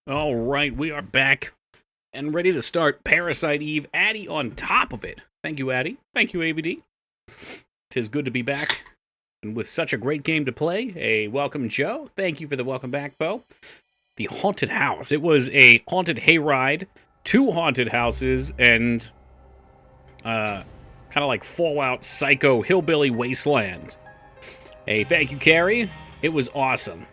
All right, we are back and ready to start Parasite Eve. Addy on top of it. Thank you, Addy. Thank you, AVD. Tis good to be back and with such a great game to play. A welcome, Joe. Thank you for the welcome back, Bo. The haunted house. It was a haunted hayride, two haunted houses, and kind of like Fallout Psycho Hillbilly Wasteland. Hey, thank you, Carrie. It was awesome.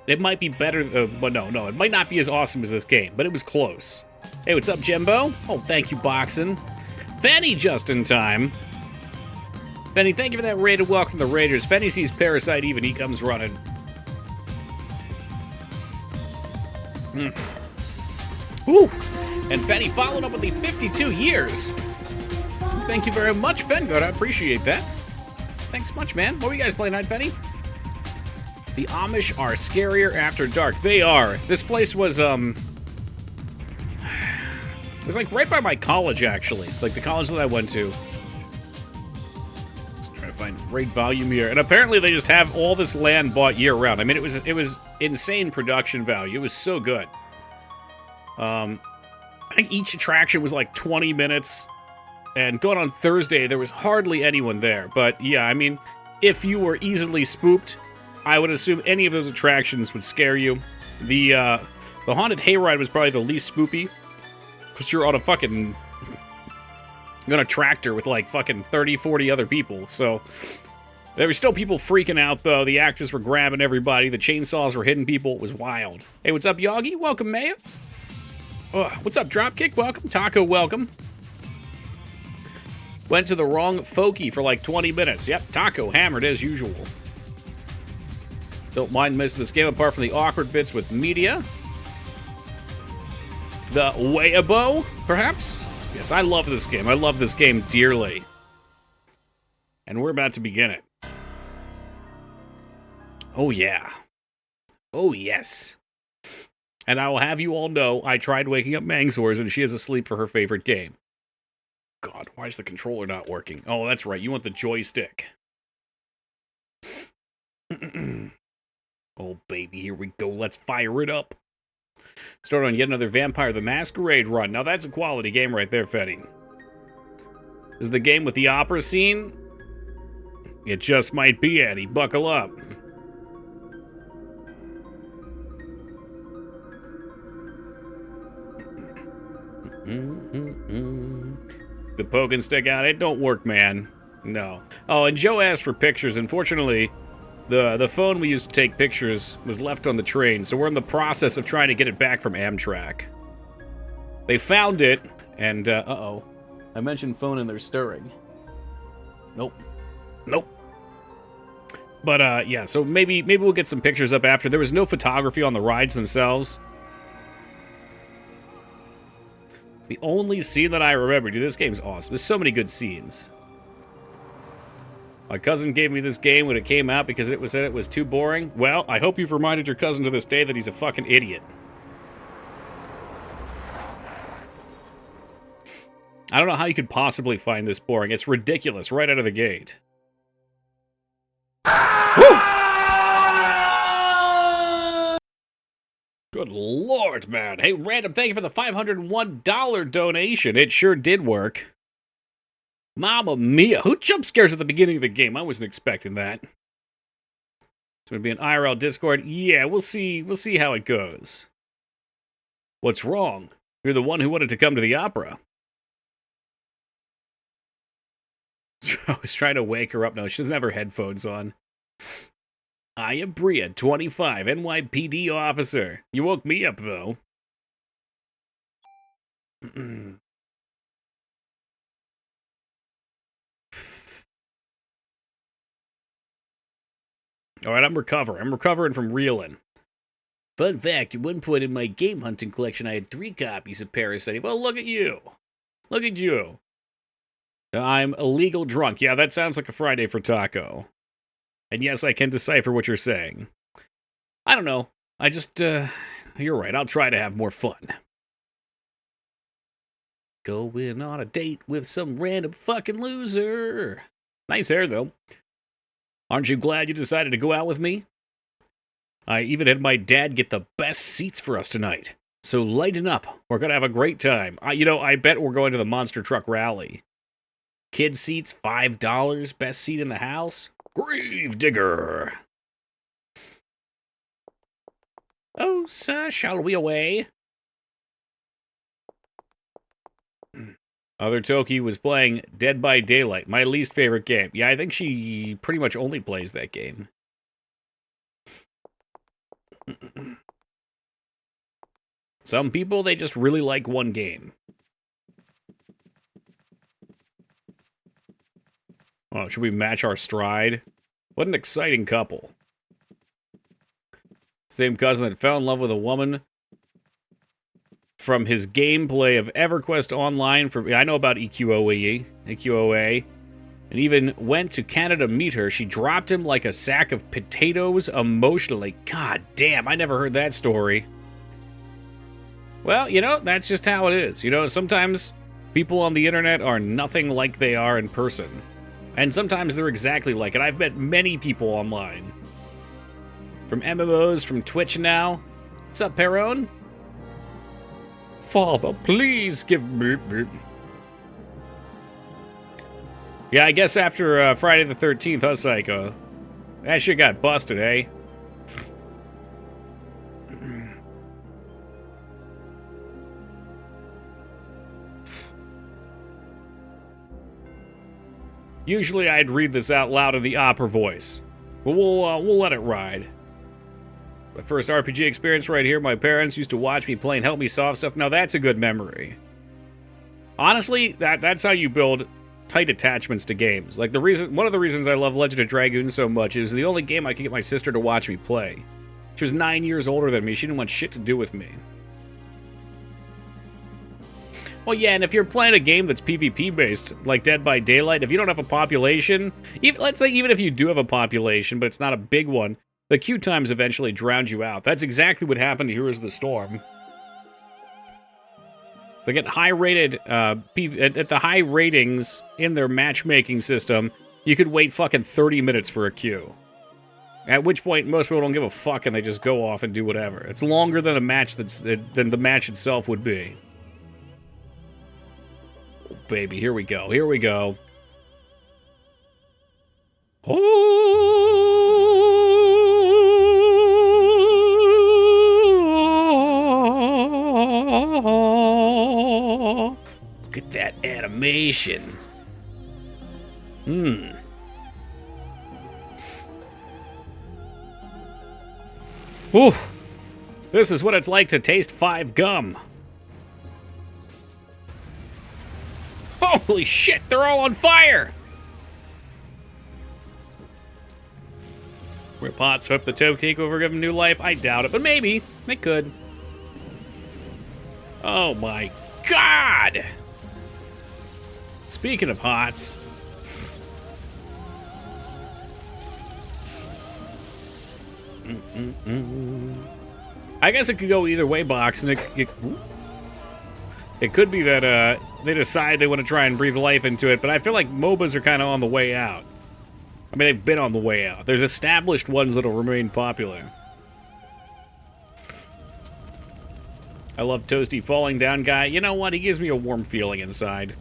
It might be better, but no, it might not be as awesome as this game, but it was close. Hey, what's up, Jimbo? Oh, thank you, Boxin. Fenny just in time. Fenny, thank you for that raid and welcome to the Raiders. Fenny sees Parasite Eve and he comes running. Woo! And Fenny followed up with the 52 years. Thank you very much, Fengard. I appreciate that. Thanks much, man. What were you guys playing tonight, Fenny? The Amish are scarier after dark. They are. This place was, it was like right by my college, actually. Like the college that I went to. Let's try to find great volume here. And apparently they just have all this land bought year round. I mean, it was insane production value. It was so good. I think each attraction was like 20 minutes. And going on Thursday, there was hardly anyone there. But yeah, I mean, if you were easily spooked, I would assume any of those attractions would scare you. The haunted hayride was probably the least spoopy, because you're on a fucking... you're on a tractor with like fucking 30, 40 other people, so... There were still people freaking out, though. The actors were grabbing everybody. The chainsaws were hitting people. It was wild. Hey, what's up, Yoggy? Welcome, Maya. What's up, Dropkick? Welcome. Taco, welcome. Went to the wrong folky for like 20 minutes. Yep, Taco hammered as usual. Don't mind missing this game apart from the awkward bits with media. The Weibo, perhaps? Yes, I love this game. I love this game dearly. And we're about to begin it. Oh, yeah. Oh, yes. And I will have you all know I tried waking up 𝕳𝖔𝖗𝖗 and she is asleep for her favorite game. God, why is the controller not working? Oh, that's right. You want the joystick. Oh, baby, here we go. Let's fire it up. Start on yet another Vampire the Masquerade run. Now, that's a quality game right there, Fetty. This is the game with the opera scene? It just might be, Eddie. Buckle up. The poke and stick out. It don't work, man. No. Oh, and Joe asked for pictures. Unfortunately... The phone we used to take pictures was left on the train, so we're in the process of trying to get it back from Amtrak. They found it, and, uh-oh. I mentioned phone and they're stirring. Nope. Nope. But, yeah, so maybe we'll get some pictures up after. There was no photography on the rides themselves. It's the only scene that I remember. Dude, this game's awesome. There's so many good scenes. My cousin gave me this game when it came out because it said it was too boring. Well, I hope you've reminded your cousin to this day that he's a fucking idiot. I don't know how you could possibly find this boring. It's ridiculous right out of the gate. Woo! Good lord, man. Hey, Random, thank you for the $501 donation. It sure did work. Mamma mia, who jump scares at the beginning of the game? I wasn't expecting that. It's going to be an IRL Discord. Yeah, we'll see how it goes. What's wrong? You're the one who wanted to come to the opera. I was trying to wake her up. No, she doesn't have her headphones on. I am Bria, 25, NYPD officer. You woke me up, though. Alright, I'm recovering from reeling. Fun fact, at one point in my game hunting collection, I had 3 copies of Parasite. Well, look at you. Look at you. I'm illegal drunk. Yeah, that sounds like a Friday for Taco. And yes, I can decipher what you're saying. I don't know. I just, you're right. I'll try to have more fun. Going on a date with some random fucking loser. Nice hair, though. Aren't you glad you decided to go out with me? I even had my dad get the best seats for us tonight. So lighten up. We're going to have a great time. I bet we're going to the Monster Truck Rally. Kid seats, $5. Best seat in the house. 𝕸𝖔𝖓𝖙𝖍. Oh, sir, shall we away? Other Toki was playing Dead by Daylight, my least favorite game. Yeah, I think she pretty much only plays that game. Some people, they just really like one game. Oh, should we match our stride? What an exciting couple. Same cousin that fell in love with a woman from his gameplay of EverQuest Online. I know about EQOA, and even went to Canada to meet her. She dropped him like a sack of potatoes emotionally. God damn, I never heard that story. Well, that's just how it is. Sometimes people on the internet are nothing like they are in person. And sometimes they're exactly like it. I've met many people online. From MMOs, from Twitch now. What's up, Perone? Father, please give me... Yeah, I guess after Friday the 13th, huh, Psycho? That shit got busted, eh? Usually I'd read this out loud in the opera voice, but we'll let it ride. My first RPG experience right here, my parents used to watch me play and help me solve stuff. Now that's a good memory. Honestly, that's how you build tight attachments to games. Like one of the reasons I love Legend of Dragoon so much is the only game I could get my sister to watch me play. She was 9 years older than me. She didn't want shit to do with me. Well, yeah, and if you're playing a game that's PvP-based, like Dead by Daylight, if you don't have a population, let's say even if you do have a population, but it's not a big one, the queue times eventually drown you out. That's exactly what happened to Heroes of the Storm. So get high-rated, at the high ratings in their matchmaking system, you could wait fucking 30 minutes for a queue. At which point, most people don't give a fuck and they just go off and do whatever. It's longer than than the match itself would be. Oh, baby, here we go. Here we go. Oh, look at that animation. Whew. This is what it's like to taste 5 gum. Holy shit, they're all on fire! Where pots hope the toe cake will give them new life? I doubt it, but maybe. They could. Oh my god! Speaking of hots... I guess it could go either way, Box, and it could be that they decide they want to try and breathe life into it, but I feel like MOBAs are kind of on the way out. I mean, they've been on the way out. There's established ones that'll remain popular. I love Toasty falling down guy. You know what? He gives me a warm feeling inside.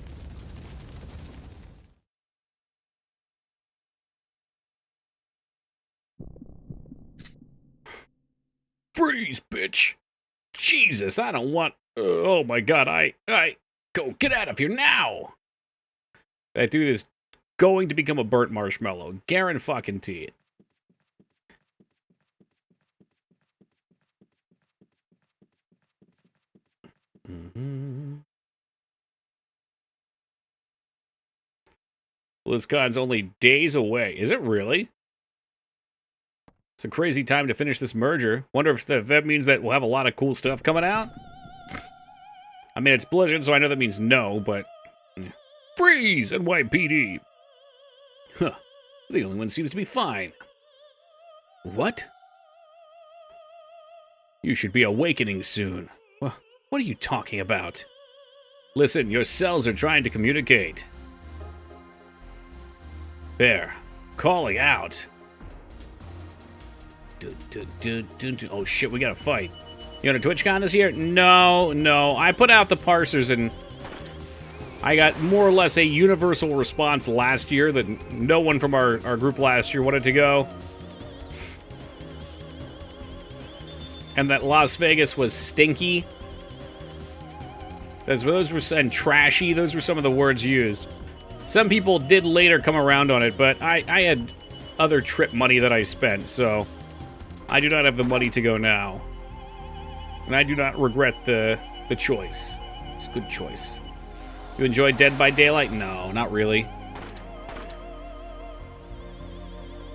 Freeze, bitch! Jesus, I don't want... oh my god, go, get out of here now! That dude is going to become a burnt marshmallow. Guarantee it. BlizzCon's only days away. Is it really? It's a crazy time to finish this merger. Wonder if that means that we'll have a lot of cool stuff coming out? I mean, it's Blizzard, so I know that means no, but... Freeze! NYPD! Huh. The only one seems to be fine. What? You should be awakening soon. Well, what are you talking about? Listen, your cells are trying to communicate. There. Calling out. Oh shit, we gotta fight. You want a TwitchCon this year? No, no. I put out the parsers and I got more or less a universal response last year that no one from our group last year wanted to go. And that Las Vegas was stinky. Those were, and trashy, those were some of the words used. Some people did later come around on it, but I had other trip money that I spent, so I do not have the money to go now. And I do not regret the choice. It's a good choice. You enjoy Dead by Daylight? No, not really.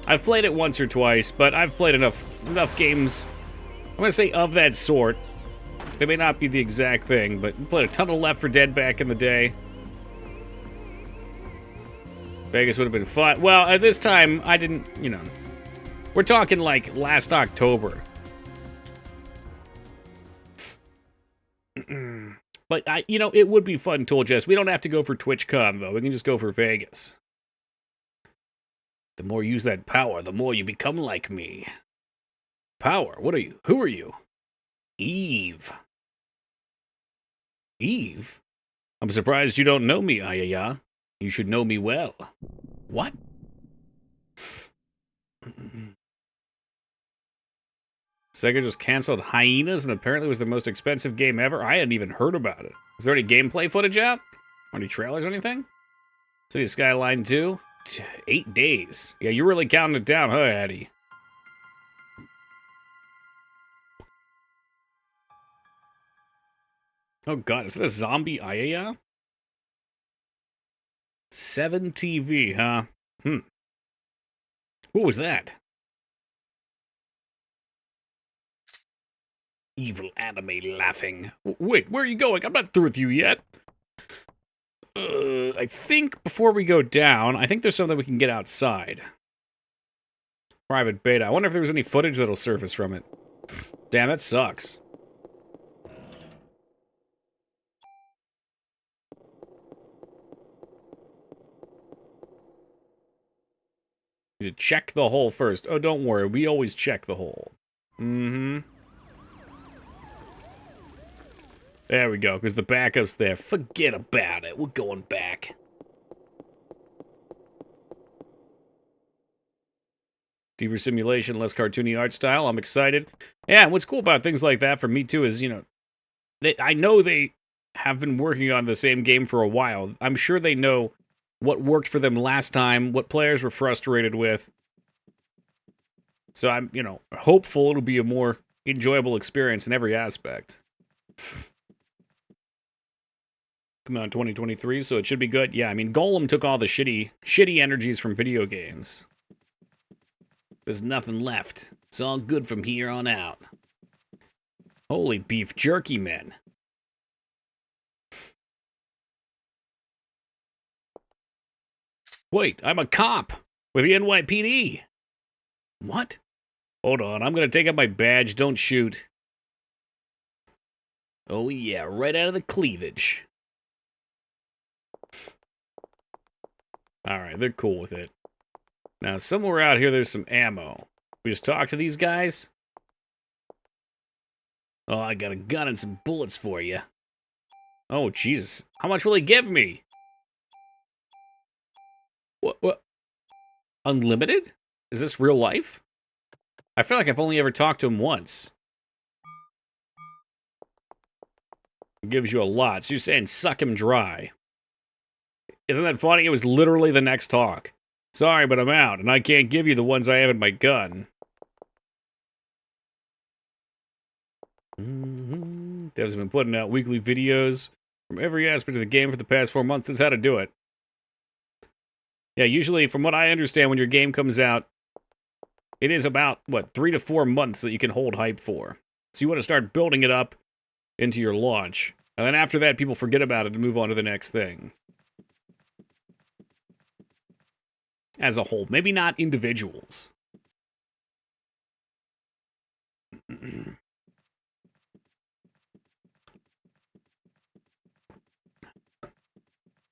I've played it once or twice, but I've played enough games, I'm going to say of that sort. They may not be the exact thing, but we played a ton of Left 4 Dead back in the day. Vegas would have been fun. Well, at this time, I didn't, you know. We're talking like last October. But, you know, it would be fun, Told Jess. We don't have to go for TwitchCon, though. We can just go for Vegas. The more you use that power, the more you become like me. Power? What are you? Who are you? Eve. Eve? I'm surprised you don't know me, 𝕳𝖑𝖏. You should know me well. What? Sega just canceled Hyenas and apparently was the most expensive game ever. I hadn't even heard about it. Is there any gameplay footage out? Or any trailers or anything? City Skyline 2? 8 days. Yeah, you're really counting it down, huh, Addy? Oh god, is that a zombie 𝕳𝖏𝖏? 7 TV, huh? What was that? Evil anime laughing. Wait, where are you going? I'm not through with you yet. I think before we go down, I think there's something we can get outside. Private beta. I wonder if there was any footage that'll surface from it. Damn, that sucks. You should check the hole first. Oh, don't worry. We always check the hole. Mm-hmm. There we go, because the backup's there. Forget about it. We're going back. Deeper simulation, less cartoony art style. I'm excited. Yeah, and what's cool about things like that for me, too, is, you know, I know they have been working on the same game for a while. I'm sure they know what worked for them last time, what players were frustrated with. So I'm, you know, hopeful it'll be a more enjoyable experience in every aspect. Coming out in 2023, so it should be good. Yeah, I mean, Golem took all the shitty energies from video games. There's nothing left. It's all good from here on out. Holy beef jerky, men. Wait, I'm a cop with the NYPD. What? Hold on, I'm gonna take out my badge. Don't shoot. Oh yeah, right out of the cleavage. Alright, they're cool with it. Now, somewhere out here, there's some ammo. We just talk to these guys? Oh, I got a gun and some bullets for you. Oh, Jesus. How much will he give me? What? Unlimited? Is this real life? I feel like I've only ever talked to him once. It gives you a lot. So you're saying suck him dry. Isn't that funny? It was literally the next talk. Sorry, but I'm out, and I can't give you the ones I have in my gun. Devs have been putting out weekly videos from every aspect of the game for the past 4 months. This is how to do it. Yeah, usually, from what I understand, when your game comes out, it is about, what, 3 to 4 months that you can hold hype for. So you want to start building it up into your launch. And then after that, people forget about it and move on to the next thing. As a whole. Maybe not individuals. I'm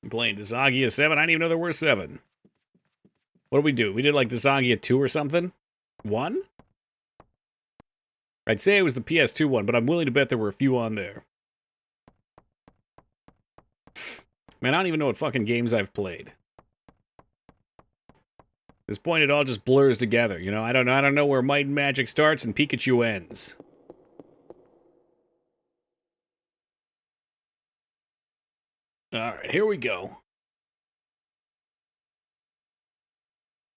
playing 𝕸𝖔𝖏𝖏 7. I didn't even know there were 7. What did we do? We did like 𝕸𝖔𝖏𝖏 2 or something? 1? I'd say it was the PS2 one, but I'm willing to bet there were a few on there. Man, I don't even know what fucking games I've played. At this point, it all just blurs together, you know? I don't know where Might and Magic starts and Pikachu ends. Alright, here we go.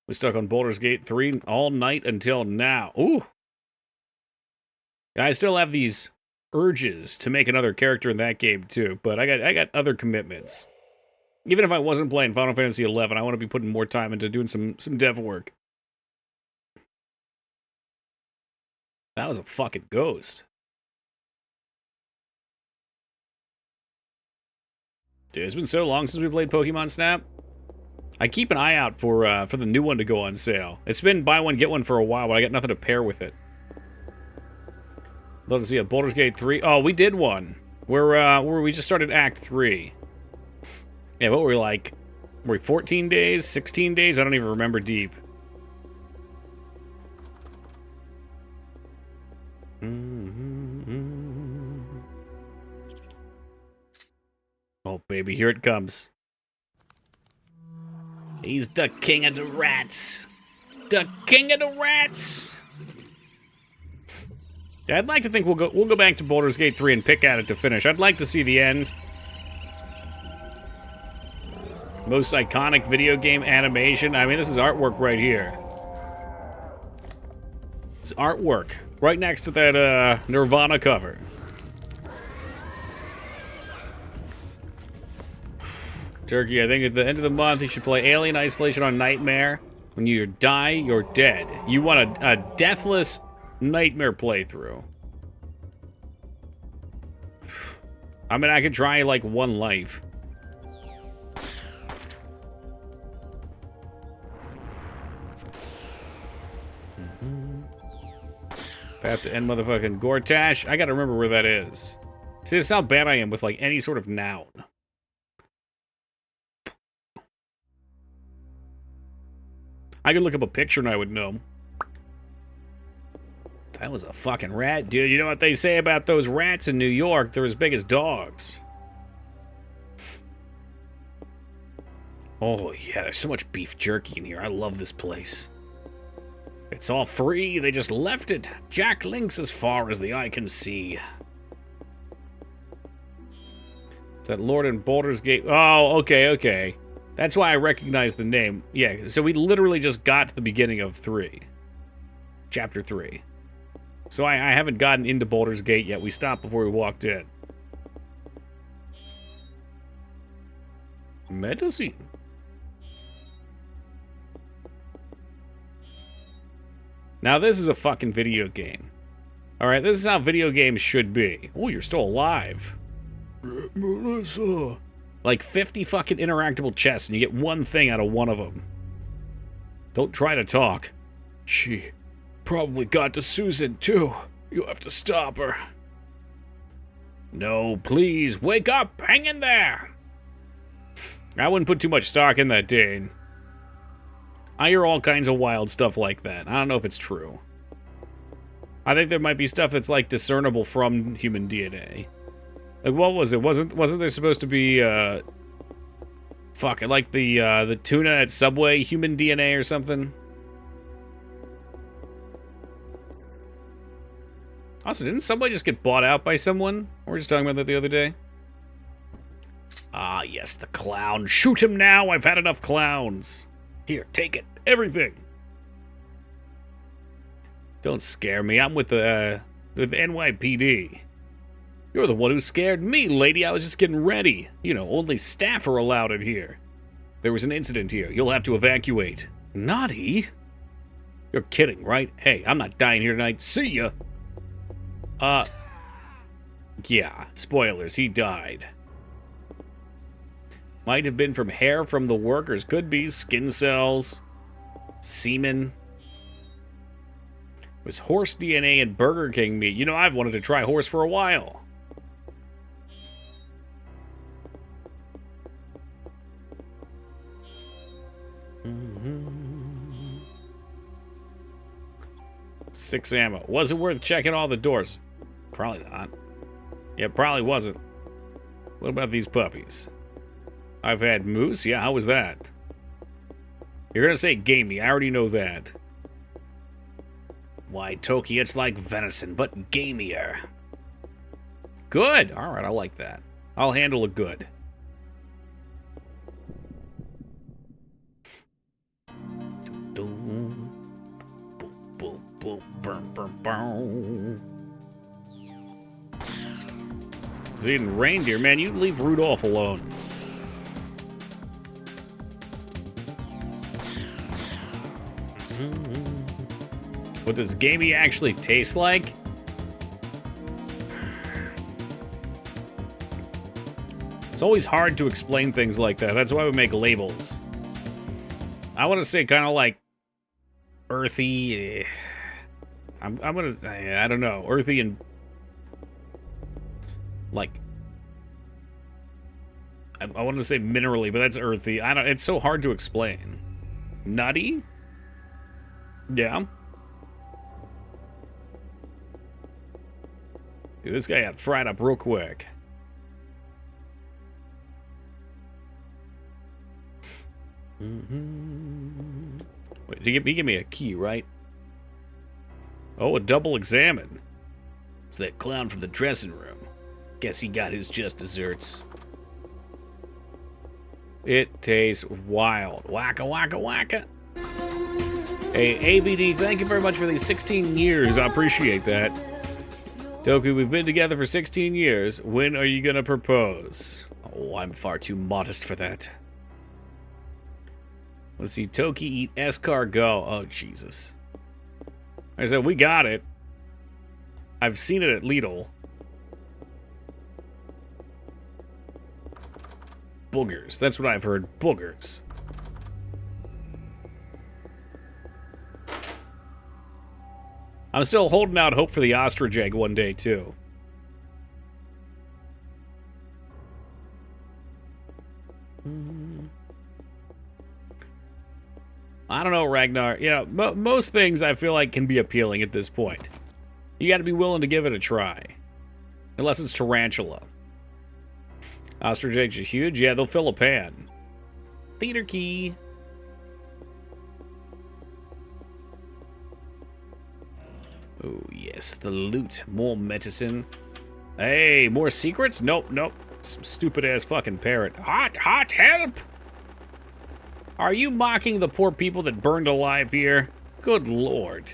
We stuck on Baldur's Gate 3 all night until now. Ooh! I still have these urges to make another character in that game, too, but I got other commitments. Even if I wasn't playing Final Fantasy XI, I want to be putting more time into doing some dev work. That was a fucking ghost. Dude, it's been so long since we played Pokemon Snap. I keep an eye out for the new one to go on sale. It's been buy one, get one for a while, but I got nothing to pair with it. Love to see a Baldur's Gate 3. Oh, we did one. Where we just started Act 3. Yeah, what were we like? Were we 14 days? 16 days? I don't even remember deep. Oh, baby, here it comes. He's the king of the rats. The king of the rats. Yeah, I'd like to think we'll go back to Baldur's Gate 3 and pick at it to finish. I'd like to see the end. Most iconic video game animation. I mean, this is artwork right here. It's artwork. Right next to that Nirvana cover. Turkey, I think at the end of the month you should play Alien Isolation on Nightmare. When you die, you're dead. You want a deathless Nightmare playthrough. I mean, I could try like one life. Path to end motherfucking Gortash. I gotta remember where that is. See, this is how bad I am with like any sort of noun. I could look up a picture and I would know. That was a fucking rat, dude. You know what they say about those rats in New York? They're as big as dogs. Oh, yeah, there's so much beef jerky in here. I love this place. It's all free. They just left it. Jack Link's as far as the eye can see. Is that Lord in Baldur's Gate? Oh, okay. That's why I recognize the name. Yeah, so we literally just got to the beginning of 3. Chapter 3. So I haven't gotten into Baldur's Gate yet. We stopped before we walked in. Medicine. Now this is a fucking video game. Alright, this is how video games should be. Oh, you're still alive. Melissa. Like 50 fucking interactable chests, and you get one thing out of one of them. Don't try to talk. She probably got to Susan, too. You have to stop her. No, please, wake up! Hang in there! I wouldn't put too much stock in that, Dane. I hear all kinds of wild stuff like that. I don't know if it's true. I think there might be stuff that's, like, discernible from human DNA. Like, what was it? Wasn't there supposed to be, fuck, like the tuna at Subway human DNA or something? Also, didn't Subway just get bought out by someone? We were just talking about that the other day. Ah, yes, the clown. Shoot him now! I've had enough clowns. Here, take it. Everything. Don't scare me. I'm with the NYPD. You're the one who scared me, lady. I was just getting ready. You know, only staff are allowed in here. There was an incident here. You'll have to evacuate. Naughty? You're kidding, right? Hey, I'm not dying here tonight. See ya. Yeah. Spoilers. He died. Might have been from hair from the workers. Could be skin cells. Semen. It was horse DNA and Burger King meat. You know, I've wanted to try horse for a while. 6 ammo. Was it worth checking all the doors? Probably not. Yeah, probably wasn't. What about these puppies? I've had moose. Yeah, how was that? You're gonna say gamey. I already know that. Why, Toki, it's like venison, but gamier. Good. All right, I like that. I'll handle it good. It's eating reindeer, man. You leave Rudolph alone. What does gamey actually taste like? It's always hard to explain things like that. That's why we make labels. I want to say kind of like earthy. I'm gonna. I don't know. Earthy and like. I want to say minerally, but that's earthy. I don't. It's so hard to explain. Nutty. Yeah. Dude, this guy got fried up real quick. Wait, he give me a key, right? Oh, a 𝕸𝖔𝖓𝖙. It's that clown from the dressing room. Guess he got his just desserts. It tastes wild. Waka, waka, waka. Hey, ABD, thank you very much for these 16 years. I appreciate that. Toku, we've been together for 16 years. When are you gonna propose? Oh, I'm far too modest for that. Let's see, Toki eat 𝕳𝖔𝖗𝖍. Oh, Jesus. I said, we got it. I've seen it at Lidl. Boogers. That's what I've heard. Boogers. I'm still holding out hope for the ostrich egg one day, too. I don't know, Ragnar. You know, most things I feel like can be appealing at this point. You got to be willing to give it a try. Unless it's tarantula. Ostrich eggs are huge. Yeah, they'll fill a pan. Theater key. Oh, yes, the loot. More medicine. Hey, more secrets? Nope, nope. Some stupid-ass fucking parrot. Hot, hot, help! Are you mocking the poor people that burned alive here? Good lord.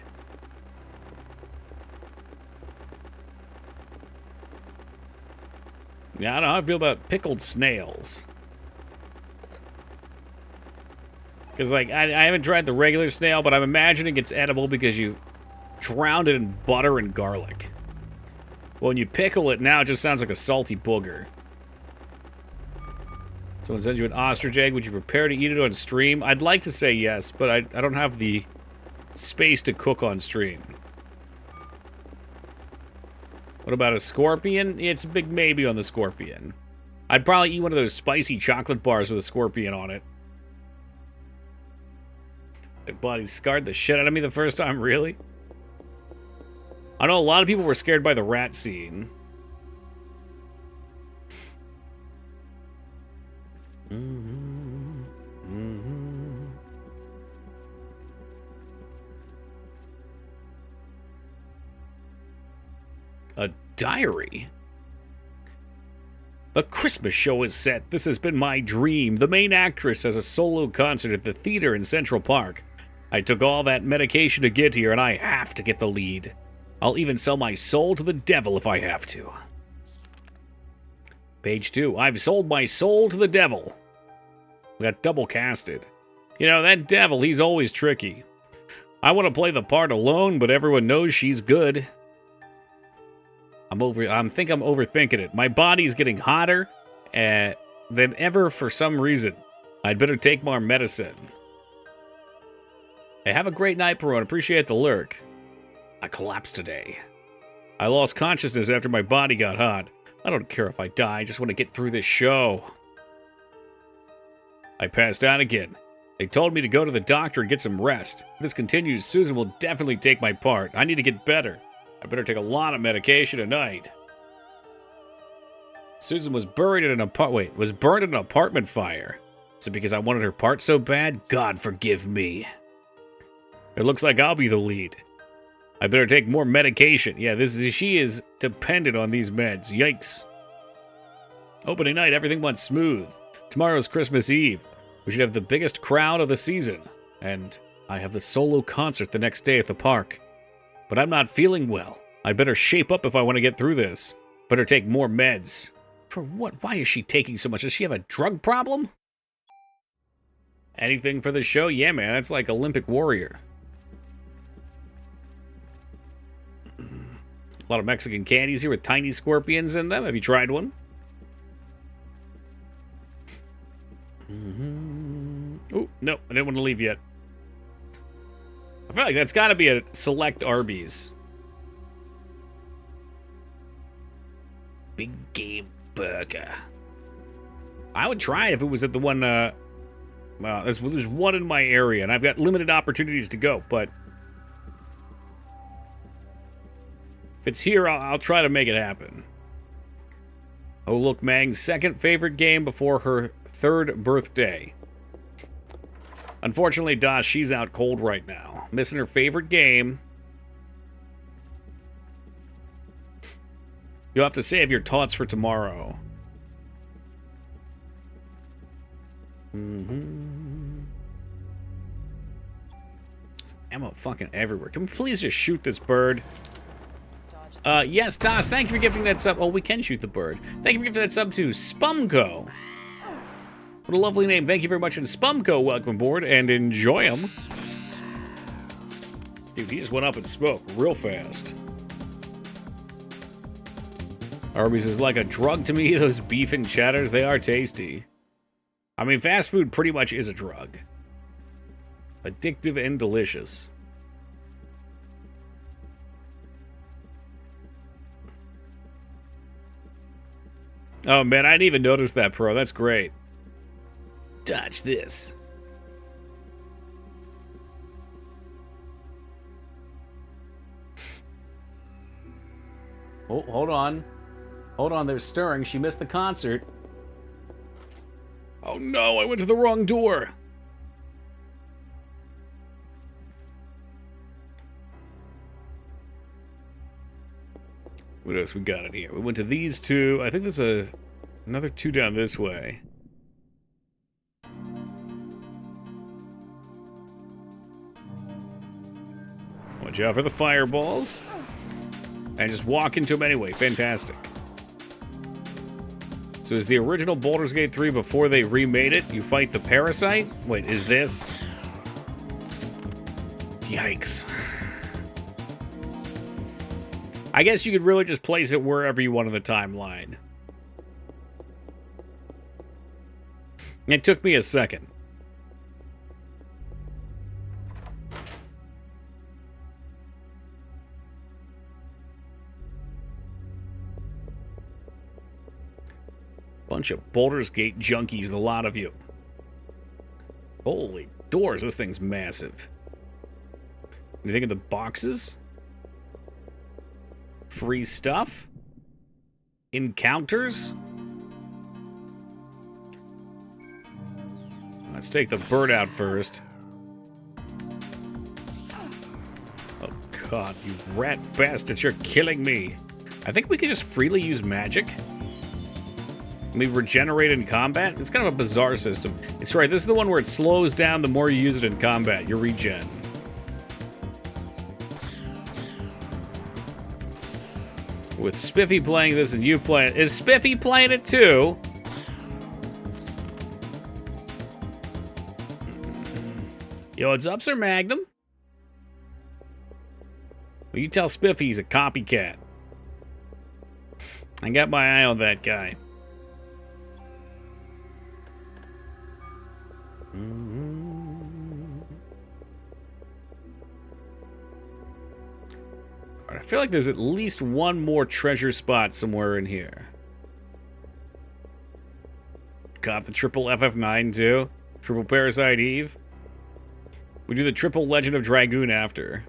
Yeah, I don't know how I feel about pickled snails. Because, like, I haven't tried the regular snail, but I'm imagining it's edible because you drowned it in butter and garlic. Well, when you pickle it, now it just sounds like a salty booger. Someone sends you an ostrich egg. Would you prepare to eat it on stream? I'd like to say yes, but I don't have the space to cook on stream. What about a scorpion? It's a big maybe on the scorpion. I'd probably eat one of those spicy chocolate bars with a scorpion on it. That body scarred the shit out of me the first time, really? I know a lot of people were scared by the rat scene. A diary? The Christmas show is set. This has been my dream. The main actress has a solo concert at the theater in Central Park. I took all that medication to get here, and I have to get the lead. I'll even sell my soul to the devil if I have to. Page 2. I've sold my soul to the devil. We got double casted. You know, that devil, he's always tricky. I want to play the part alone, but everyone knows she's good. I think I'm overthinking it. My body's getting hotter than ever for some reason. I'd better take more medicine. Hey, have a great night, Perone. Appreciate the lurk. I collapsed today. I lost consciousness after my body got hot. I don't care if I die. I just want to get through this show. I passed out again. They told me to go to the doctor and get some rest. If this continues, Susan will definitely take my part. I need to get better. I better take a lot of medication tonight. Susan was buried in an was burned in an apartment fire. Is it because I wanted her part so bad? God forgive me. It looks like I'll be the lead. I better take more medication. Yeah, she is dependent on these meds. Yikes. Opening night, everything went smooth. Tomorrow's Christmas Eve. We should have the biggest crowd of the season. And I have the solo concert the next day at the park. But I'm not feeling well. I'd better shape up if I want to get through this. Better take more meds. For what? Why is she taking so much? Does she have a drug problem? Anything for the show? Yeah, man, that's like Olympic warrior. A lot of Mexican candies here with tiny scorpions in them. Have you tried one? Oh, no, I didn't want to leave yet. I feel like that's got to be a select Arby's. Big game burger. I would try it if it was at the one, well, there's one in my area, and I've got limited opportunities to go, but if it's here, I'll try to make it happen. Oh, look, Mang's second favorite game before her third birthday. Unfortunately, Dosh, she's out cold right now. Missing her favorite game. You'll have to save your tots for tomorrow. There's ammo fucking everywhere. Can we please just shoot this bird? Yes, Das, thank you for gifting that sub. Oh, we can shoot the bird. Thank you for gifting that sub to 𝕳𝖔𝖗𝖗. What a lovely name. Thank you very much. And 𝕳𝖵𝖗𝑗, welcome aboard and enjoy him. Dude, he just went up in smoke real fast. Arby's is like a drug to me. Those beef and cheddars, they are tasty. I mean, fast food pretty much is a drug. Addictive and delicious. Oh, man, I didn't even notice that, Pro. That's great. Dodge this. Oh, hold on. Hold on, they're stirring. She missed the concert. Oh, no, I went to the wrong door. What else we got in here? We went to these two. I think there's another two down this way. Watch out for the fireballs. And just walk into them anyway. Fantastic. So is the original Baldur's Gate 3 before they remade it? You fight the Parasite? Wait, is this? Yikes. I guess you could really just place it wherever you want on the timeline. It took me a second. Bunch of Baldur's Gate junkies, the lot of you. Holy doors, this thing's massive. Anything in the boxes? Free stuff? Encounters? Let's take the bird out first. Oh god, you rat bastards, you're killing me. I think we can just freely use magic. We regenerate in combat? It's kind of a bizarre system. It's right, this is the one where it slows down the more you use it in combat, your regen. With Spiffy playing this and you playing it. Is Spiffy playing it too? Yo, what's up, Sir Magnum? Well, you tell Spiffy he's a copycat. I got my eye on that guy. I feel like there's at least one more treasure spot somewhere in here. Got the triple FF9 too. Triple Parasite Eve. We do the triple Legend of Dragoon after.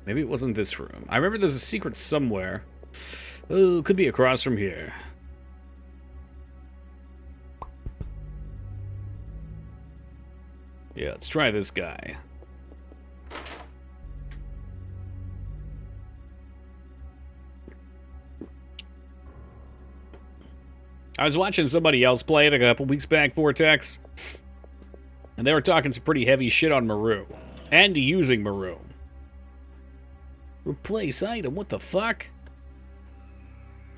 Maybe it wasn't this room. I remember there's a secret somewhere. Oh, could be across from here. Yeah, let's try this guy. I was watching somebody else play it a couple weeks back, Vortex, and they were talking some pretty heavy shit on Maru, and using Maru. Replace item, what the fuck?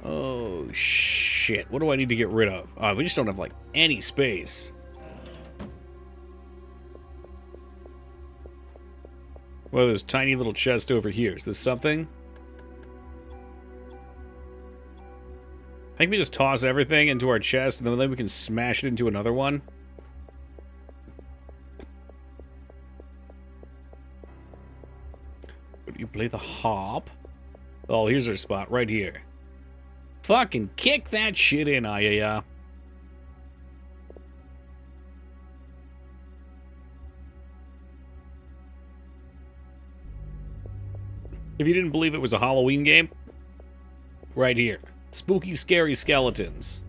Oh, shit. What do I need to get rid of? We just don't have, like, any space. Well, there's a tiny little chest over here. Is this something? I think we just toss everything into our chest, and then we can smash it into another one. Would you play the harp? Oh, here's our spot, right here. Fucking kick that shit in, Ayaya. If you didn't believe it was a Halloween game, right here. Spooky, scary skeletons.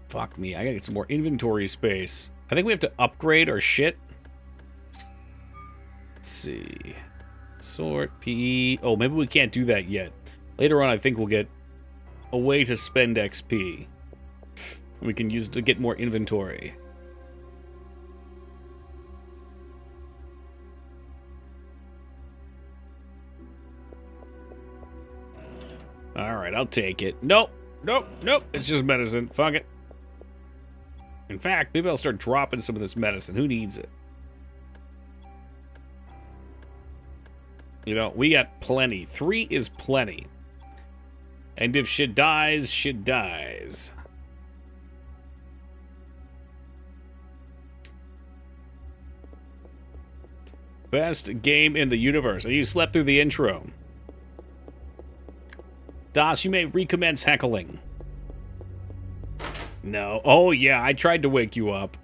Fuck me, I gotta get some more inventory space. I think we have to upgrade our shit. Let's see. Sort, PE. Oh, maybe we can't do that yet. Later on, I think we'll get a way to spend XP. We can use it to get more inventory. Alright, I'll take it. Nope. Nope. Nope. It's just medicine. Fuck it. In fact, maybe I'll start dropping some of this medicine. Who needs it? You know, we got plenty. 3 is plenty. And if shit dies, shit dies. Best game in the universe. And you slept through the intro. Das, you may recommence heckling. No. Oh, yeah, I tried to wake you up.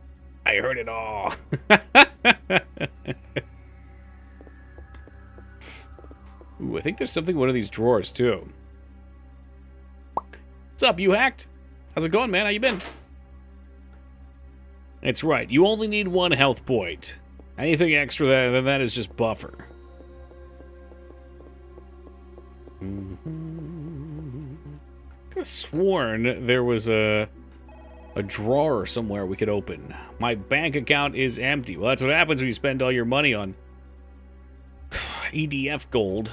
I heard it all. Ooh, I think there's something in one of these drawers, too. What's up, you hacked? How's it going, man? How you been? It's right. You only need 1 health point. Anything extra than that is just buffer. Could have sworn there was a drawer somewhere we could open. My bank account is empty. Well, that's what happens when you spend all your money on EDF gold.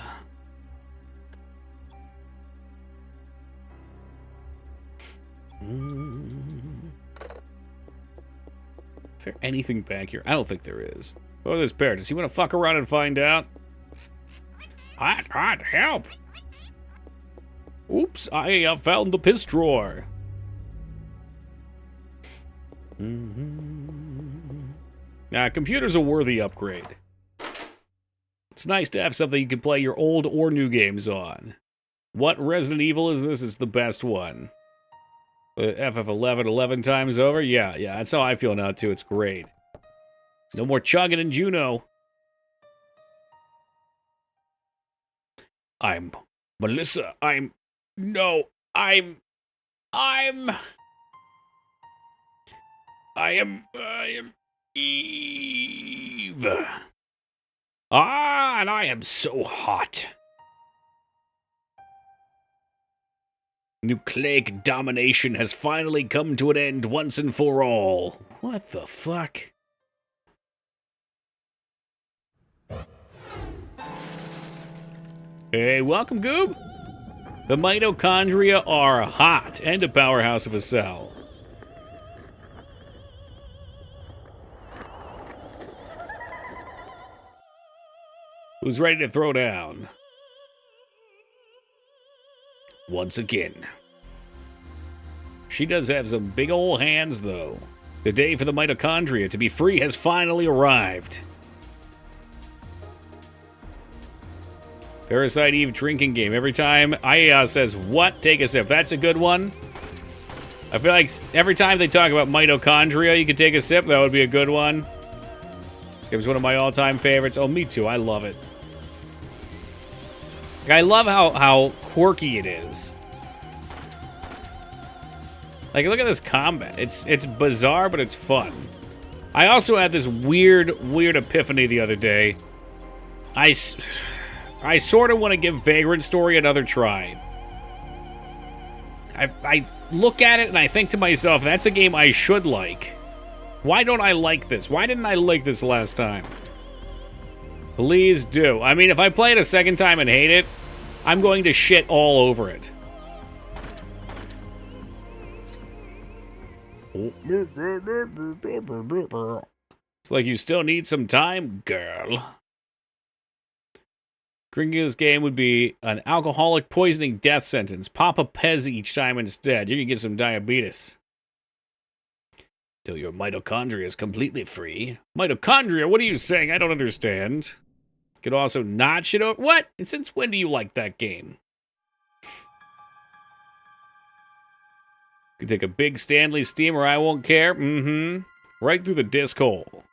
Is there anything back here? I don't think there is. Oh, this bear. Does he want to fuck around and find out? Hot, help! Oops, I found the piss drawer. Computer's a worthy upgrade. It's nice to have something you can play your old or new games on. What Resident Evil is this? It's the best one. FF11 11 times over? Yeah, that's how I feel now, too. It's great. No more chugging in Juno. I'm Melissa. I am Eve. And I am so hot. Nucleic domination has finally come to an end once and for all. What the fuck? Hey, welcome, Goob. The mitochondria are hot and a powerhouse of a cell. Who's ready to throw down? Once again. She does have some big ol' hands, though. The day for the mitochondria to be free has finally arrived. Parasite Eve drinking game. Every time IAS says, what? Take a sip. That's a good one. I feel like every time they talk about mitochondria, you can take a sip. That would be a good one. This game's one of my all-time favorites. Oh, me too. I love it. I love how quirky it is. Like, look at this combat. It's bizarre, but it's fun. I also had this weird epiphany the other day. I sort of want to give Vagrant Story another try. I look at it and I think to myself, that's a game I should like. Why don't I like this? Why didn't I like this last time? Please do. I mean, if I play it a second time and hate it, I'm going to shit all over it. It's like you still need some time, girl. Drinking this game would be an alcoholic poisoning death sentence. Pop a Pez each time instead. You can get some diabetes. Till your mitochondria is completely free. Mitochondria? What are you saying? I don't understand. Could also not shit over... What? Since when do you like that game? Could take a big Stanley steamer, I won't care. Right through the disc hole.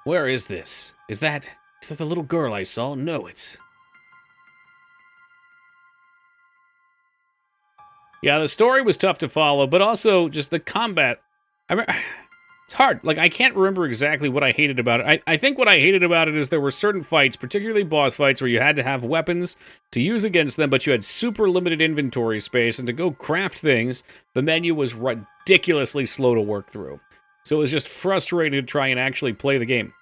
Where is this? Is that the little girl I saw? No, it's... Yeah, the story was tough to follow, but also just the combat. It's hard. Like, I can't remember exactly what I hated about it. I think what I hated about it is there were certain fights, particularly boss fights, where you had to have weapons to use against them, but you had super limited inventory space, and to go craft things, the menu was ridiculously slow to work through. So it was just frustrating to try and actually play the game.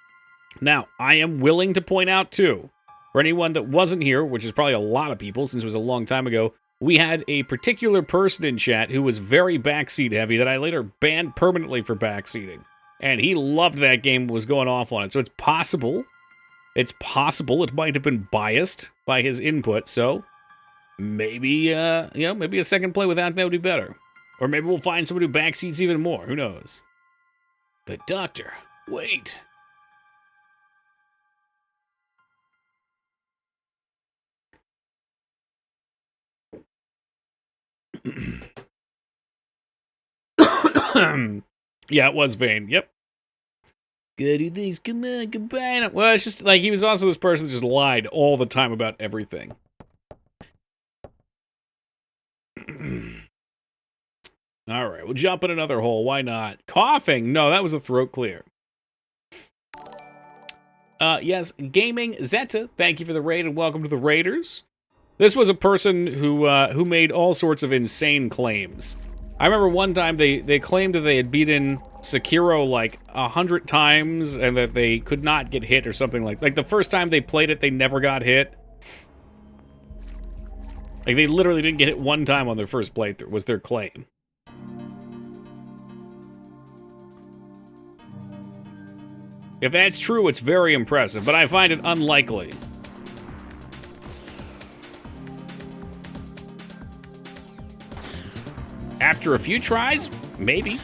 Now, I am willing to point out, too, for anyone that wasn't here, which is probably a lot of people since it was a long time ago, we had a particular person in chat who was very backseat heavy that I later banned permanently for backseating. And he loved that game, was going off on it. So it's possible it might have been biased by his input. So maybe, maybe a second play with that would be better. Or maybe we'll find somebody who backseats even more. Who knows? The doctor. Wait. Yeah, it was Vane. Yep. Gotta do things. Come on, goodbye. Well, it's just like he was also this person that just lied all the time about everything. All right, we'll jump in another hole. Why not? Coughing? No, that was a throat clear. Yes, Gaming Zeta. Thank you for the raid and welcome to the Raiders. This was a person who made all sorts of insane claims. I remember one time they claimed that they had beaten Sekiro like 100 times and that they could not get hit or something like the first time they played it, they never got hit. Like, they literally didn't get hit one time on their first playthrough, was their claim. If that's true, it's very impressive, but I find it unlikely. After a few tries? Maybe.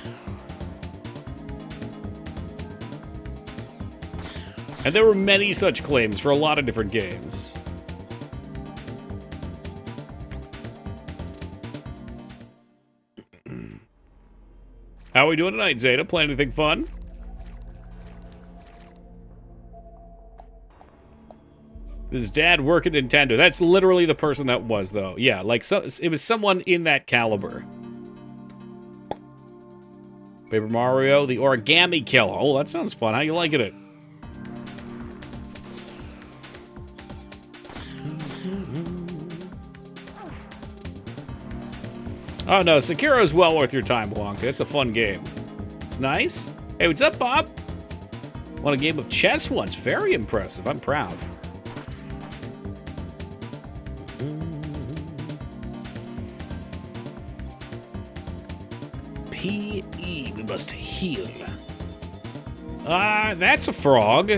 And there were many such claims for a lot of different games. How are we doing tonight, Zeta? Playing anything fun? His dad worked at Nintendo. That's literally the person that was, though. Yeah, like, it was someone in that caliber. Paper Mario, the Origami Killer. Oh, that sounds fun. How you liking it? Oh, no, Sekiro's well worth your time, Wonka. It's a fun game. It's nice. Hey, what's up, Bob? Won a game of chess once. Very impressive. I'm proud. P.E. We must heal. That's a frog.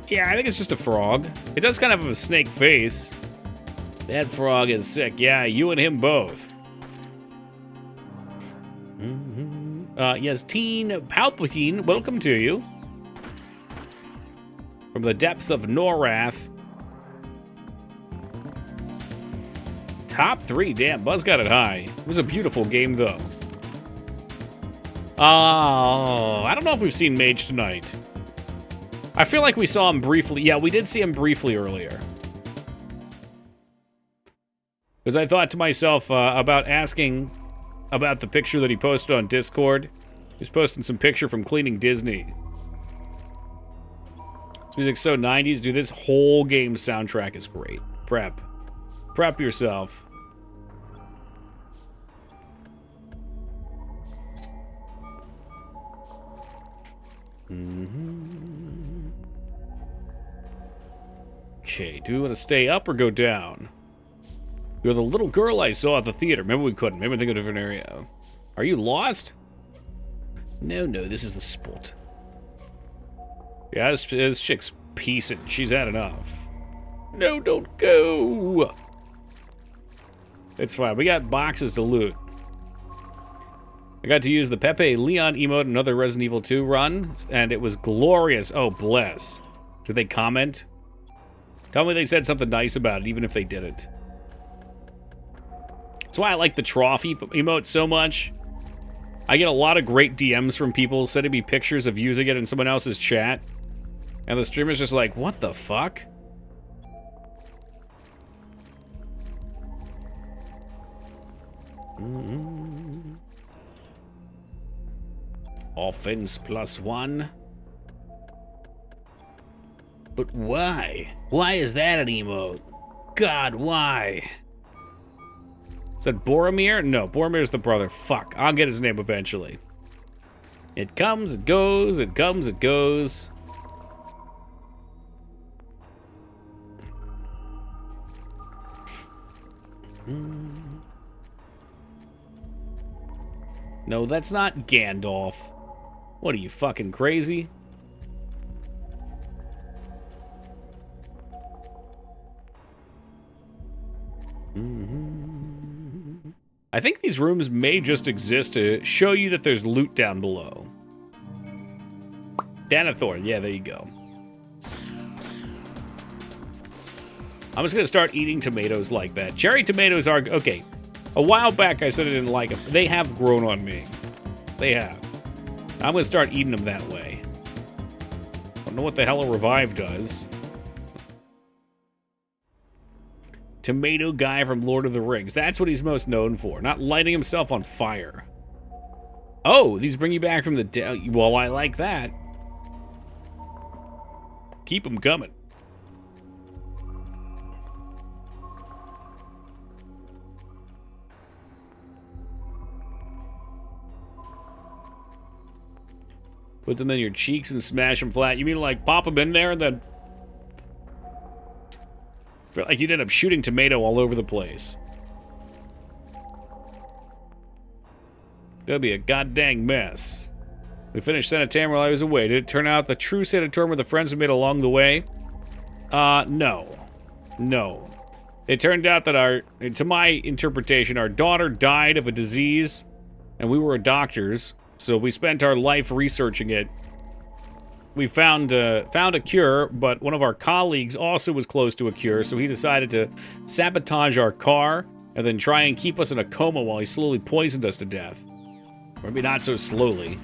Yeah, I think it's just a frog. It does kind of have a snake face. That frog is sick. Yeah, you and him both. Yes, Teen Palpatine, welcome to you. From the depths of Norath. Top 3. Damn, Buzz got it high. It was a beautiful game, though. I don't know if we've seen Mage tonight. I feel like we saw him briefly. Yeah, we did see him briefly earlier. Because I thought to myself about asking about the picture that he posted on Discord. He was posting some picture from cleaning Disney. This music's so 90s. Dude, this whole game's soundtrack is great. Prep. Prep yourself. Okay, do we want to stay up or go down? You're the little girl I saw at the theater. Maybe we couldn't. Maybe think of a different area. Are you lost? No, this is the spot. Yeah, this chick's piecing. She's had enough. No, don't go. It's fine. We got boxes to loot. I got to use the Pepe Leon emote in another Resident Evil 2 run, and it was glorious. Oh, bless. Did they comment? Tell me they said something nice about it, even if they didn't. That's why I like the trophy emote so much. I get a lot of great DMs from people sending me pictures of using it in someone else's chat. And the streamer's just like, what the fuck? Offense +1. But why? Why is that an emote? God, why? Is that Boromir? No, Boromir's the brother. Fuck, I'll get his name eventually. It comes, it goes, it comes, it goes. No, that's not Gandalf. What are you, fucking crazy? I think these rooms may just exist to show you that there's loot down below. Denethor, yeah, there you go. I'm just gonna start eating tomatoes like that. Cherry tomatoes are, okay. A while back I said I didn't like them. They have grown on me. They have. I'm gonna start eating them that way. I don't know what the hell a revive does. Tomato guy from Lord of the Rings. That's what he's most known for. Not lighting himself on fire. Oh, these bring you back from the dead. Well, I like that. Keep them coming. Put them in your cheeks and smash them flat. You mean like pop them in there and then... I feel like you'd end up shooting tomato all over the place. That'd be a goddamn mess. We finished Sanitarium while I was away. Did it turn out the true Sanitarium with the friends we made along the way? No. No. It turned out that to my interpretation, our daughter died of a disease, and we were doctors, so we spent our life researching it. We found a cure, but one of our colleagues also was close to a cure, so he decided to sabotage our car and then try and keep us in a coma while he slowly poisoned us to death. Or maybe not so slowly.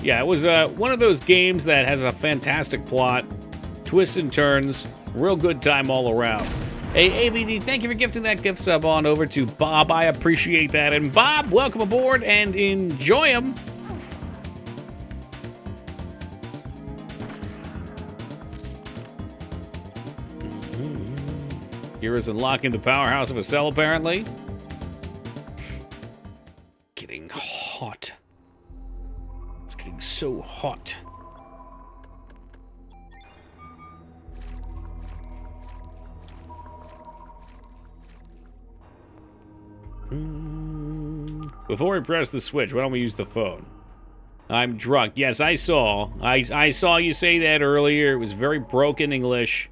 Yeah, it was one of those games that has a fantastic plot, twists and turns, real good time all around. Hey, ABD, thank you for gifting that gift sub on over to Bob. I appreciate that. And Bob, welcome aboard and enjoy them. Kira's unlocking the powerhouse of a cell, apparently. Getting hot. It's getting so hot. Before we press the switch, why don't we use the phone? I'm drunk. Yes, I saw. I saw you say that earlier. It was very broken English.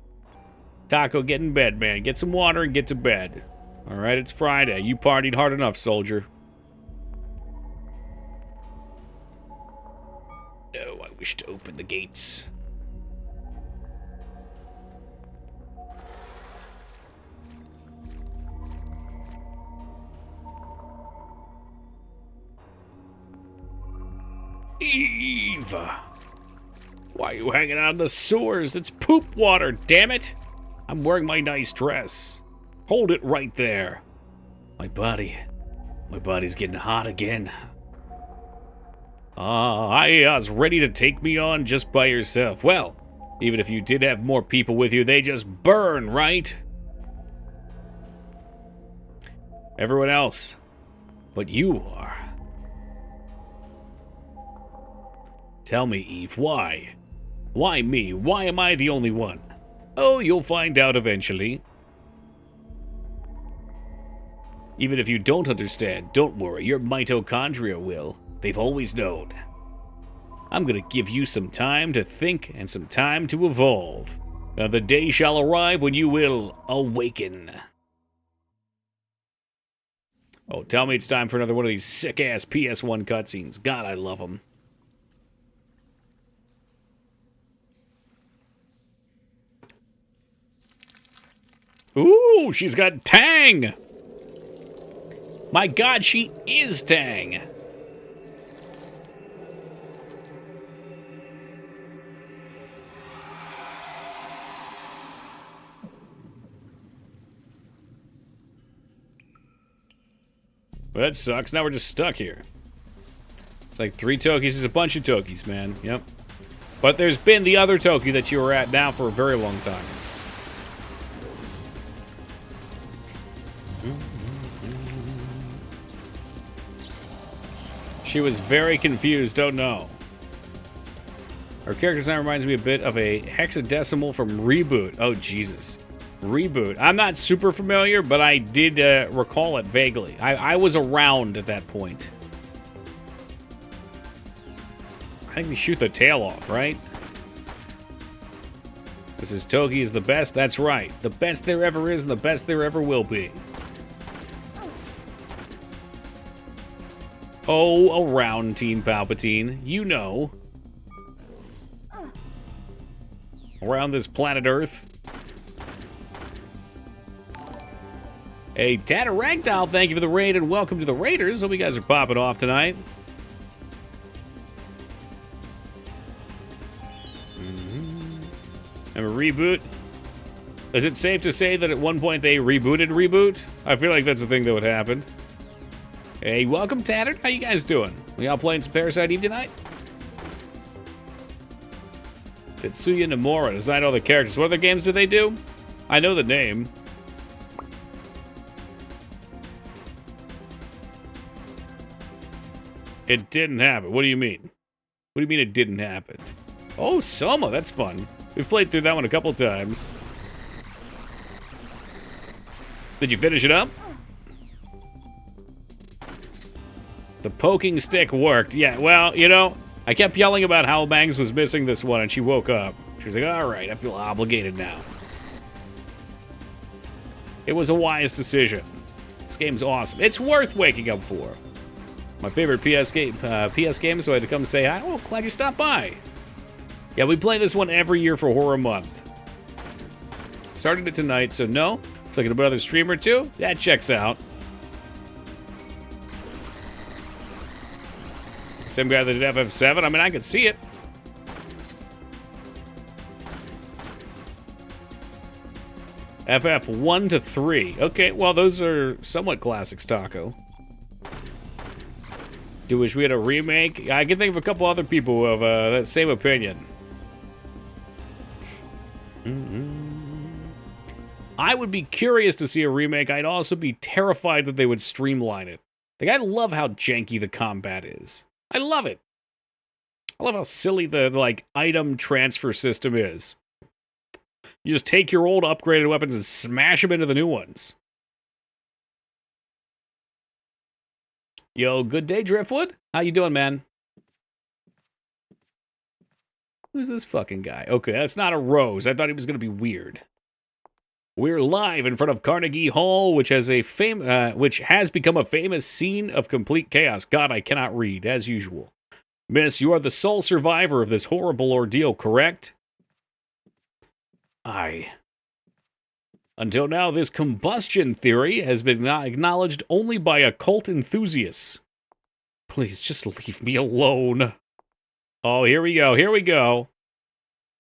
Taco, get in bed, man. Get some water and get to bed. All right, it's Friday. You partied hard enough, soldier. No, I wish to open the gates. Eve! Why are you hanging out in the sewers? It's poop water, damn it! I'm wearing my nice dress. Hold it right there. My body's getting hot again. I was ready to take me on just by yourself. Well, even if you did have more people with you, they just burn, right? Everyone else, but you are. Tell me, Eve, why? Why me? Why am I the only one? Oh, you'll find out eventually. Even if you don't understand, don't worry, your mitochondria will. They've always known. I'm gonna give you some time to think and some time to evolve. Now the day shall arrive when you will awaken. Oh, tell me it's time for another one of these sick-ass PS1 cutscenes. God, I love them. Ooh, she's got Tang! My God, she is Tang! Well, that sucks. Now we're just stuck here. It's like 3 Tokis is a bunch of Tokis, man. Yep. But there's been the other Toki that you were at now for a very long time. She was very confused, don't know. Her character design reminds me a bit of a hexadecimal from Reboot. Oh, Jesus. Reboot. I'm not super familiar, but I did recall it vaguely. I was around at that point. I think we shoot the tail off, right? This is Toki is the best. That's right. The best there ever is and the best there ever will be. Oh, around Teen Palpatine. You know. Around this planet Earth. Hey, 𝕸𝖔𝖙𝖍, thank you for the raid and welcome to the Raiders. Hope you guys are popping off tonight. And a reboot. Is it safe to say that at one point they rebooted Reboot? I feel like that's the thing that would happen. Hey, welcome, Tattered. How you guys doing? We all playing some Parasite Eve tonight? 𝕳𝖔𝖗𝖗 designed all the characters. What other games do they do? I know the name. It didn't happen. What do you mean? What do you mean it didn't happen? Oh, Soma, that's fun. We've played through that one a couple times. Did you finish it up? The poking stick worked. Yeah, well, you know, I kept yelling about how Bangs was missing this one, and she woke up. She was like, all right, I feel obligated now. It was a wise decision. This game's awesome. It's worth waking up for. My favorite PS game, so I had to come say hi. Oh, glad you stopped by. Yeah, we play this one every year for Horror Month. Started it tonight, so no. Looks like another stream or two. That checks out. Same guy that did FF7. I mean, I could see it. FF 1 to 3. Okay, well, those are somewhat classics, Taco. Do wish we had a remake? I can think of a couple other people who have that same opinion. I would be curious to see a remake. I'd also be terrified that they would streamline it. Like, I love how janky the combat is. I love it. I love how silly the like, item transfer system is. You just take your old upgraded weapons and smash them into the new ones. Yo, good day, Driftwood. How you doing, man? Who's this fucking guy? Okay, that's not a Rose. I thought he was going to be weird. We're live in front of Carnegie Hall, which has become a famous scene of complete chaos. God, I cannot read, as usual. Miss, you are the sole survivor of this horrible ordeal, correct? Aye. Until now, this combustion theory has been acknowledged only by occult enthusiasts. Please, just leave me alone. Oh, here we go. Here we go.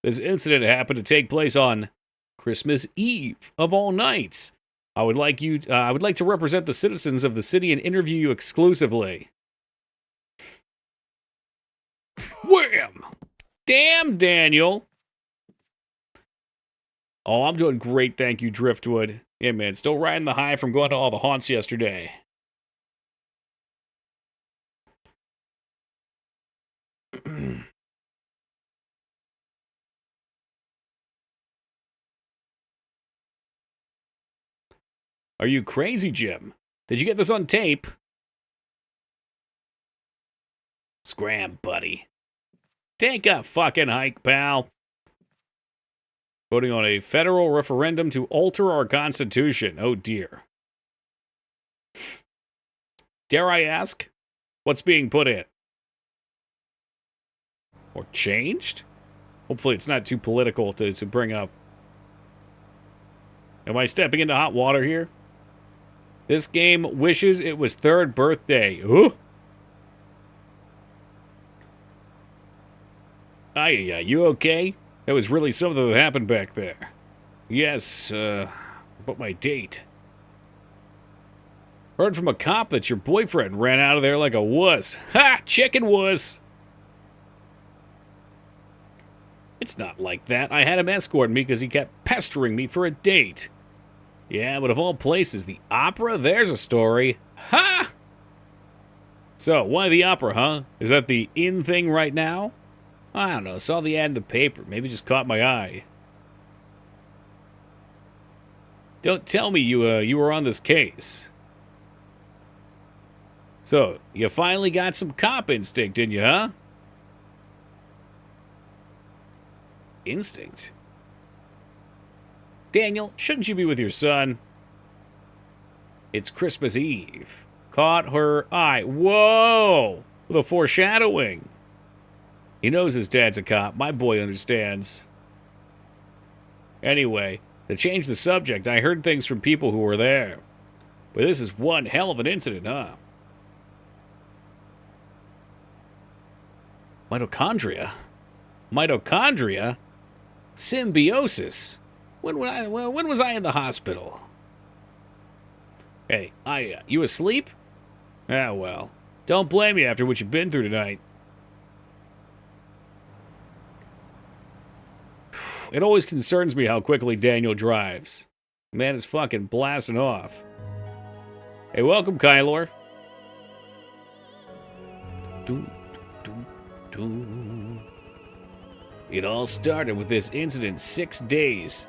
This incident happened to take place on Christmas Eve of all nights. I would like to represent the citizens of the city and interview you exclusively. Wham! Damn, Daniel. Oh, I'm doing great, thank you, Driftwood. Yeah, man, still riding the high from going to all the haunts yesterday. Are you crazy, Jim? Did you get this on tape? Scram, buddy. Take a fucking hike, pal. Voting on a federal referendum to alter our Constitution. Oh, dear. Dare I ask, what's being put in? Or changed? Hopefully it's not too political to bring up. Am I stepping into hot water here? This game wishes it was third birthday. Ooh. Aye, you okay? That was really something that happened back there. Yes, but my date. Heard from a cop that your boyfriend ran out of there like a wuss. Ha! Chicken wuss! It's not like that. I had him escort me because he kept pestering me for a date. Yeah, but of all places, the opera? There's a story. Ha! So, why the opera, huh? Is that the in thing right now? I don't know. Saw the ad in the paper. Maybe just caught my eye. Don't tell me you were on this case. So, you finally got some cop instinct in you, huh? Instinct? Daniel, shouldn't you be with your son? It's Christmas Eve. Caught her eye. Whoa! With a foreshadowing. He knows his dad's a cop. My boy understands. Anyway, to change the subject, I heard things from people who were there. But this is one hell of an incident, huh? Mitochondria? Mitochondria? Symbiosis? When was I in the hospital? Hey, you asleep? Ah, well. Don't blame me after what you've been through tonight. It always concerns me how quickly Daniel drives. The man is fucking blasting off. Hey, welcome, Kylor. It all started with this incident 6 days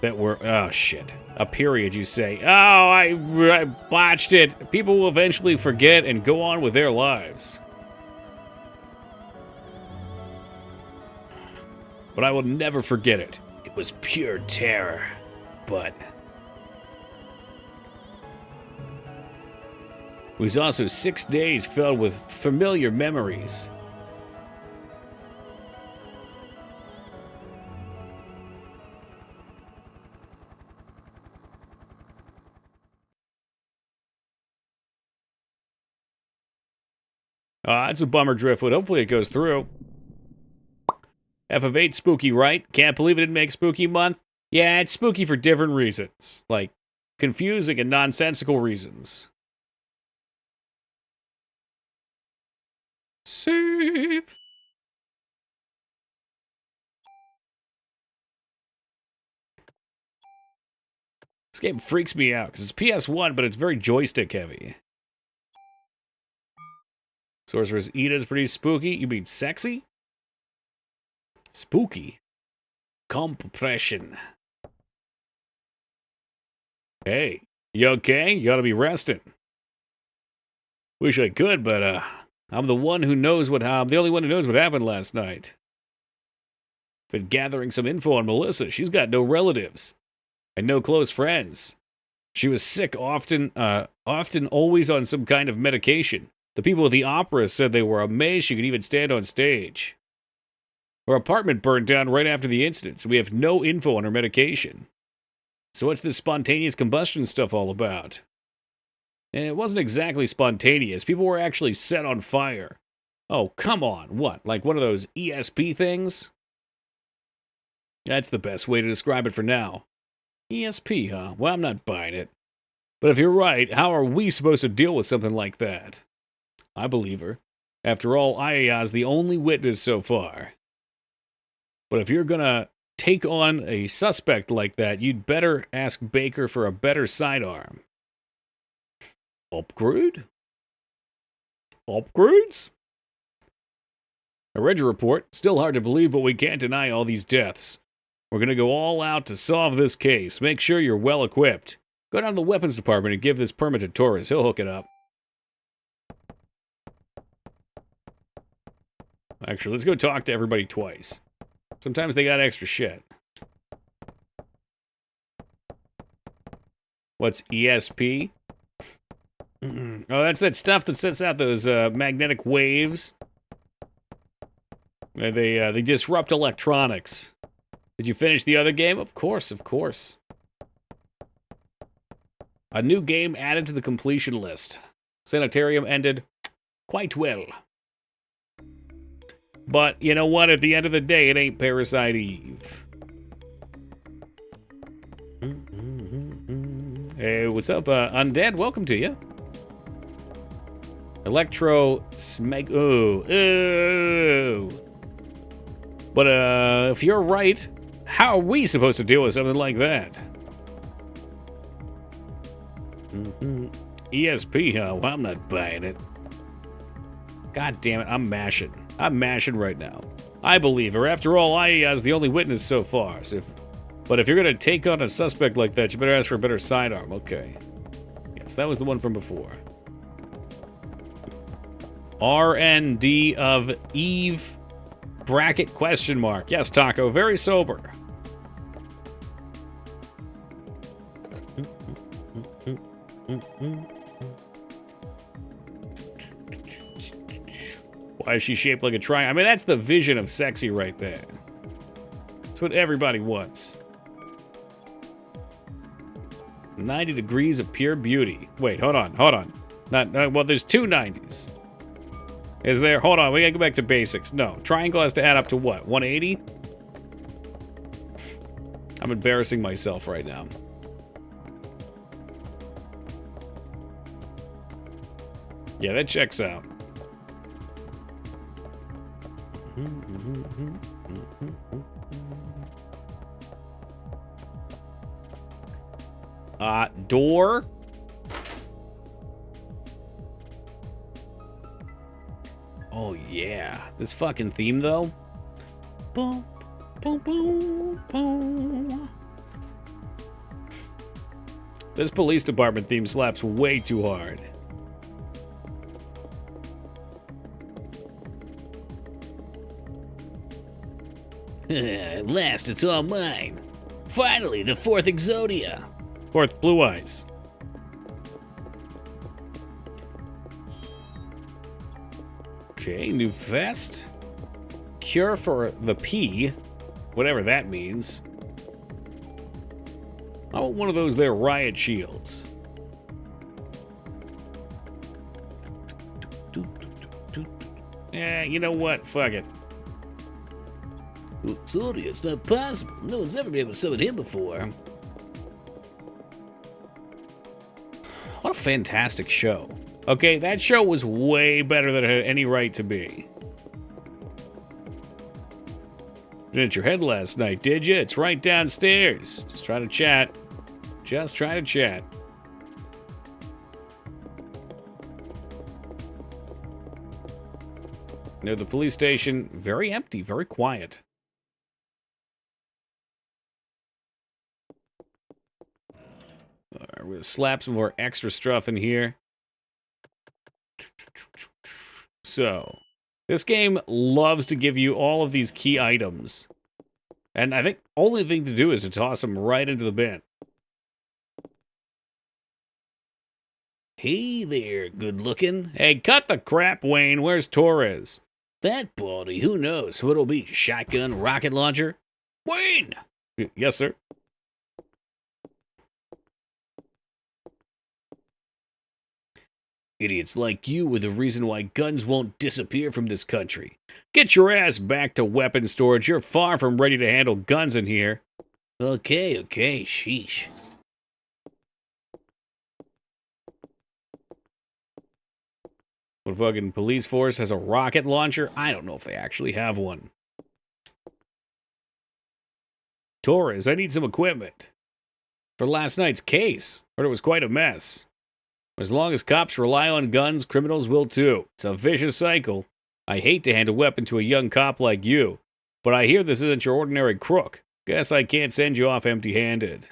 that were... Oh, shit. A period, you say. Oh, I botched it. People will eventually forget and go on with their lives. But I will never forget it. It was pure terror. But... it was also 6 days filled with familiar memories. It's a bummer, Driftwood. Hopefully it goes through. F of 8 spooky, right? Can't believe it didn't make spooky month? Yeah, it's spooky for different reasons. Like, confusing and nonsensical reasons. Save. This game freaks me out, because it's PS1, but it's very joystick heavy. Sorceress Ida's pretty spooky. You mean sexy? Spooky. Compression. Hey, you okay? You gotta be resting. Wish I could, but I'm the one who knows I'm the only one who knows what happened last night. Been gathering some info on Melissa. She's got no relatives and no close friends. She was sick often always on some kind of medication. The people at the opera said they were amazed she could even stand on stage. Her apartment burned down right after the incident, so we have no info on her medication. So what's this spontaneous combustion stuff all about? And it wasn't exactly spontaneous. People were actually set on fire. Oh, come on. What? Like one of those ESP things? That's the best way to describe it for now. ESP, huh? Well, I'm not buying it. But if you're right, how are we supposed to deal with something like that? I believe her. After all, 𝕳𝖗𝖍𝖙𝖍's the only witness so far. But if you're gonna take on a suspect like that, you'd better ask Baker for a better sidearm. Upgrade? Upgrades? I read your report. Still hard to believe, but we can't deny all these deaths. We're going to go all out to solve this case. Make sure you're well equipped. Go down to the weapons department and give this permit to Torres. He'll hook it up. Actually, let's go talk to everybody twice. Sometimes they got extra shit. What's ESP? Oh, that's that stuff that sets out those magnetic waves. They disrupt electronics. Did you finish the other game? Of course, of course. A new game added to the completion list. Sanitarium ended quite well. But you know what? At the end of the day, it ain't Parasite Eve. Hey, what's up, Undead? Welcome to you. 𝕸𝖓𝖙𝖍𝖙𝖍. Ooh. But if you're right, how are we supposed to deal with something like that? ESP, huh? Well, I'm not buying it. God damn it, I'm mashing. I'm mashing right now. I believe her. After all, 𝕳𝖗𝖍𝖙𝖍's the only witness so far. But if you're going to take on a suspect like that, you better ask for a better sidearm. Okay. Yes, that was the one from before. RND of Eve bracket question mark. Yes, Taco, very sober. Why is she shaped like a triangle? I mean, that's the vision of sexy right there. That's what everybody wants. 90 degrees of pure beauty. Wait, hold on. Well, there's two 90s. Is there? Hold on, we gotta go back to basics. No, triangle has to add up to what? 180? I'm embarrassing myself right now. Yeah, that checks out. Door. Oh, yeah. This fucking theme, though. Boom, boom, boom, boom. This police department theme slaps way too hard. At last, it's all mine. Finally, the fourth 𝕳𝖗𝖙𝖍𝖙. Fourth Blue Eyes. Okay, new vest. Cure for the P. Whatever that means. I want one of those there riot shields. Yeah, you know what? Fuck it. Sorry, it's not possible. No one's ever been able to summon him before. What a fantastic show. Okay, that show was way better than it had any right to be. You hit your head last night, did you? It's right downstairs. Just try to chat. Just try to chat. Near the police station, very empty, very quiet. Alright, we're gonna slap some more extra stuff in here. So, this game loves to give you all of these key items. And I think the only thing to do is to toss them right into the bin. Hey there, good looking. Hey, cut the crap, Wayne. Where's Torres? That baldy, who knows who it'll be? Shotgun, rocket launcher? Wayne! Yes, sir. Idiots like you are the reason why guns won't disappear from this country. Get your ass back to weapon storage. You're far from ready to handle guns in here. Okay, sheesh. What fucking police force has a rocket launcher? I don't know if they actually have one. Torres, I need some equipment. For last night's case. Heard it was quite a mess. As long as cops rely on guns, criminals will too. It's a vicious cycle. I hate to hand a weapon to a young cop like you, but I hear this isn't your ordinary crook. Guess I can't send you off empty-handed.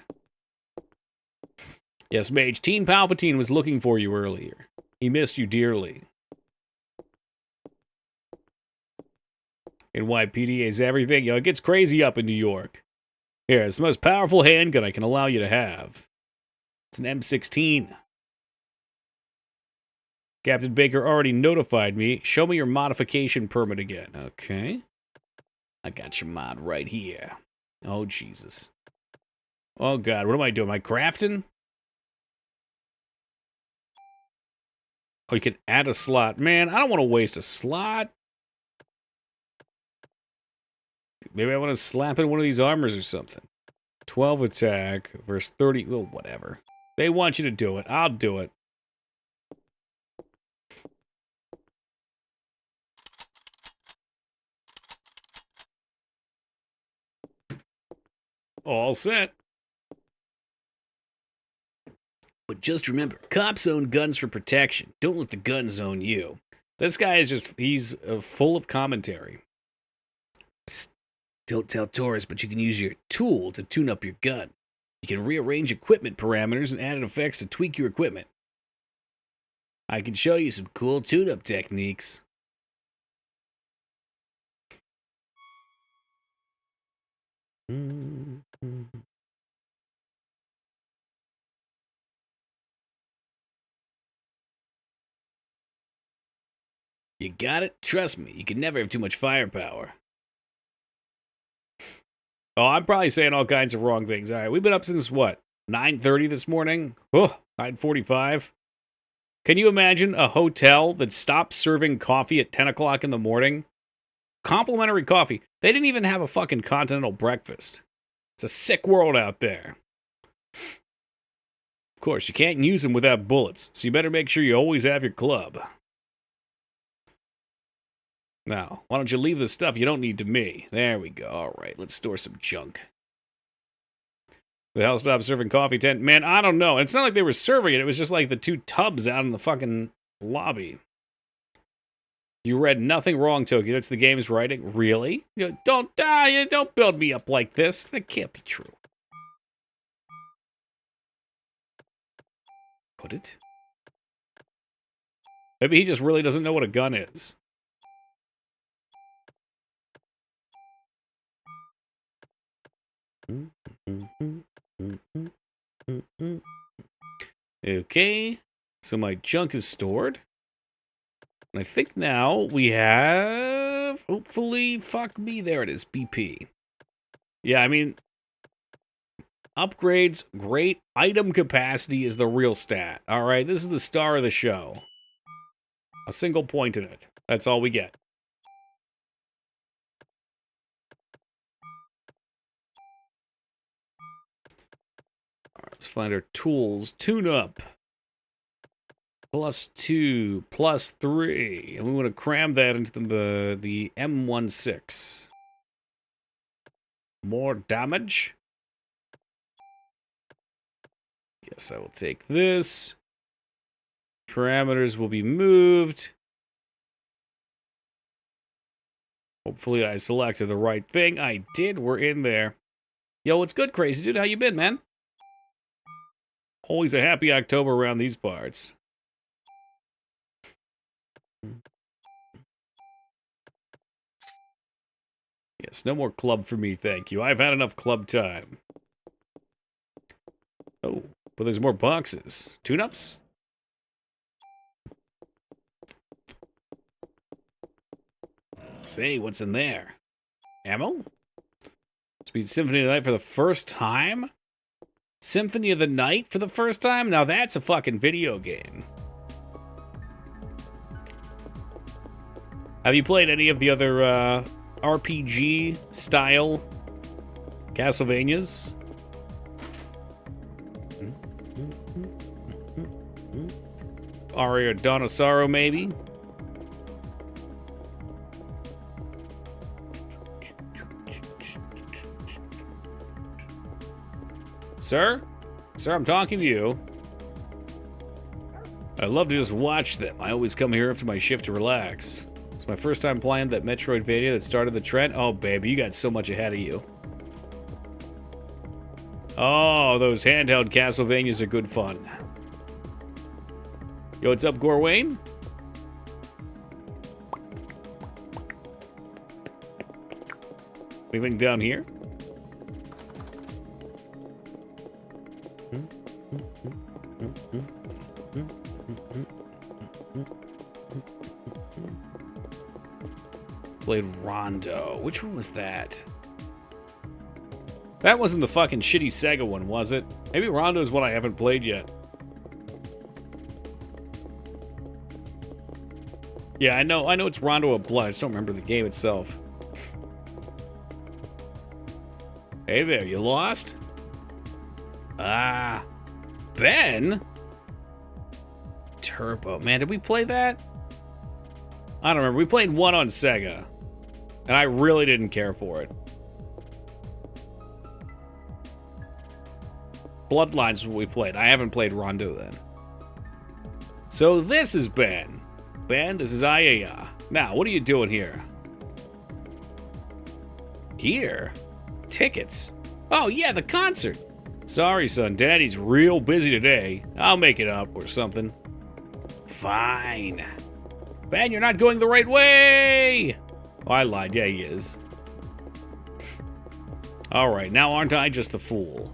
Yes, Mage, Teen Palpatine was looking for you earlier. He missed you dearly. NYPD is everything. Yo, it gets crazy up in New York. Here, it's the most powerful handgun I can allow you to have. It's an M16. Captain Baker already notified me. Show me your modification permit again. Okay. I got your mod right here. Oh, Jesus. Oh, God. What am I doing? Am I crafting? Oh, you can add a slot. Man, I don't want to waste a slot. Maybe I want to slap in one of these armors or something. 12 attack versus 30. Well, whatever. They want you to do it. I'll do it. All set. But just remember, cops own guns for protection. Don't let the guns own you. This guy is just, he's full of commentary. Psst. Don't tell Torres, but you can use your tool to tune up your gun. You can rearrange equipment parameters and add effects to tweak your equipment. I can show you some cool tune-up techniques. You got it? Trust me, you can never have too much firepower. Oh, I'm probably saying all kinds of wrong things. All right, we've been up since, what, 9:30 this morning? Oh, 9:45. Can you imagine a hotel that stopped serving coffee at 10 o'clock in the morning? Complimentary coffee. They didn't even have a fucking continental breakfast. It's a sick world out there. Of course, you can't use them without bullets, so you better make sure you always have your club. Now, why don't you leave the stuff you don't need to me? There we go. All right, let's store some junk. The hell stopped serving coffee 10? Man, I don't know. It's not like they were serving it. It was just like the two tubs out in the fucking lobby. You read nothing wrong, Toki. That's the game's writing. Really? Don't die. Don't build me up like this. That can't be true. Put it. Maybe he just really doesn't know what a gun is. Okay, so my junk is stored. And I think now we have, hopefully, fuck me, there it is, BP. Yeah, I mean, upgrades, great. Item capacity is the real stat. All right, this is the star of the show. A single point in it. That's all we get. Let's find our tools. Tune up. +2, +3. And we want to cram that into the M16. More damage. Yes, I will take this. Parameters will be moved. Hopefully I selected the right thing. I did. We're in there. Yo, what's good, Crazy Dude? How you been, man? Always a happy October around these parts. Yes, no more club for me, thank you. I've had enough club time. Oh, but there's more boxes. Tune-ups? Say, what's in there? Ammo? Speed Symphony of the Night for the first time? Symphony of the Night for the first time? Now that's a fucking video game. Have you played any of the other RPG-style Castlevanias? Aria Donosaro, maybe? Sir? Sir, I'm talking to you. I love to just watch them. I always come here after my shift to relax. It's my first time playing that Metroidvania that started the trend. Oh, baby, you got so much ahead of you. Oh, those handheld Castlevanias are good fun. Yo, what's up, Gorwayne? Anything down here? Played Rondo. Which one was that? That wasn't the fucking shitty Sega one, was it? Maybe Rondo's one I haven't played yet. Yeah, I know it's Rondo of Blood. I just don't remember the game itself. Hey there, you lost? Ah, Ben? Turbo. Man, did we play that? I don't remember. We played one on Sega, and I really didn't care for it. Bloodlines is what we played. I haven't played Rondo then. So this is Ben. Ben, this is 𝕳𝖗𝖏𝖏. Now, what are you doing here? Here? Tickets? Oh, yeah, the concert. Sorry, son. Daddy's real busy today. I'll make it up or something. Fine. Ben, you're not going the right way! Oh, I lied. Yeah, he is. Alright, now aren't I just the fool?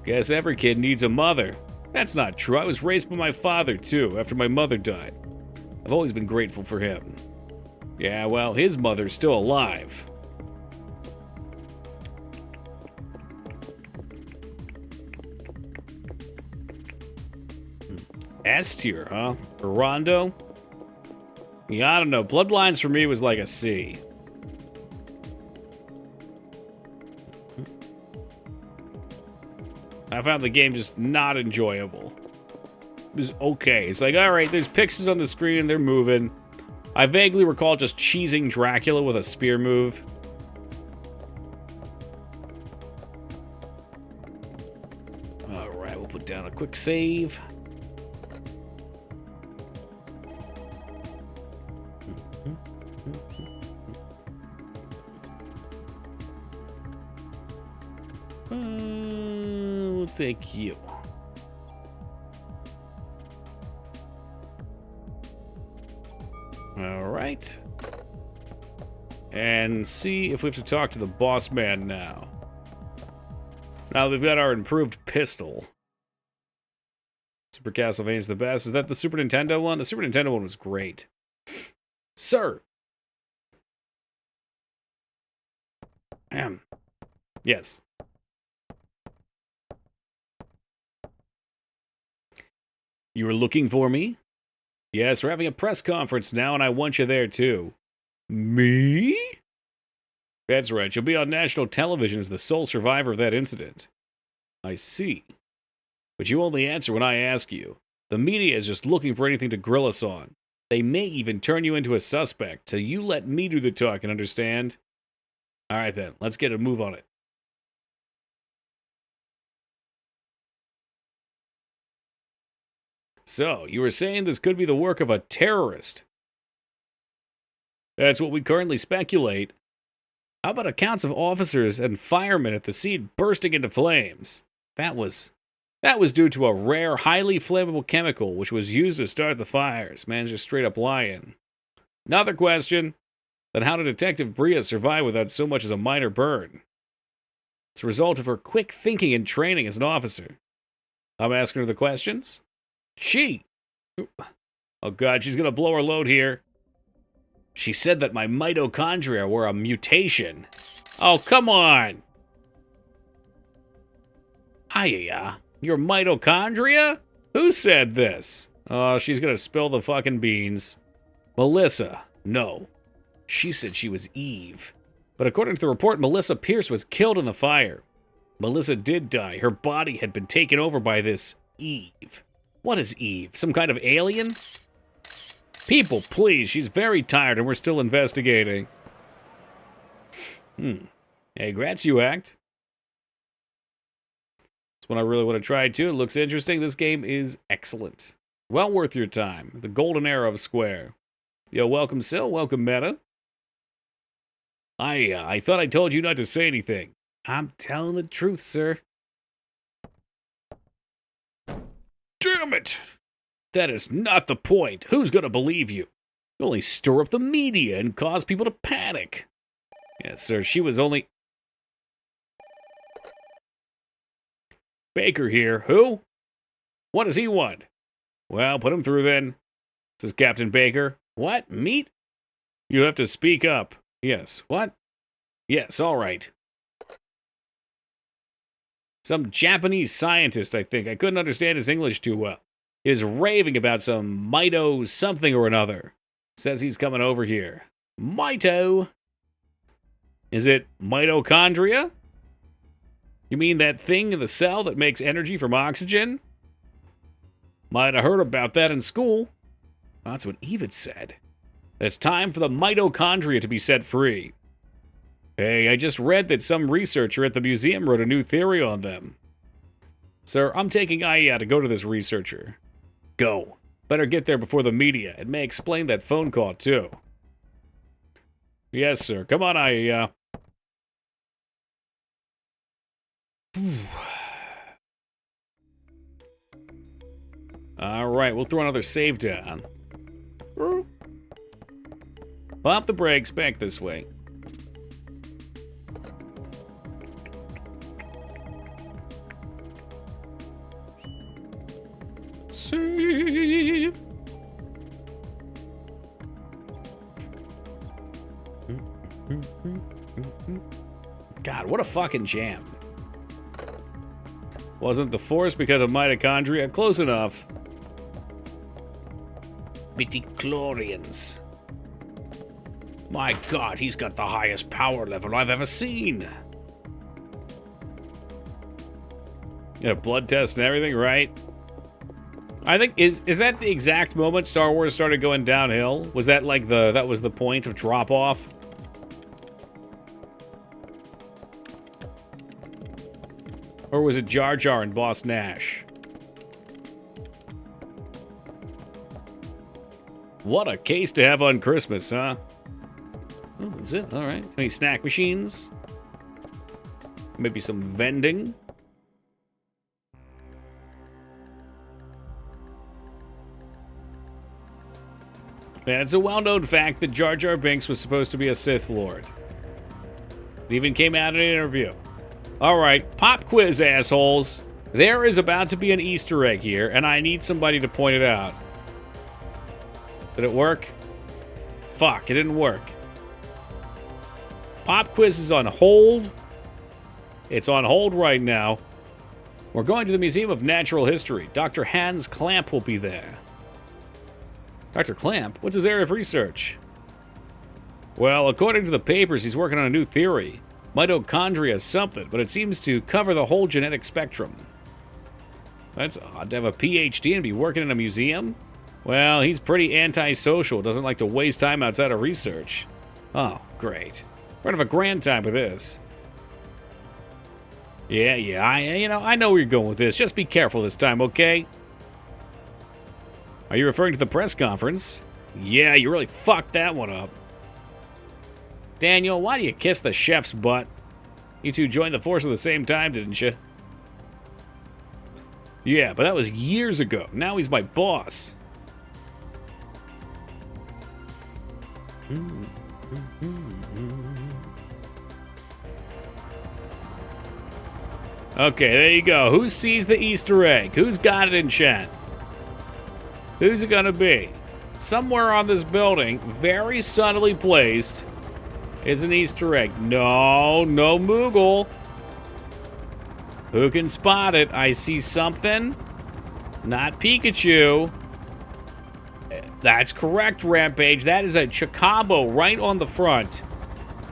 Guess every kid needs a mother. That's not true. I was raised by my father, too, after my mother died. I've always been grateful for him. Yeah, well, his mother's still alive. S tier, huh? For Rondo? Yeah, I don't know. Bloodlines for me was like a C. I found the game just not enjoyable. It was okay. It's like, alright, there's pixels on the screen and they're moving. I vaguely recall just cheesing Dracula with a spear move. Alright, we'll put down a quick save. We'll take you. Alright. And see if we have to talk to the boss man now. Now that we've got our improved pistol. Super Castlevania's the best. Is that the Super Nintendo one? The Super Nintendo one was great. Sir! Yes. You were looking for me? Yes, we're having a press conference now, and I want you there, too. Me? That's right. You'll be on national television as the sole survivor of that incident. I see. But you only answer when I ask you. The media is just looking for anything to grill us on. They may even turn you into a suspect, so you let me do the talking, understand? All right, then. Let's get a move on it. So, you were saying this could be the work of a terrorist? That's what we currently speculate. How about accounts of officers and firemen at the scene bursting into flames? That was due to a rare, highly flammable chemical which was used to start the fires. Man's just straight up lying. Another question. Then how did Detective Bria survive without so much as a minor burn? It's a result of her quick thinking and training as an officer. I'm asking her the questions? She! Oh god, she's gonna blow her load here. She said that my mitochondria were a mutation. Oh, come on! 𝕳𝖏𝖏𝖏, your mitochondria? Who said this? Oh, she's gonna spill the fucking beans. Melissa. No. She said she was Eve. But according to the report, Melissa Pierce was killed in the fire. Melissa did die. Her body had been taken over by this Eve. What is Eve? Some kind of alien? People, please. She's very tired and we're still investigating. Hey, grats, you act. That's what I really want to try too. It looks interesting. This game is excellent. Well worth your time. The golden era of Square. Yo, welcome, Sil. Welcome, Meta. I thought I told you not to say anything. I'm telling the truth, sir. Damn it! That is not the point. Who's gonna believe you? You only stir up the media and cause people to panic. Yes, sir, she was only... Baker here. Who? What does he want? Well, put him through then. This is Captain Baker. What? Meat? You have to speak up. Yes. What? Yes, all right. Some Japanese scientist, I think. I couldn't understand his English too well. He was raving about some 𝕳𝖗𝖔𝖗𝖗 something or another. Says he's coming over here. 𝕳𝖗𝖗. Is it mitochondria? You mean that thing in the cell that makes energy from oxygen? Might have heard about that in school. That's what Eve had said. It's time for the mitochondria to be set free. Hey, I just read that some researcher at the museum wrote a new theory on them. Sir, I'm taking Aya to go to this researcher. Go. Better get there before the media. It may explain that phone call, too. Yes, sir. Come on, Aya. Alright, we'll throw another save down. Pop the brakes, back this way. Save. God, what a fucking jam. Wasn't the force because of mitochondria? Close enough. Midichlorians. My God, he's got the highest power level I've ever seen. Yeah, blood test and everything, right? I think, is that the exact moment Star Wars started going downhill? Was that like that was the point of drop-off? Or was it Jar Jar and Boss Nash? What a case to have on Christmas, huh? Oh, that's it. All right. Any snack machines? Maybe some vending? Yeah, it's a well-known fact that Jar Jar Binks was supposed to be a Sith Lord. It even came out in an interview. All right, pop quiz, assholes. There is about to be an Easter egg here, and I need somebody to point it out. Did it work? Fuck, it didn't work. Pop quiz is on hold. It's on hold right now. We're going to the Museum of Natural History. Dr. Hans Clamp will be there. Dr. Clamp? What's his area of research? Well, according to the papers, he's working on a new theory. Mitochondria is something, but it seems to cover the whole genetic spectrum. That's odd to have a PhD and be working in a museum. Well, he's pretty antisocial, doesn't like to waste time outside of research. Oh, great. We're gonna have a grand time with this. Yeah, I know where you're going with this. Just be careful this time, okay? Are you referring to the press conference? Yeah, you really fucked that one up. Daniel, why do you kiss the chef's butt? You two joined the force at the same time, didn't you? Yeah, but that was years ago. Now he's my boss. Okay, there you go. Who sees the Easter egg? Who's got it in chat? Who's it gonna be? Somewhere on this building, very subtly placed, is an Easter egg. No Moogle. Who can spot it? I see something. Not Pikachu. That's correct, Rampage. That is a Chocobo right on the front.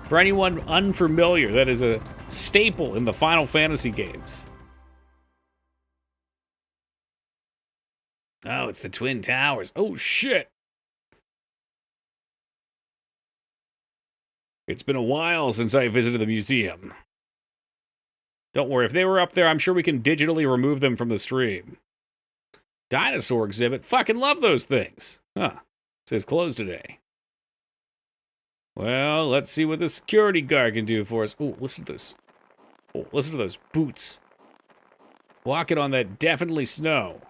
For anyone unfamiliar, that is a staple in the Final Fantasy games. Oh, it's the Twin Towers. Oh, shit. It's been a while since I visited the museum. Don't worry, if they were up there, I'm sure we can digitally remove them from the stream. Dinosaur exhibit? Fucking love those things. Huh. It says closed today. Well, let's see what the security guard can do for us. Oh, listen to this. Oh, listen to those boots. Walking on that definitely snow.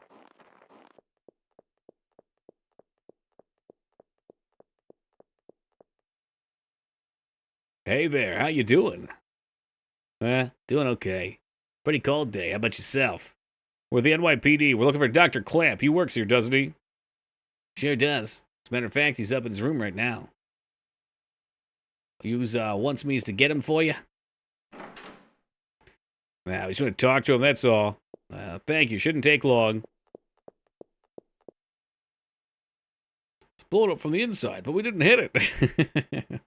Hey there, how you doing? Doing okay. Pretty cold day. How about yourself? We're the NYPD. We're looking for Dr. Clamp. He works here, doesn't he? Sure does. As a matter of fact, he's up in his room right now. You wants me to get him for you? Nah, we just want to talk to him, that's all. Thank you. Shouldn't take long. It's blown up from the inside, but we didn't hit it.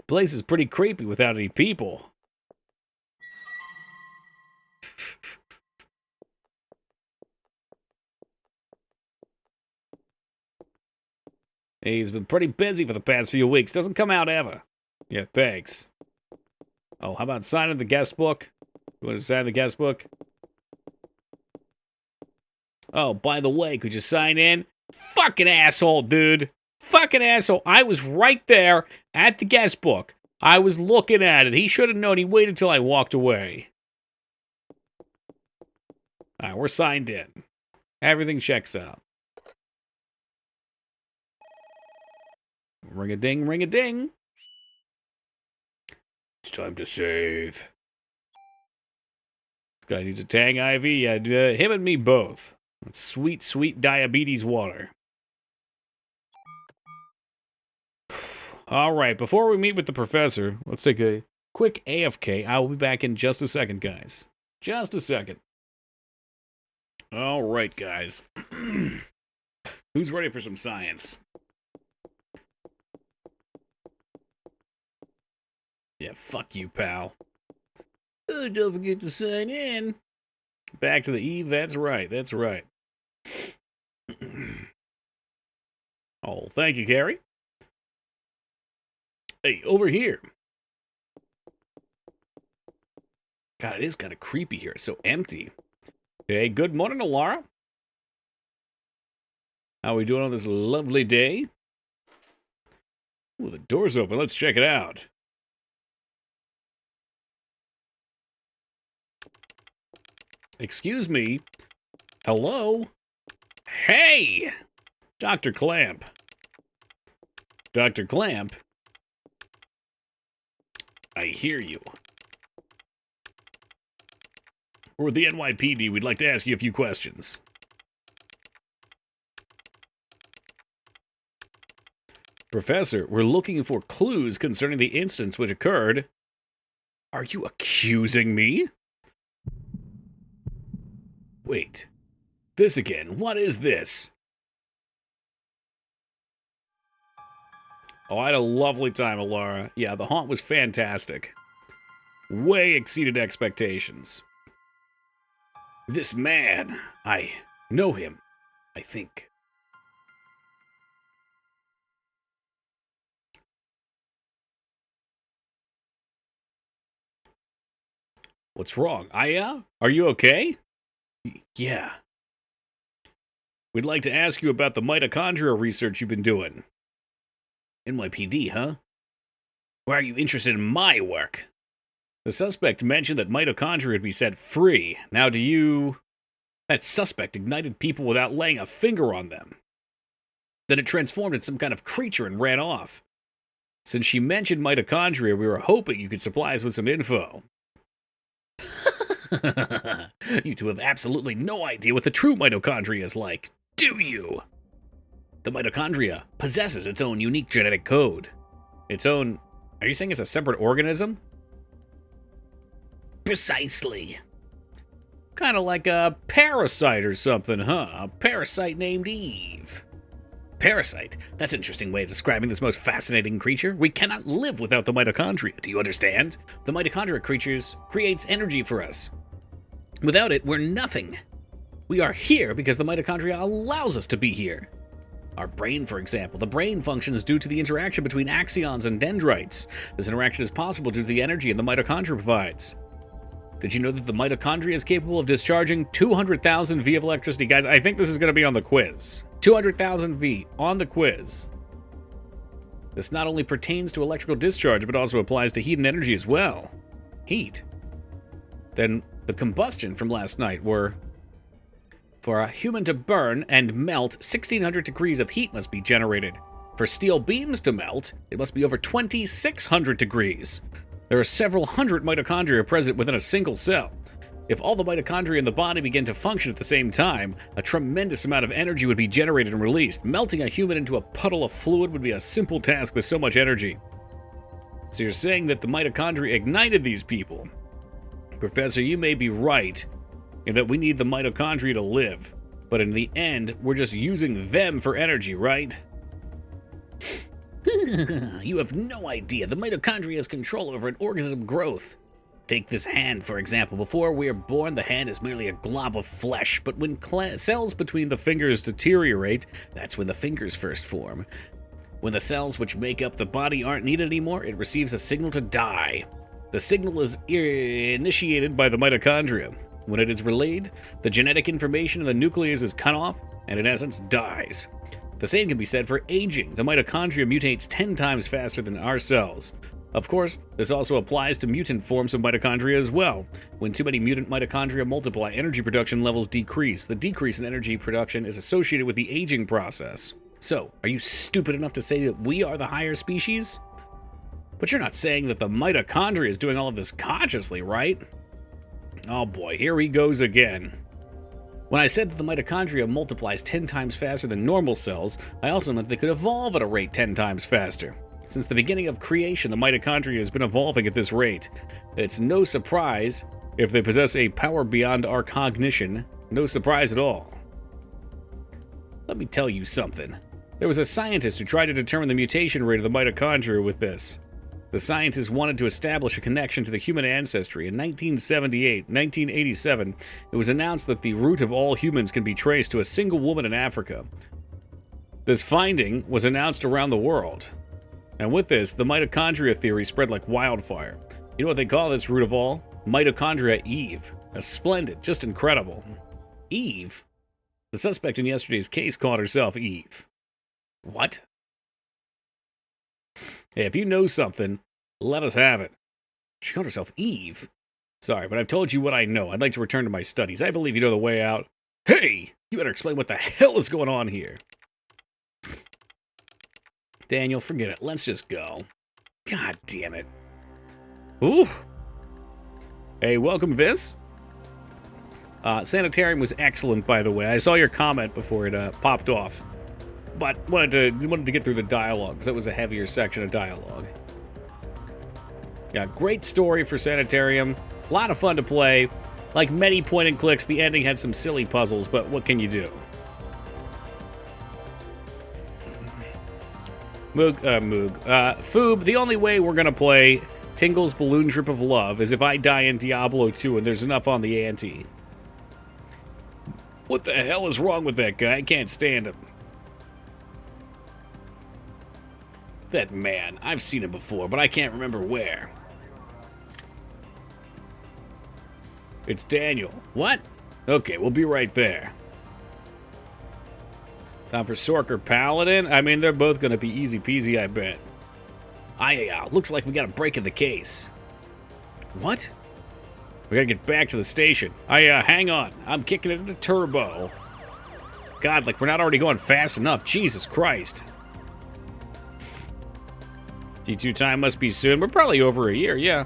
Place is pretty creepy without any people. He's been pretty busy for the past few weeks. Doesn't come out ever. Yeah, thanks. Oh, how about signing the guest book? You want to sign the guest book? Oh, by the way, could you sign in? Fucking asshole, dude. Fucking asshole. I was right there at the guest book. I was looking at it. He should have known. He waited till I walked away. All right, we're signed in. Everything checks out. Ring-a-ding, ring-a-ding. It's time to save. This guy needs a Tang IV. Yeah, him and me both. That's sweet, sweet diabetes water. All right, before we meet with the professor, let's take a quick AFK. I will be back in just a second, guys. Just a second. All right, guys. Who's ready for some science? Yeah, fuck you, pal. Oh, don't forget to sign in. Back to the Eve, that's right, that's right. Oh, thank you, Carrie. Hey, over here. God, it is kind of creepy here. It's so empty. Hey, good morning, Alara. How are we doing on this lovely day? Ooh, the door's open. Let's check it out. Excuse me. Hello? Hey! Dr. Clamp. Dr. Clamp? I hear you. We're the NYPD. We'd like to ask you a few questions. Professor, we're looking for clues concerning the incidents which occurred. Are you accusing me? Wait. This again. What is this? Oh, I had a lovely time, Alara. Yeah, the haunt was fantastic. Way exceeded expectations. This man, I know him, I think. What's wrong? Aya? Are you okay? Yeah. We'd like to ask you about the mitochondria research you've been doing. NYPD, huh? Why are you interested in my work? The suspect mentioned that mitochondria would be set free. Now do you... That suspect ignited people without laying a finger on them. Then it transformed into some kind of creature and ran off. Since she mentioned mitochondria, we were hoping you could supply us with some info. You two have absolutely no idea what the true mitochondria is like, do you? The mitochondria possesses its own unique genetic code. Its own... Are you saying it's a separate organism? Precisely. Kind of like a parasite or something, huh? A parasite named Eve. Parasite. That's an interesting way of describing this most fascinating creature. We cannot live without the mitochondria. Do you understand? The mitochondria creatures creates energy for us. Without it, we're nothing. We are here because the mitochondria allows us to be here. Our brain, for example. The brain functions due to the interaction between axons and dendrites. This interaction is possible due to the energy the mitochondria provides. Did you know that the mitochondria is capable of discharging 200,000 V of electricity? Guys, I think this is going to be on the quiz. 200,000 V on the quiz. This not only pertains to electrical discharge, but also applies to heat and energy as well. Heat. Then the combustion from last night were... For a human to burn and melt, 1,600 degrees of heat must be generated. For steel beams to melt, it must be over 2,600 degrees. There are several hundred mitochondria present within a single cell. If all the mitochondria in the body begin to function at the same time, a tremendous amount of energy would be generated and released. Melting a human into a puddle of fluid would be a simple task with so much energy. So you're saying that the mitochondria ignited these people? Professor, you may be right in that we need the mitochondria to live, but in the end, we're just using them for energy, right? You have no idea. The mitochondria has control over an organism's growth. Take this hand, for example. Before we are born, the hand is merely a glob of flesh, but when cells between the fingers deteriorate, that's when the fingers first form. When the cells which make up the body aren't needed anymore, it receives a signal to die. The signal is initiated by the mitochondria. When it is relayed, the genetic information in the nucleus is cut off, and in essence, dies. The same can be said for aging. The mitochondria mutates 10 times faster than our cells. Of course, this also applies to mutant forms of mitochondria as well. When too many mutant mitochondria multiply, energy production levels decrease. The decrease in energy production is associated with the aging process. So, are you stupid enough to say that we are the higher species? But you're not saying that the mitochondria is doing all of this consciously, right? Oh boy, here he goes again. When I said that the mitochondria multiplies 10 times faster than normal cells, I also meant they could evolve at a rate 10 times faster. Since the beginning of creation, the mitochondria has been evolving at this rate. It's no surprise if they possess a power beyond our cognition. No surprise at all. Let me tell you something. There was a scientist who tried to determine the mutation rate of the mitochondria with this. The scientists wanted to establish a connection to the human ancestry. In 1987, it was announced that the root of all humans can be traced to a single woman in Africa. This finding was announced around the world. And with this, the mitochondria theory spread like wildfire. You know what they call this root of all? Mitochondria Eve. A splendid, just incredible. Eve? The suspect in yesterday's case called herself Eve. What? Hey, if you know something, let us have it. She called herself Eve. Sorry, but I've told you what I know. I'd like to return to my studies. I believe you know the way out. Hey! You better explain what the hell is going on here. Daniel, forget it. Let's just go. God damn it. Ooh. Hey, welcome, Viz. Sanitarium was excellent, by the way. I saw your comment before it popped off. But wanted to get through the dialogue, because that was a heavier section of dialogue. Yeah, great story for Sanitarium. A lot of fun to play. Like many point and clicks, the ending had some silly puzzles, but what can you do? Foob, the only way we're gonna play Tingle's Balloon Drip of Love is if I die in Diablo 2 and there's enough on the ante. What the hell is wrong with that guy? I can't stand him. That man, I've seen him before, but I can't remember where. It's Daniel. What? Okay, we'll be right there. Time for Sork or Paladin? I mean, they're both gonna be easy peasy, I bet. Looks like we got a break in the case. What? We gotta get back to the station. Hang on. I'm kicking it into turbo. God, like we're not already going fast enough. Jesus Christ. D2 time must be soon. We're probably over a year, yeah.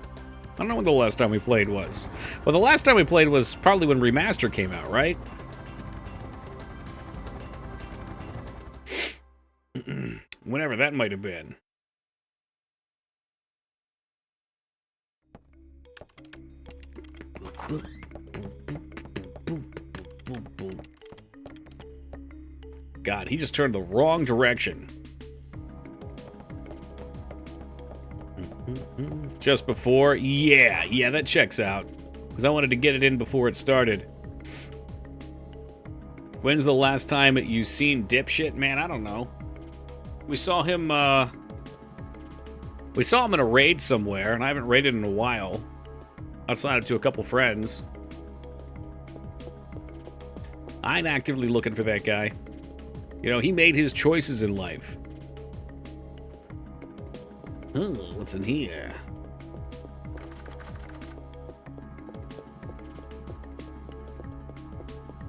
I don't know when the last time we played was. Well, the last time we played was probably when Remaster came out, right? Whenever that might have been. God, he just turned the wrong direction. Just before? Yeah, that checks out. Because I wanted to get it in before it started. When's the last time you seen Dipshit? Man, I don't know. We saw him in a raid somewhere, and I haven't raided in a while. Outside of to a couple friends. I ain't actively looking for that guy. You know, he made his choices in life. What's in here?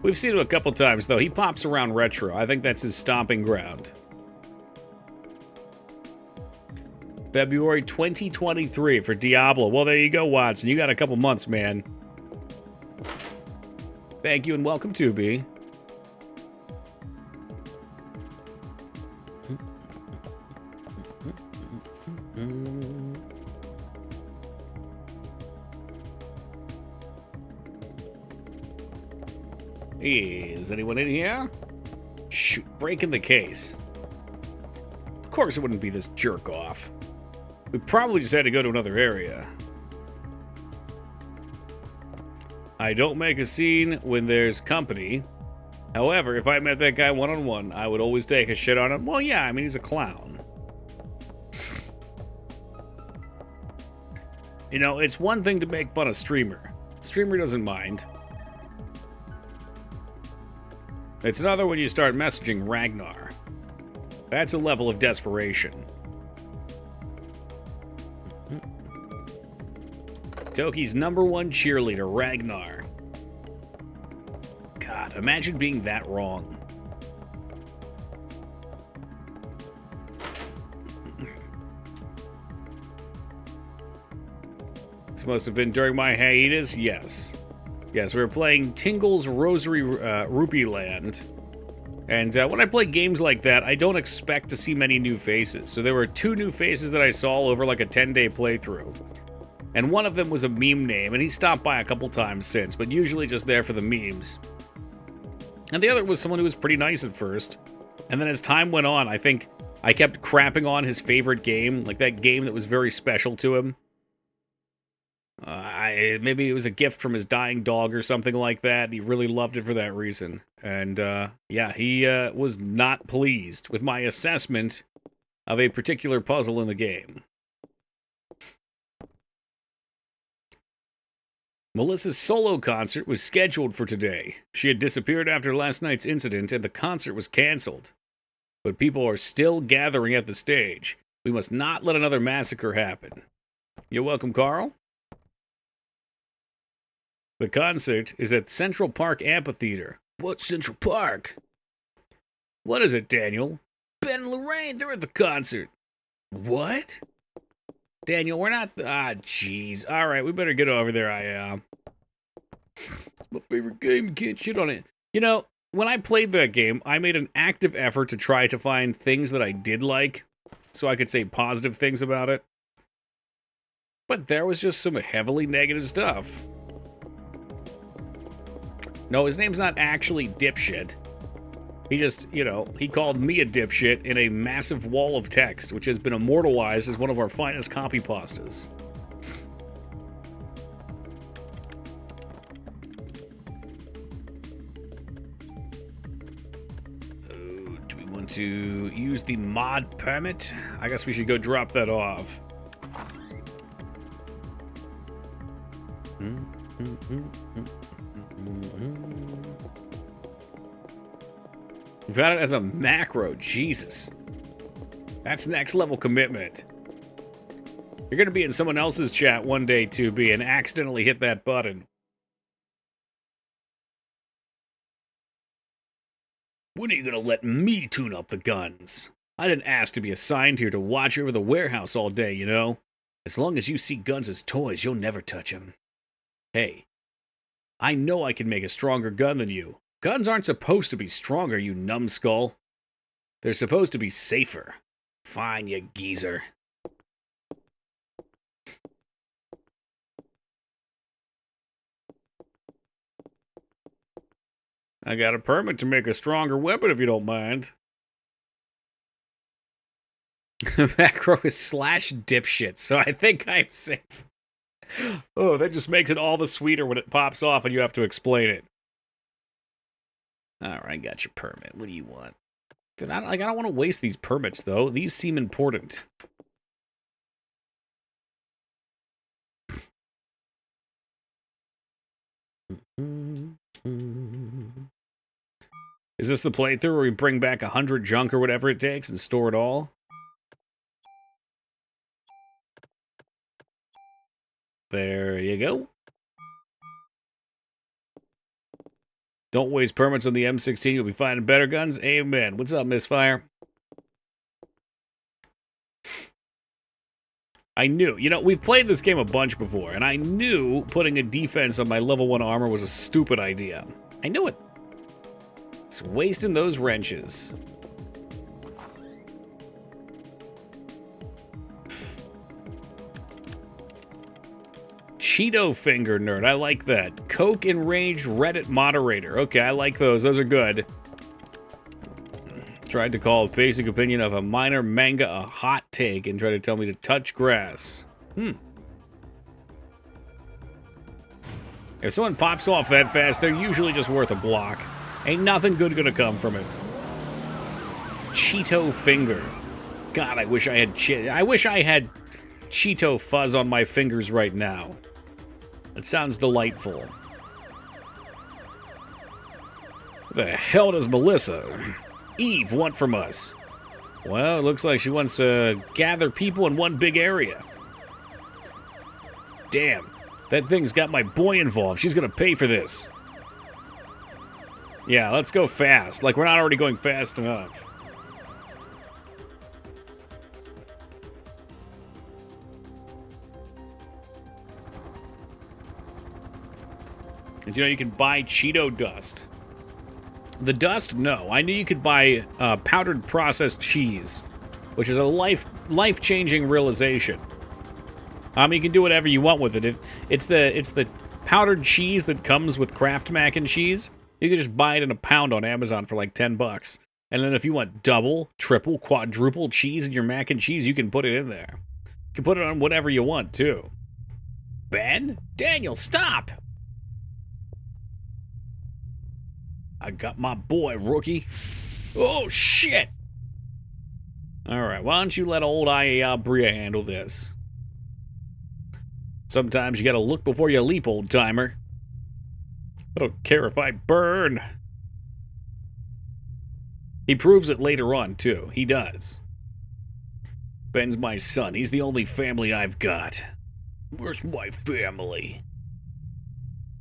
We've seen him a couple times, though. He pops around retro. I think that's his stomping ground. February 2023 for Diablo. Well, there you go, Watson. You got a couple months, man. Thank you and welcome, 2B. Is anyone in here? Shoot, breaking the case. Of course it wouldn't be this jerk off. We probably just had to go to another area. I don't make a scene when there's company. However, if I met that guy one-on-one, I would always take a shit on him. Well, yeah, I mean, he's a clown. You know, it's one thing to make fun of Streamer. Streamer doesn't mind. It's another when you start messaging Ragnar. That's a level of desperation. Toki's #1 cheerleader, Ragnar. God, imagine being that wrong. This must have been during my hiatus? Yes. Yes, we were playing Tingle's Rosary Rupee Land. And when I play games like that, I don't expect to see many new faces. So there were 2 new faces that I saw over like a 10-day playthrough. And one of them was a meme name, and he stopped by a couple times since, but usually just there for the memes. And the other was someone who was pretty nice at first. And then as time went on, I think I kept crapping on his favorite game, like that game that was very special to him. Maybe it was a gift from his dying dog or something like that. He really loved it for that reason. And yeah, he was not pleased with my assessment of a particular puzzle in the game. Melissa's solo concert was scheduled for today. She had disappeared after last night's incident and the concert was canceled. But people are still gathering at the stage. We must not let another massacre happen. You're welcome, Carl. The concert is at Central Park Amphitheater. What's Central Park? What is it, Daniel? Ben and Lorraine, they're at the concert. What? Daniel, we're not... Ah, jeez. All right, we better get over there. It's my favorite game. You can't shit on it. You know, when I played that game, I made an active effort to try to find things that I did like, so I could say positive things about it. But there was just some heavily negative stuff. No, his name's not actually Dipshit. He just, you know, he called me a dipshit in a massive wall of text, which has been immortalized as one of our finest copy pastas. Oh, do we want to use the mod permit? I guess we should go drop that off. You've got it as a macro. Jesus. That's next level commitment. You're going to be in someone else's chat one day, 2B, and accidentally hit that button. When are you going to let me tune up the guns? I didn't ask to be assigned here to watch over the warehouse all day, you know? As long as you see guns as toys, you'll never touch them. Hey, I know I can make a stronger gun than you. Guns aren't supposed to be stronger, you numbskull. They're supposed to be safer. Fine, you geezer. I got a permit to make a stronger weapon if you don't mind. Macro is /dipshit, so I think I'm safe. Oh, that just makes it all the sweeter when it pops off and you have to explain it. Alright, got your permit. What do you want? I don't want to waste these permits, though. These seem important. Is this the playthrough where we bring back 100 junk or whatever it takes and store it all? There you go. Don't waste permits on the M16. You'll be finding better guns. Amen. What's up, Misfire? I knew. You know, we've played this game a bunch before, and I knew putting a defense on my level 1 armor was a stupid idea. I knew it. It's wasting those wrenches. 𝕳𝖗𝖓𝖙𝖍, I like that. Coke Enraged Reddit moderator. Okay, I like those. Those are good. Tried to call a basic opinion of a minor manga a hot take and tried to tell me to touch grass. If someone pops off that fast, they're usually just worth a block. Ain't nothing good gonna come from it. 𝕳𝖗𝖓𝖙𝖍. God, I wish I had Cheeto fuzz on my fingers right now. It sounds delightful. What the hell does Melissa Eve want from us? Well, it looks like she wants to gather people in one big area. Damn, that thing's got my boy involved. She's gonna pay for this. Yeah, let's go fast. Like we're not already going fast enough. And you know, you can buy Cheeto dust. The dust, no. I knew you could buy powdered processed cheese, which is a life-changing realization. You can do whatever you want with it. It's the powdered cheese that comes with Kraft mac and cheese. You can just buy it in a pound on Amazon for like $10. And then if you want double, triple, quadruple cheese in your mac and cheese, you can put it in there. You can put it on whatever you want, too. Ben? Daniel, stop! I got my boy, rookie. Oh, shit! Alright, why don't you let old 𝕳𝖓𝖙𝖍 handle this? Sometimes you gotta look before you leap, old-timer. I don't care if I burn. He proves it later on, too. He does. Ben's my son. He's the only family I've got. Where's my family?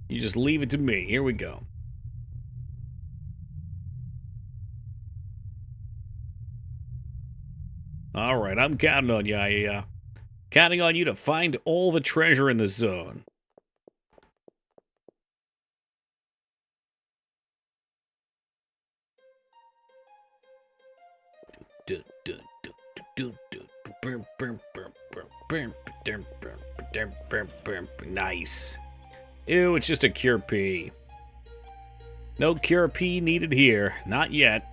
You just leave it to me. Here we go. Alright, I'm counting on you, 𝕳𝖓𝖙𝖍. Counting on you to find all the treasure in the zone. Nice. Ew, it's just a cure P. No cure P needed here. Not yet.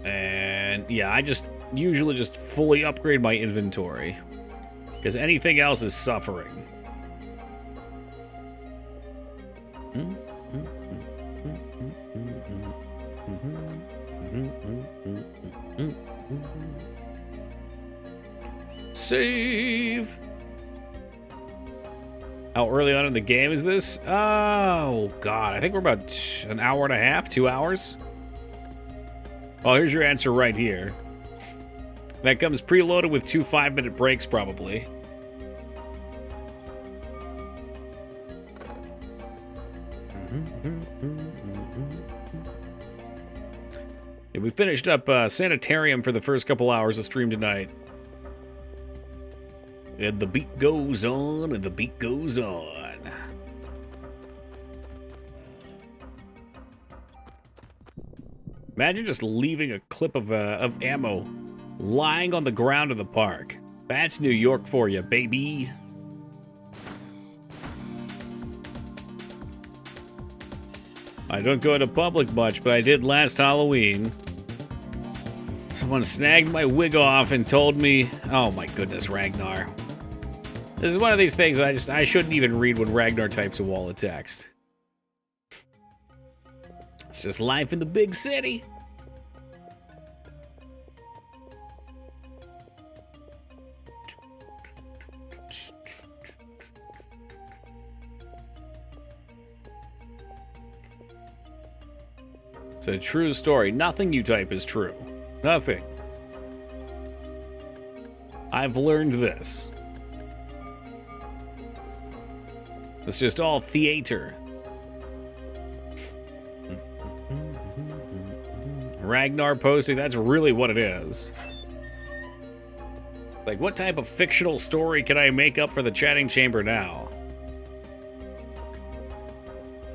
And yeah, I usually just fully upgrade my inventory. Because anything else is suffering. Save! How early on in the game is this? Oh, God. I think we're about an hour and a half, 2 hours. Oh, here's your answer right here. That comes preloaded with 2 5-minute breaks, probably. Yeah, we finished up Sanitarium for the first couple hours of stream tonight. And the beat goes on, and the beat goes on. Imagine just leaving a clip of ammo lying on the ground of the park. That's New York for you, baby. I don't go to public much, but I did last Halloween. Someone snagged my wig off and told me, oh my goodness, Ragnar. This is one of these things that I shouldn't even read when Ragnar types a wall of text. It's just life in the big city. It's a true story. Nothing you type is true. Nothing. I've learned this. It's just all theater. Ragnar posting, that's really what it is. Like, what type of fictional story can I make up for the chatting chamber now?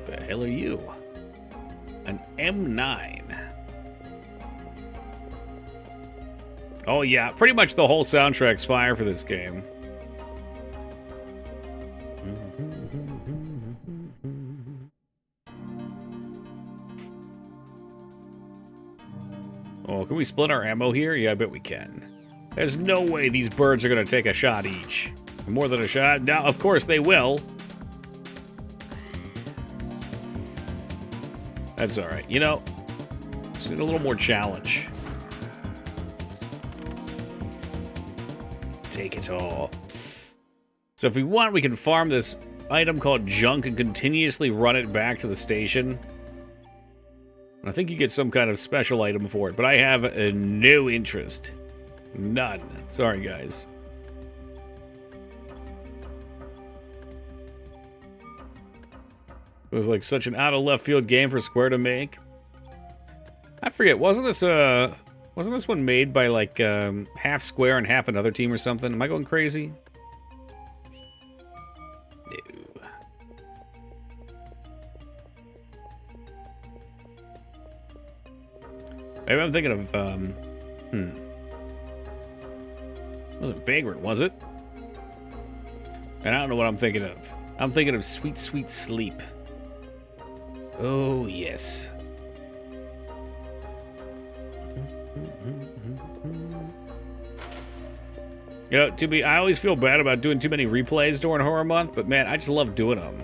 The hell are you? An M9. Oh yeah, pretty much the whole soundtrack's fire for this game. Oh, can we split our ammo here? Yeah, I bet we can. There's no way these birds are gonna take a shot each. More than a shot? Now, of course they will. That's alright. You know, just need a little more challenge. Take it all. So if we want, we can farm this item called junk and continuously run it back to the station. I think you get some kind of special item for it, but I have no interest. None. Sorry, guys. It was like such an out of left field game for Square to make. I forget, wasn't this one made by like half Square and half another team or something? Am I going crazy? No. Maybe I'm thinking of It wasn't Vagrant, was it? And I don't know what I'm thinking of. I'm thinking of Sweet Sweet Sleep. Oh, yes. You know, I always feel bad about doing too many replays during Horror Month, but man, I just love doing them.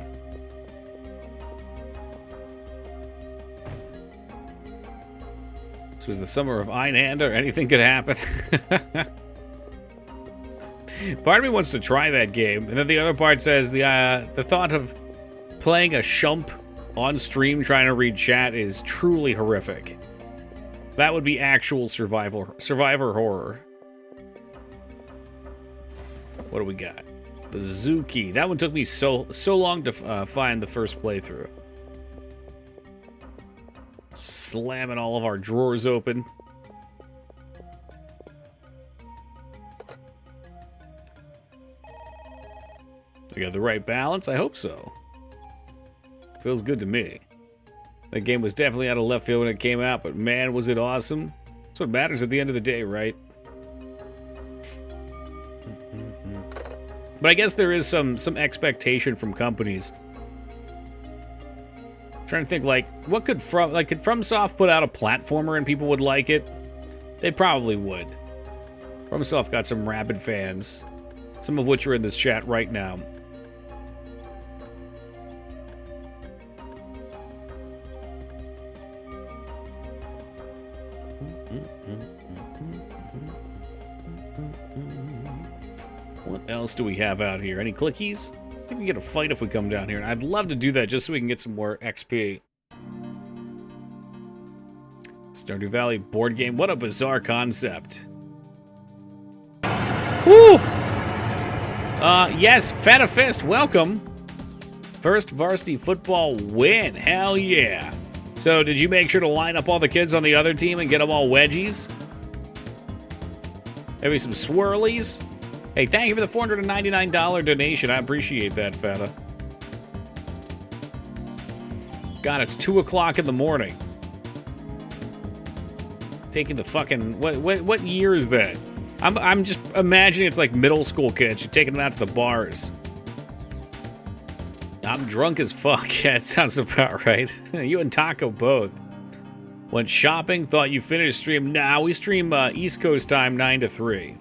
This was the summer of Einhander. Anything could happen. Part of me wants to try that game, and then the other part says the thought of playing a shump on stream trying to read chat is truly horrific. That would be actual survivor horror. What do we got? The Zoo Key. That one took me so long to find the first playthrough. Slamming all of our drawers open. We got the right balance? I hope so. Feels good to me. That game was definitely out of left field when it came out, but man, was it awesome. That's what matters at the end of the day, right? But I guess there is some expectation from companies. I'm trying to think, like, what could FromSoft put out a platformer and people would like it? They probably would. FromSoft got some rabid fans, some of which are in this chat right now. What else do we have out here? Any clickies? I think we can get a fight if we come down here. And I'd love to do that just so we can get some more XP. Stardew Valley board game. What a bizarre concept. Woo! Yes, Feta Fist, welcome. First varsity football win. Hell yeah. So, did you make sure to line up all the kids on the other team and get them all wedgies? Maybe some swirlies? Hey, thank you for the $499 donation. I appreciate that, Feta. God, it's 2 o'clock in the morning. Taking the fucking... What year is that? I'm just imagining it's like middle school kids. You're taking them out to the bars. I'm drunk as fuck. Yeah, it sounds about right. You and Taco both. Went shopping, thought you finished stream. Nah, we stream East Coast time 9 to 3.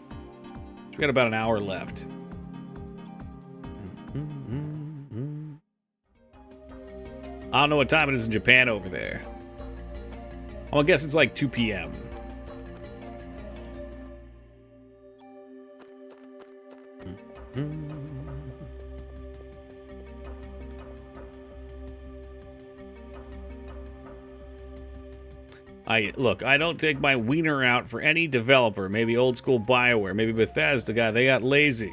We got about an hour left. I don't know what time it is in Japan over there. I guess it's like 2 p.m. Look, I don't take my wiener out for any developer. Maybe old school BioWare, maybe Bethesda guy. They got lazy.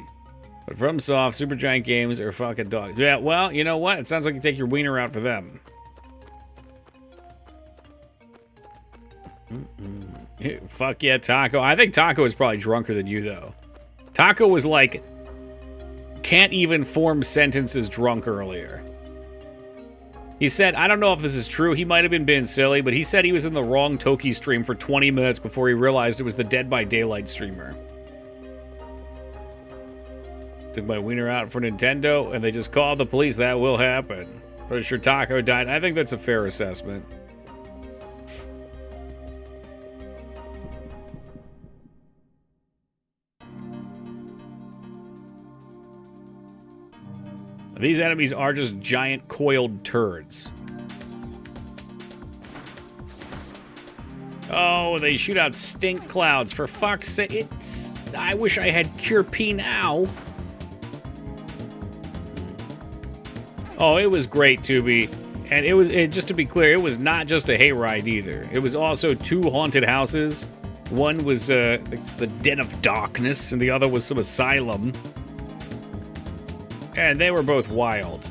But FromSoft, Supergiant Games, are fucking dogs. Yeah, well, you know what? It sounds like you take your wiener out for them. Fuck yeah, Taco. I think Taco is probably drunker than you, though. Taco was like, can't even form sentences drunk earlier. He said, I don't know if this is true, he might have been being silly, but he said he was in the wrong Toki stream for 20 minutes before he realized it was the Dead by Daylight streamer. Took my wiener out for Nintendo, and they just called the police. That will happen. Pretty sure Taco died. I think that's a fair assessment. These enemies are just giant coiled turds. Oh, they shoot out stink clouds. For fuck's sake, I wish I had Cure P now. Oh, it was great, Tubi. And just to be clear, it was not just a hayride either. It was also 2 haunted houses. One was it's the Den of Darkness, and the other was some asylum. And they were both wild.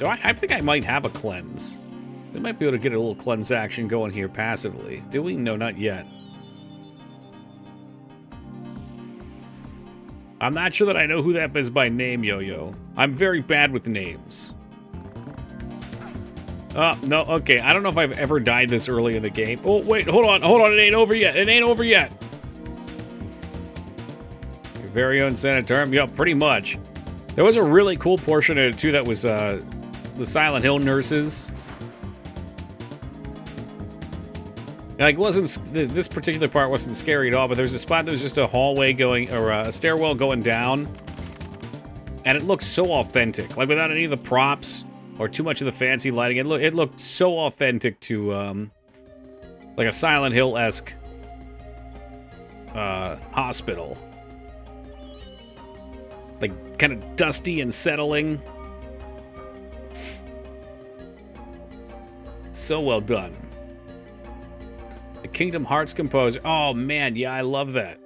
I think I might have a cleanse. We might be able to get a little cleanse action going here passively. Do we? No, not yet. I'm not sure that I know who that is by name, Yo-Yo. I'm very bad with names. No, okay. I don't know if I've ever died this early in the game. Oh, wait, hold on, it ain't over yet. It ain't over yet. Your very own Sanitarium? Yeah, pretty much. There was a really cool portion of it, too, that was, the Silent Hill nurses. Like, this particular part wasn't scary at all, but there's a spot that was just a hallway going, or a stairwell going down. And it looked so authentic. Like, without any of the props or too much of the fancy lighting, it looked so authentic to, like a Silent Hill-esque, hospital. Like, kind of dusty and settling. So well done. The Kingdom Hearts composer. Oh, man, yeah, I love that.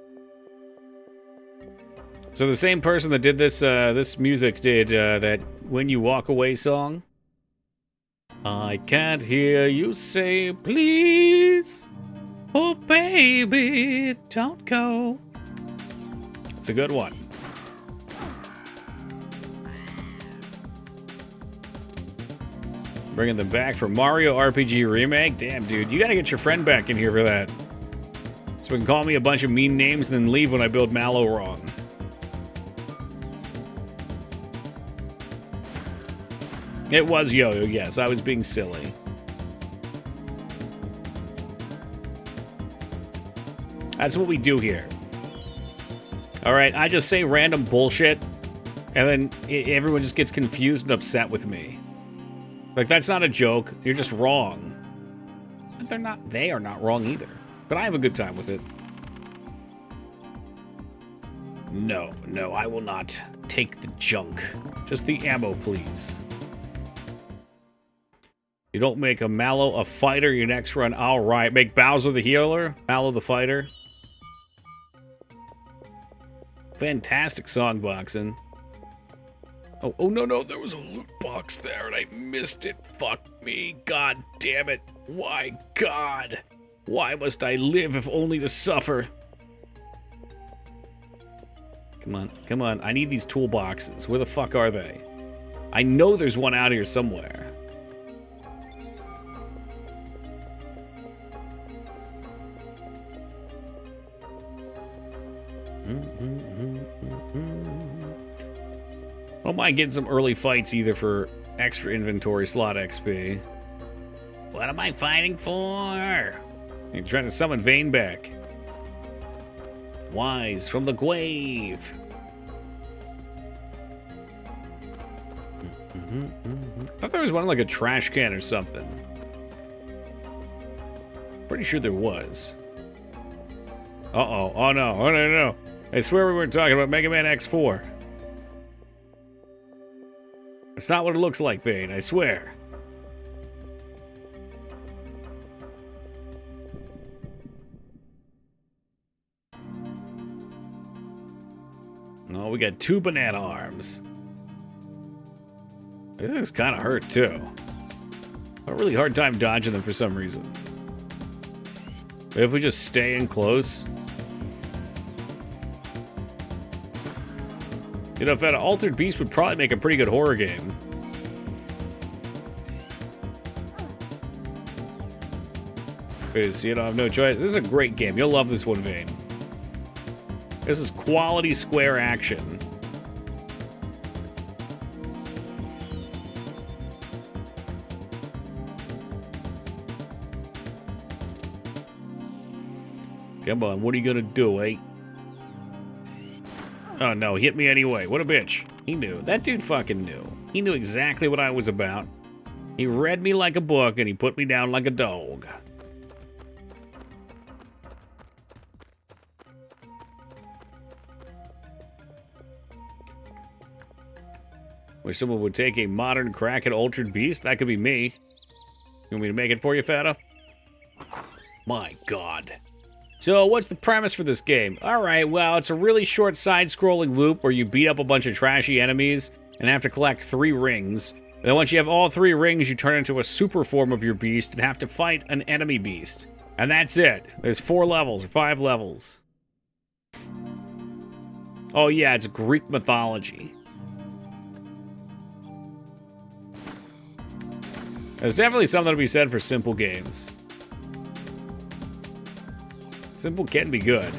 So the same person that did this this music did that When You Walk Away song. I can't hear you say please. Oh, baby, don't go. It's a good one. Bringing them back for Mario RPG Remake. Damn, dude, you gotta get your friend back in here for that. So he can call me a bunch of mean names and then leave when I build Mallow wrong. It was Yo-Yo, yes. I was being silly. That's what we do here. Alright, I just say random bullshit, and then everyone just gets confused and upset with me. Like, that's not a joke. You're just wrong. But they are not wrong either. But I have a good time with it. No, I will not take the junk. Just the ammo, please. You don't make a Mallow a fighter your next run. All right. Make Bowser the healer, Mallow the fighter. Fantastic song boxing. Oh, no, there was a loot box there and I missed it. Fuck me. God damn it. Why, God? Why must I live if only to suffer? Come on. I need these toolboxes. Where the fuck are they? I know there's one out here somewhere. don't mind getting some early fights either for extra inventory slot XP. What am I fighting for? You're trying to summon Vane back. Wise from the grave. I thought there was one like a trash can or something. Pretty sure there was. Uh-oh. Oh, no. Oh, no, no. I swear we weren't talking about Mega Man X4. It's not what it looks like, Vane. I swear. Oh, we got 2 banana arms. This thing's kind of hurt, too. A really hard time dodging them for some reason. But if we just stay in close... You know, if that Altered Beast would probably make a pretty good horror game. Because, you know, I have no choice. This is a great game. You'll love this one, Vane. This is quality square action. Come on, what are you gonna do, eh? Oh no, hit me anyway. What a bitch. He knew. That dude fucking knew. He knew exactly what I was about. He read me like a book and he put me down like a dog. Wish someone would take a modern crack at Altered Beast. That could be me. You want me to make it for you, Fata? My God. So, what's the premise for this game? Alright, well, it's a really short side-scrolling loop where you beat up a bunch of trashy enemies and have to collect 3 rings. And then once you have all 3 rings, you turn into a super form of your beast and have to fight an enemy beast. And that's it. There's 4 levels, or 5 levels. Oh yeah, it's Greek mythology. There's definitely something to be said for simple games. Simple can be good.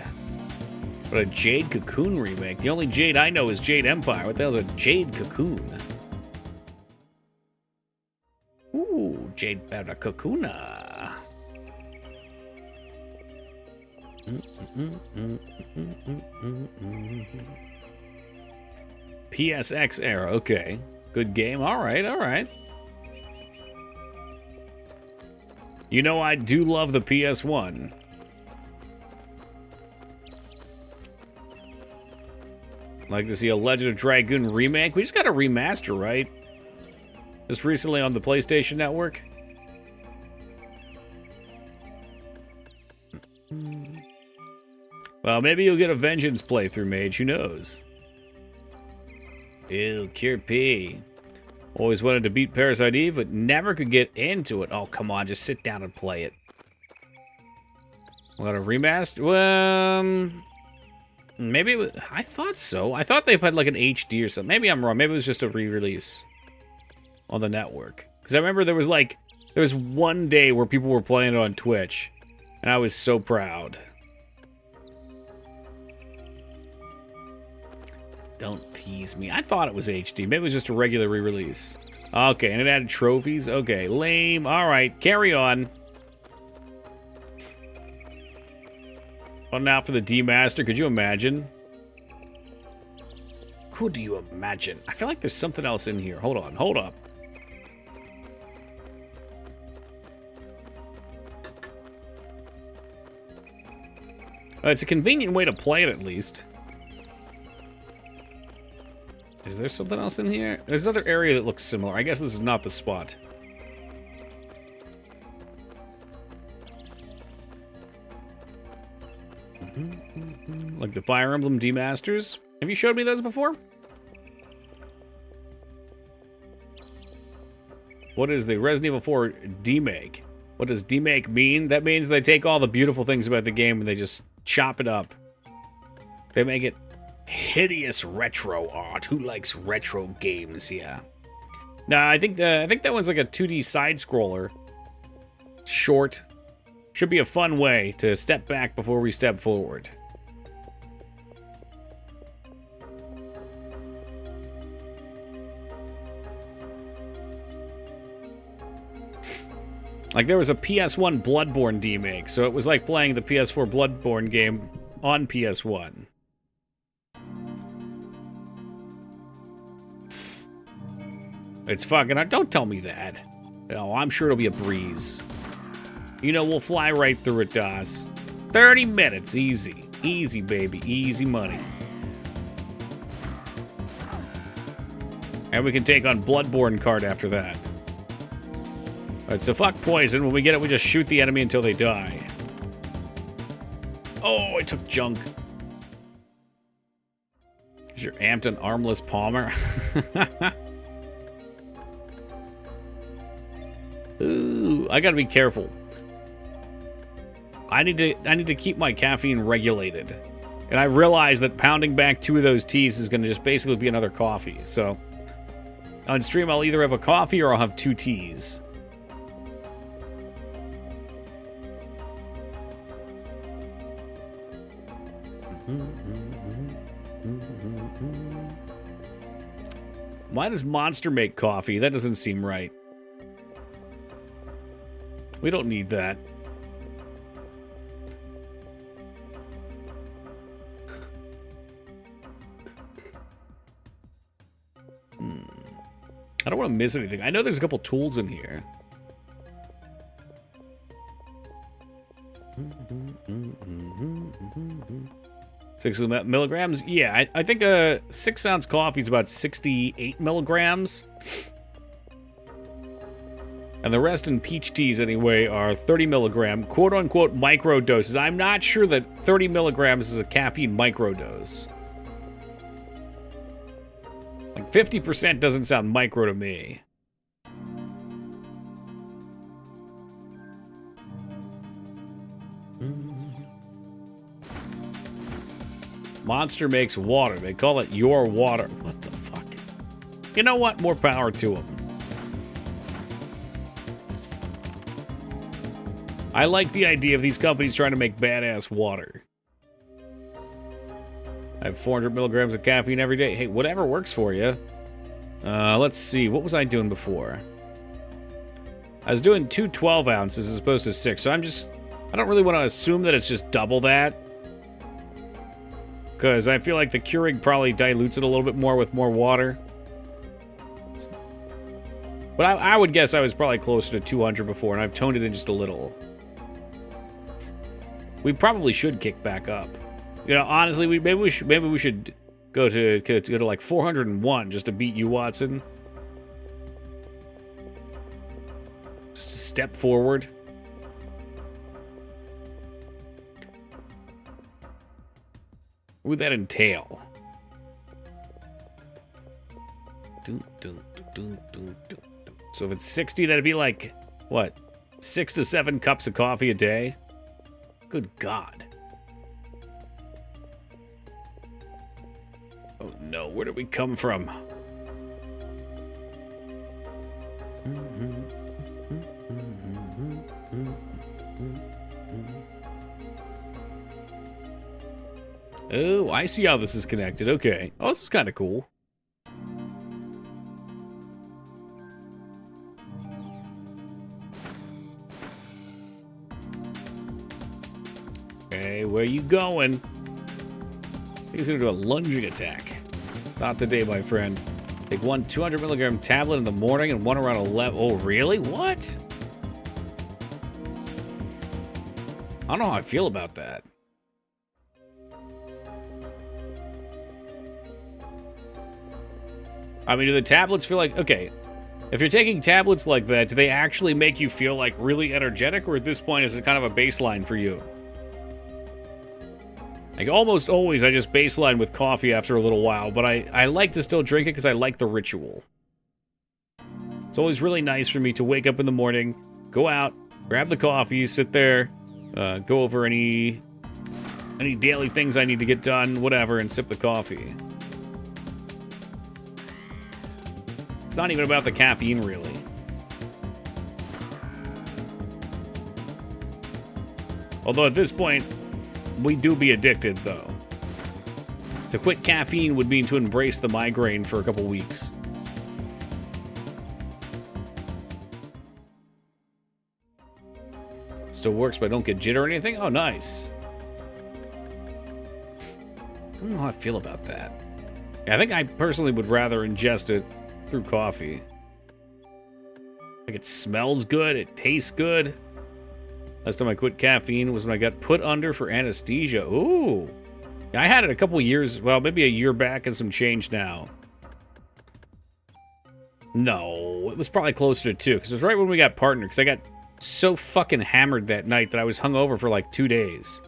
But a Jade Cocoon remake? The only Jade I know is Jade Empire. What the hell is a Jade Cocoon? Ooh, Jade Barracuda. PSX era, okay. Good game, alright, alright. You know I do love the PS1. Like to see a Legend of Dragoon remake? We just got a remaster, right? Just recently on the PlayStation Network. Well, maybe you'll get a Vengeance playthrough, Mage. Who knows? Ew, Cure P. Always wanted to beat Parasite Eve, but never could get into it. Oh, come on. Just sit down and play it. What, a remaster? Well... Maybe it was, I thought so. I thought they had like an HD or something. Maybe I'm wrong. Maybe it was just a re-release on the network. Because I remember there was one day where people were playing it on Twitch. And I was so proud. Don't tease me. I thought it was HD. Maybe it was just a regular re-release. Okay, and it added trophies. Okay, lame. Alright, carry on. Well, now for the D-Master. Could you imagine? Could you imagine? I feel like there's something else in here. Hold on. Hold up. It's a convenient way to play it, at least. Is there something else in here? There's another area that looks similar. I guess this is not the spot. Like the Fire Emblem D-Masters. Have you showed me those before? What is the Resident Evil 4 demake? What does demake mean? That means they take all the beautiful things about the game and they just chop it up. They make it hideous retro art. Who likes retro games here? Nah, I think that one's like a 2D side-scroller. Short. Should be a fun way to step back before we step forward. Like, there was a PS1 Bloodborne remake, so it was like playing the PS4 Bloodborne game on PS1. It's fucking... Don't tell me that. No, I'm sure it'll be a breeze. You know, we'll fly right through it, DOS. 30 minutes, easy. Easy, baby. Easy money. And we can take on Bloodborne card after that. Alright, so fuck poison. When we get it, we just shoot the enemy until they die. Oh, I took junk. Is your amped an armless Palmer? Ooh, I gotta be careful. I need to keep my caffeine regulated. And I realize that pounding back 2 of those teas is gonna just basically be another coffee. So on stream I'll either have a coffee or I'll have 2 teas. Why does Monster make coffee? That doesn't seem right. We don't need that. I don't want to miss anything. I know there's a couple tools in here. 6 milligrams? Yeah, I think a 6-ounce coffee is about 68 milligrams. And the rest in peach teas, anyway, are 30 milligram, quote-unquote, micro doses. I'm not sure that 30 milligrams is a caffeine microdose. Like, 50% doesn't sound micro to me. Monster makes water. They call it your water. What the fuck? You know what? More power to them. I like the idea of these companies trying to make badass water. I have 400 milligrams of caffeine every day. Hey, whatever works for you. Let's see. What was I doing before? I was doing 2 12 ounces as opposed to 6. So I don't really want to assume that it's just double that. Because I feel like the Keurig probably dilutes it a little bit more with more water. But I would guess I was probably closer to 200 before, and I've toned it in just a little. We probably should kick back up. You know, honestly, maybe we should go to like 401 just to beat you, Watson. Just a step forward. What would that entail? So if it's 60, that'd be like, what, 6 to 7 cups of coffee a day? Good God. Oh no, where did we come from? Oh, I see how this is connected. Okay. Oh, this is kind of cool. Okay, where you going? He's gonna do a lunging attack. Not the day, my friend. Take 1 200 milligram tablet in the morning and 1 around 11. Oh, really? What? I don't know how I feel about that. I mean, do the tablets feel like... Okay, if you're taking tablets like that, do they actually make you feel, like, really energetic? Or at this point, is it kind of a baseline for you? Like, almost always, I just baseline with coffee after a little while. But I like to still drink it because I like the ritual. It's always really nice for me to wake up in the morning, go out, grab the coffee, sit there, go over any daily things I need to get done, whatever, and sip the coffee. It's not even about the caffeine, really. Although at this point, we do be addicted, though. To quit caffeine would mean to embrace the migraine for a couple weeks. Still works, but I don't get jitter or anything? Oh, nice. I don't know how I feel about that. Yeah, I think I personally would rather ingest it through coffee. Like, it smells good, it tastes good. Last time I quit caffeine was when I got put under for anesthesia. Ooh. I had it a couple years, well, maybe a year back and some change now. No, it was probably closer to 2, because it was right when we got partnered, because I got so fucking hammered that night that I was hungover for like 2 days.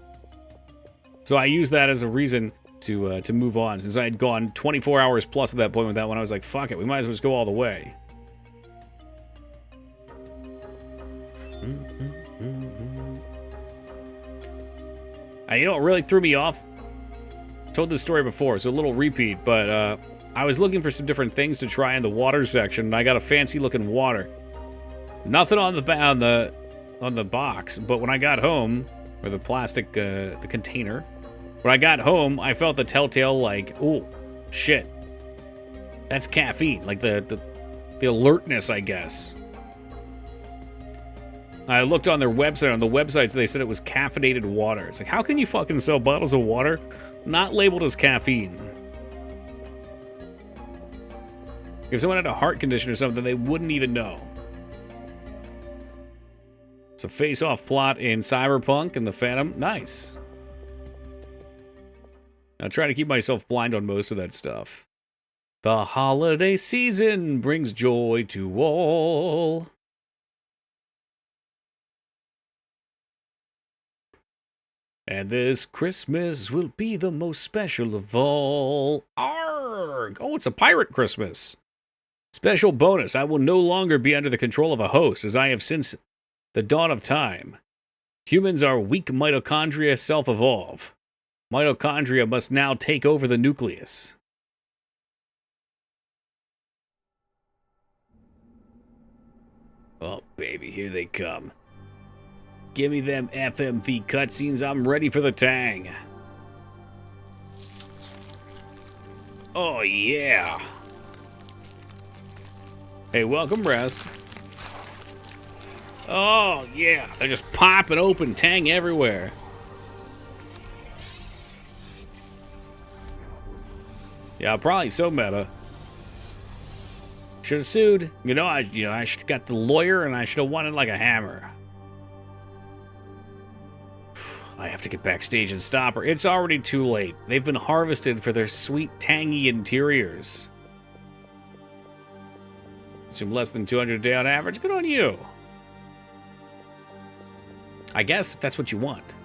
So I used that as a reason to move on, since I had gone 24 hours plus at that point with that one. I was like, fuck it, we might as well just go all the way. You know what really threw me off? Told this story before, so a little repeat, but I was looking for some different things to try in the water section, and I got a fancy looking water. Nothing on the box, but when I got home, or the plastic the container, when I got home, I felt the telltale like, oh shit, that's caffeine, like the alertness, I guess. I looked on their website. On the websites, they said it was caffeinated water. It's like, how can you fucking sell bottles of water not labeled as caffeine? If someone had a heart condition or something, they wouldn't even know. It's a face-off plot in Cyberpunk and the Phantom. Nice. I try to keep myself blind on most of that stuff. The holiday season brings joy to all. And this Christmas will be the most special of all. Arrgh! Oh, it's a pirate Christmas. Special bonus, I will no longer be under the control of a host, as I have since the dawn of time. Humans are weak mitochondria self-evolve. Mitochondria must now take over the nucleus. Oh, baby, here they come. Give me them FMV cutscenes. I'm ready for the tang. Oh, yeah. Hey, welcome, Rest. Oh, yeah. They're just popping open, tang everywhere. Yeah, probably so meta. Should have sued. I should have got the lawyer, and I should have wanted like a hammer. I have to get backstage and stop her. It's already too late. They've been harvested for their sweet, tangy interiors. Consume less than 200 a day on average. Good on you. I guess if that's what you want.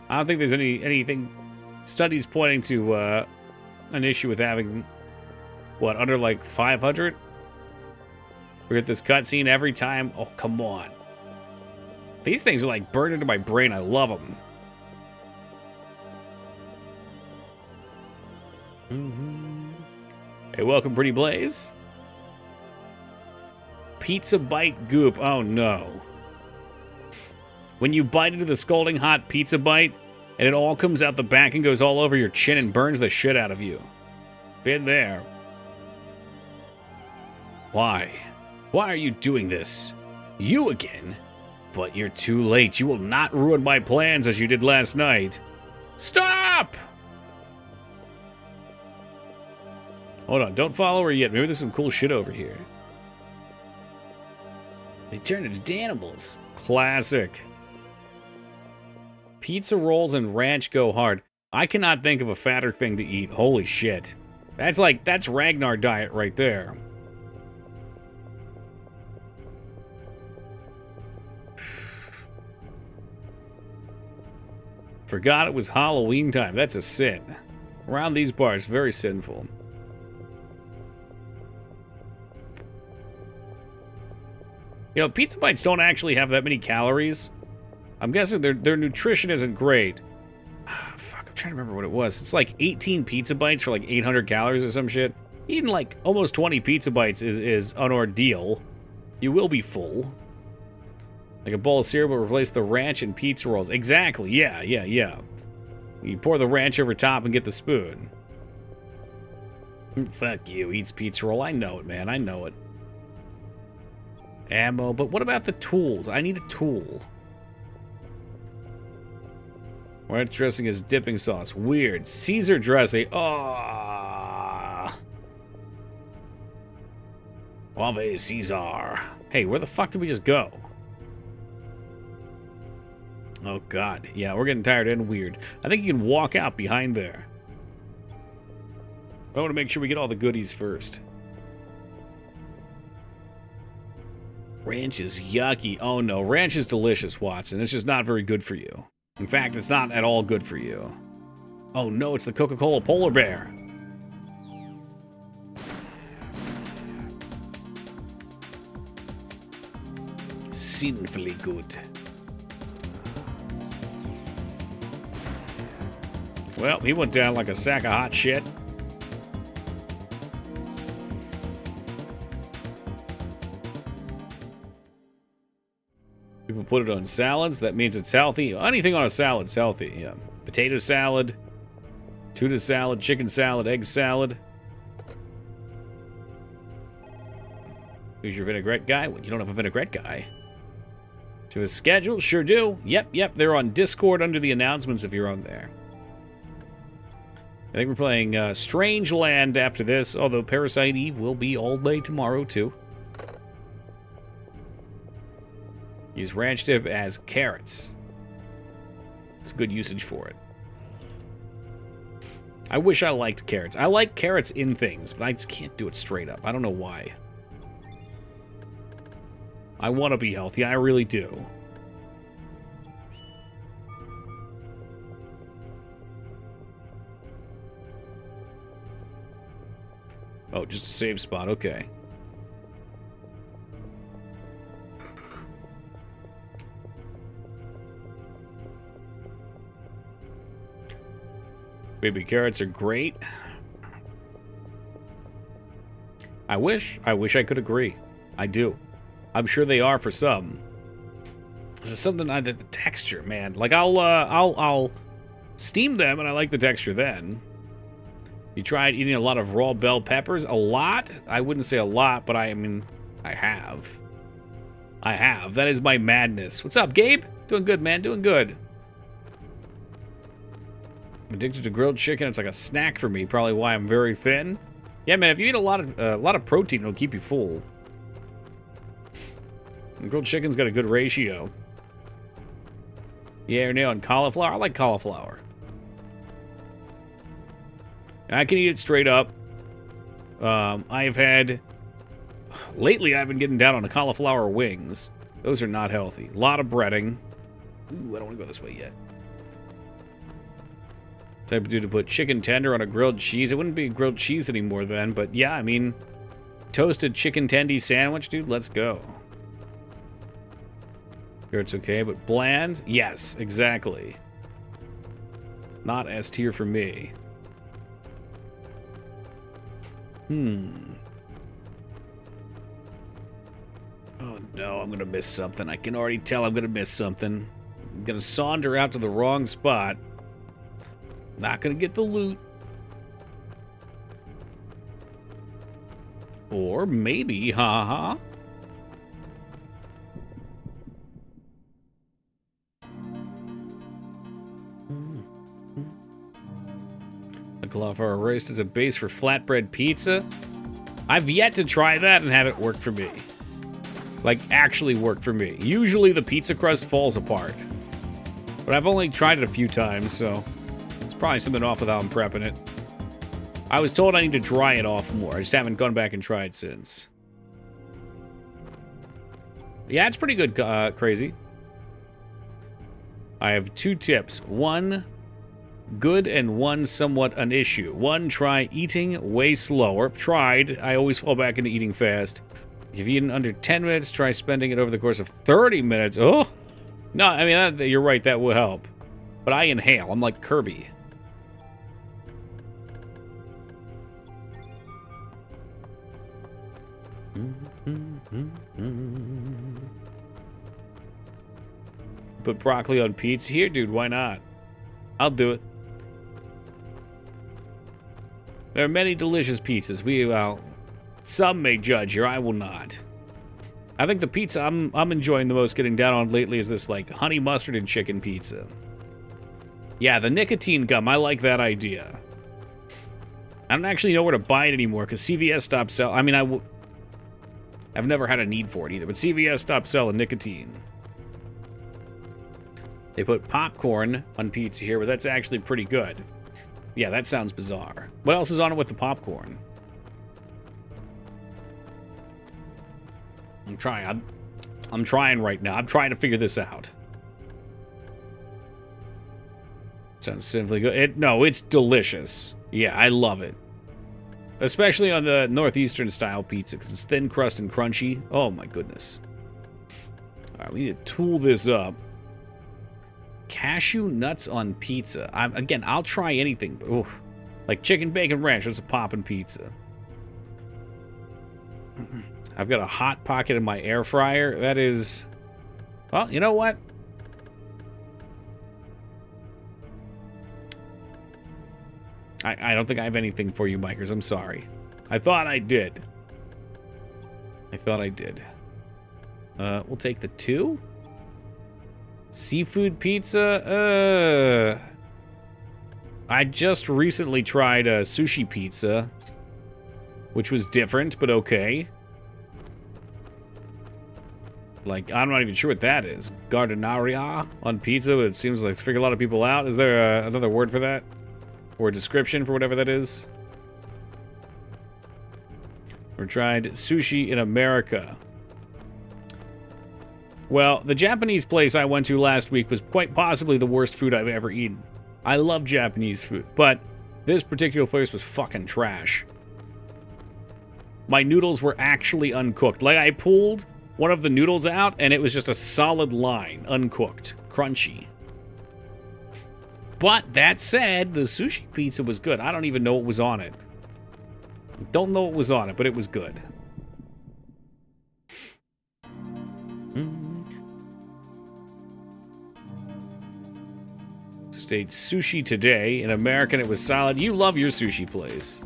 I don't think there's anything studies pointing to an issue with having under like 500. We get this cutscene every time. Oh, come on. These things are like burned into my brain. I love them. Hey, welcome, Pretty Blaze. Pizza bite goop. Oh, no. When you bite into the scalding hot pizza bite, and it all comes out the back and goes all over your chin and burns the shit out of you. Been there. Why? Why are you doing this? You again? But you're too late. You will not ruin my plans as you did last night. Stop! Hold on, don't follow her yet. Maybe there's some cool shit over here. They turn into animals. Classic. Pizza rolls and ranch go hard. I cannot think of a fatter thing to eat. Holy shit. That's Ragnar diet right there. Forgot it was Halloween time. That's a sin. Around these bars, very sinful. You know, pizza bites don't actually have that many calories. I'm guessing their nutrition isn't great. Fuck, I'm trying to remember what it was. It's like 18 pizza bites for like 800 calories or some shit. Eating like almost 20 pizza bites is an ordeal. You will be full. Like a bowl of cereal will replace the ranch and pizza rolls. Exactly, yeah. You pour the ranch over top and get the spoon. Fuck you, eats pizza roll. I know it, man, I know it. Ammo, but what about the tools? I need a tool. Ranch dressing is dipping sauce. Weird. Caesar dressing. Oh. Ave Caesar. Hey, where the fuck did we just go? Oh, God. Yeah, we're getting tired and weird. I think you can walk out behind there. I want to make sure we get all the goodies first. Ranch is yucky. Oh, no. Ranch is delicious, Watson. It's just not very good for you. In fact, it's not at all good for you. Oh, no. It's the Coca-Cola Polar Bear. Sinfully good. Well, he went down like a sack of hot shit. People put it on salads. That means it's healthy. Anything on a salad's healthy. Yeah. Potato salad, tuna salad, chicken salad, egg salad. Who's your vinaigrette guy? Well, you don't have a vinaigrette guy. To a schedule? Sure do. Yep. They're on Discord under the announcements if you're on there. I think we're playing Strange Land after this, although Parasite Eve will be all day tomorrow, too. Use ranch dip as carrots. It's good usage for it. I wish I liked carrots. I like carrots in things, but I just can't do it straight up. I don't know why. I want to be healthy. I really do. Oh, just a save spot. Okay. Baby carrots are great. I wish I could agree. I do. I'm sure they are for some. There's something the texture, man. Like I'll steam them and I like the texture then. You tried eating a lot of raw bell peppers? A lot? I wouldn't say a lot, but I mean, I have. I have. That is my madness. What's up, Gabe? Doing good, man. Doing good. I'm addicted to grilled chicken. It's like a snack for me. Probably why I'm very thin. Yeah, man. If you eat a lot of protein, it'll keep you full. And grilled chicken's got a good ratio. Yeah, or nay on cauliflower. I like cauliflower. I can eat it straight up. I've had... Lately, I've been getting down on the cauliflower wings. Those are not healthy. A lot of breading. Ooh, I don't want to go this way yet. Type of dude to put chicken tender on a grilled cheese. It wouldn't be grilled cheese anymore then, but yeah, I mean... Toasted chicken tendy sandwich, dude, let's go. Here it's okay, but bland? Yes, exactly. Not S tier for me. Oh no, I'm gonna miss something. I can already tell I'm gonna miss something. I'm gonna saunter out to the wrong spot. Not gonna get the loot. Or maybe, haha. The cauliflower roast is a base for flatbread pizza. I've yet to try that and have it work for me. Like, actually work for me. Usually the pizza crust falls apart. But I've only tried it a few times, so... It's probably something off with how I'm prepping it. I was told I need to dry it off more. I just haven't gone back and tried since. Yeah, it's pretty good, Crazy. I have 2 tips. 1... good and 1 somewhat an issue. 1, try eating way slower. Tried. I always fall back into eating fast. If you've eaten under 10 minutes, try spending it over the course of 30 minutes. Oh! No, I mean, you're right, that will help. But I inhale. I'm like Kirby. Put broccoli on pizza here? Dude, why not? I'll do it. There are many delicious pizzas. Well, some may judge here. I will not. I think the pizza I'm enjoying the most getting down on lately is this, like, honey mustard and chicken pizza. Yeah, the nicotine gum. I like that idea. I don't actually know where to buy it anymore because CVS stopped selling. I mean, I've never had a need for it either, but CVS stopped selling nicotine. They put popcorn on pizza here, but that's actually pretty good. Yeah, that sounds bizarre. What else is on it with the popcorn? I'm trying. I'm trying right now. I'm trying to figure this out. Sounds simply good. No, it's delicious. Yeah, I love it. Especially on the Northeastern style pizza, because it's thin crust and crunchy. Oh my goodness. All right, we need to tool this up. Cashew nuts on pizza. Again, I'll try anything, but oof. Like chicken bacon ranch, there's a poppin' pizza. I've got a hot pocket in my air fryer. That is, well, you know what? I don't think I have anything for you, Mikers. I'm sorry. I thought I did. We'll take the 2. Seafood pizza? I just recently tried a sushi pizza, which was different, but okay. Like, I'm not even sure what that is. Giardinaria on pizza, but it seems like to figure a lot of people out. Is there another word for that? Or a description for whatever that is? Or tried sushi in America. Well, the Japanese place I went to last week was quite possibly the worst food I've ever eaten. I love Japanese food, but this particular place was fucking trash. My noodles were actually uncooked. Like, I pulled one of the noodles out, and it was just a solid line, uncooked, crunchy. But that said, the sushi pizza was good. I don't even know what was on it. Don't know what was on it, but it was good. Stayed sushi today. In American, it was solid. You love your sushi place.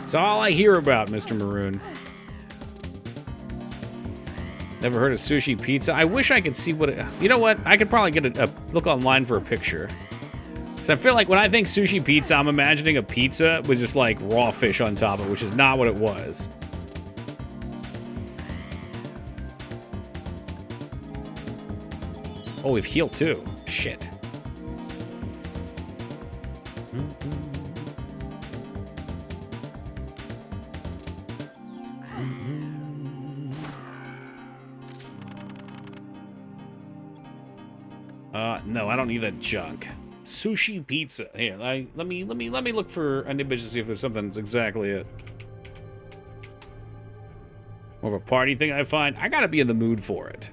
It's all I hear about, Mr. Maroon. Never heard of sushi pizza. I wish I could see what it... You know what? I could probably get a look online for a picture. So I feel like when I think sushi pizza, I'm imagining a pizza with just like raw fish on top of it, which is not what it was. Oh, we've healed too. Shit. No, I don't need that junk. Sushi pizza. Here, let me look for an image to see if there's something that's exactly it. More of a party thing I find. I gotta be in the mood for it.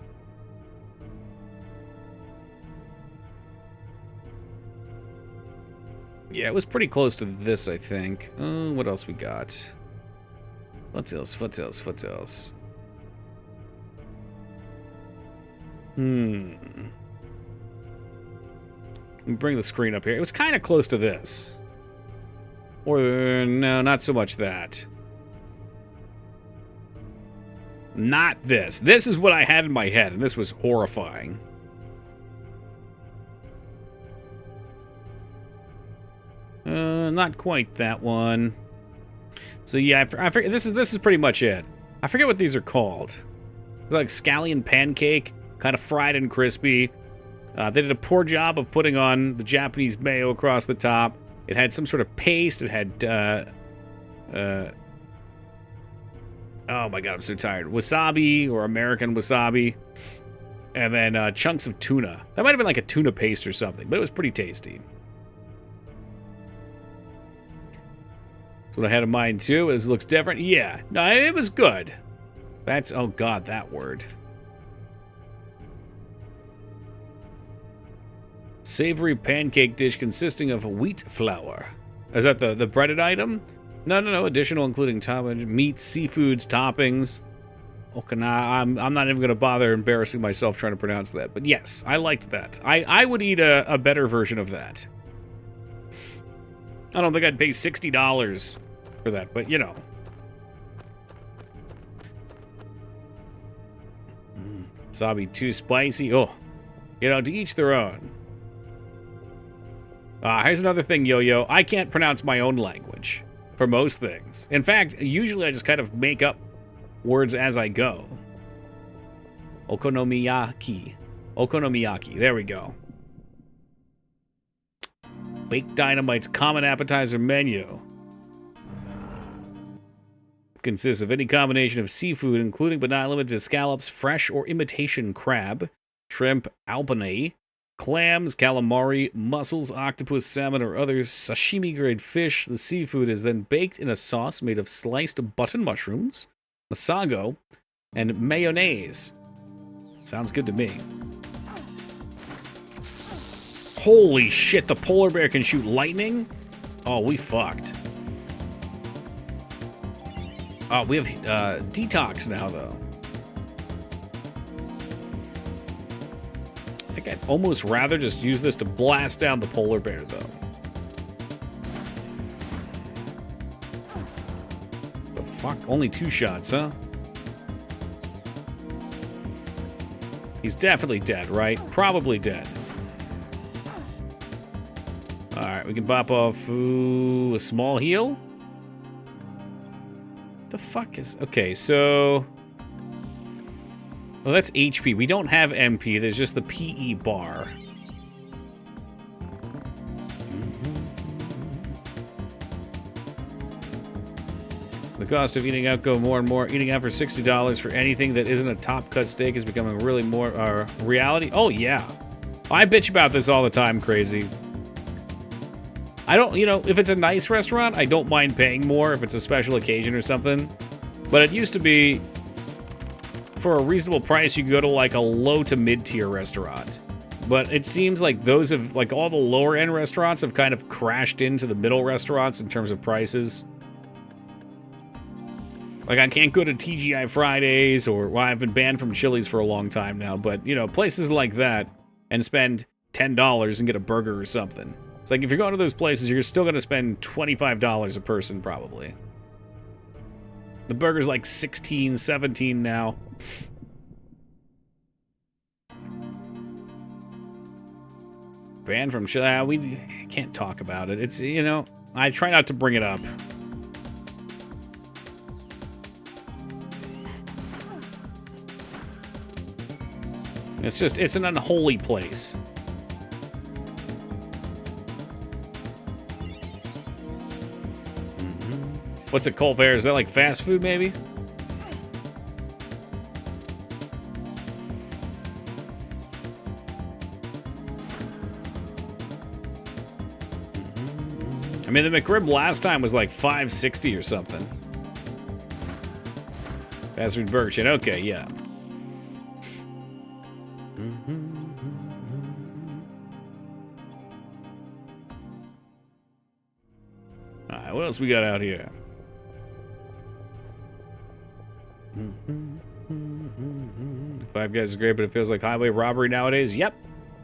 Yeah, it was pretty close to this, I think. What else we got? What else? Let me bring the screen up here. It was kind of close to this. Or, no, not so much that. Not this. This is what I had in my head, and this was horrifying. Not quite that one. So yeah, I forget. This is pretty much it. I forget what these are called. It's like scallion pancake, kind of fried and crispy. They did a poor job of putting on the Japanese mayo across the top. It had some sort of paste. It had, oh my god, I'm so tired. Wasabi, or American wasabi. And then chunks of tuna. That might have been like a tuna paste or something, but it was pretty tasty. That's what I had in mind too. It looks different. Yeah, no, it was good. That's, oh god, that word. Savory pancake dish consisting of wheat flour. Is that the breaded item? No. Additional including meat, seafoods, toppings. Okay, nah, I'm not even going to bother embarrassing myself trying to pronounce that. But yes, I liked that. I would eat a better version of that. I don't think I'd pay $60 for that, but you know. Wasabi too spicy. Oh, you know, to each their own. Here's another thing, Yo-Yo. I can't pronounce my own language for most things. In fact, usually I just kind of make up words as I go. Okonomiyaki. Okonomiyaki. There we go. Baked Dynamite's common appetizer menu consists of any combination of seafood, including but not limited to scallops, fresh or imitation crab, shrimp, alpanay, clams, calamari, mussels, octopus, salmon, or other sashimi-grade fish. The seafood is then baked in a sauce made of sliced button mushrooms, masago, and mayonnaise. Sounds good to me. Holy shit, the polar bear can shoot lightning? Oh, we fucked. Oh, we have detox now, though. I think I'd almost rather just use this to blast down the polar bear, though. The fuck? Only 2 shots, huh? He's definitely dead, right? Probably dead. Alright, we can pop off a small heal. The fuck is... Okay, so... Well, that's HP. We don't have MP. There's just the PE bar. The cost of eating out go more and more. Eating out for $60 for anything that isn't a top-cut steak is becoming really more reality. Oh, yeah. I bitch about this all the time, Crazy. I don't, you know, if it's a nice restaurant, I don't mind paying more if it's a special occasion or something. But it used to be, for a reasonable price, you could go to like a low to mid-tier restaurant. But it seems like those have, like all the lower-end restaurants have kind of crashed into the middle restaurants in terms of prices. Like, I can't go to TGI Fridays, or, well, I've been banned from Chili's for a long time now, but, you know, places like that, and spend $10 and get a burger or something. It's like, if you're going to those places, you're still going to spend $25 a person, probably. The burger's like $16, $17 now. Banned from Chile. We can't talk about it. It's, you know, I try not to bring it up. It's just, it's an unholy place. What's it called there? Is that like fast food, maybe? I mean, the McRib last time was like $5.60 or something. Fast food burger chain. Okay, yeah. Alright, what else we got out here? Five Guys is great, but it feels like highway robbery nowadays. Yep.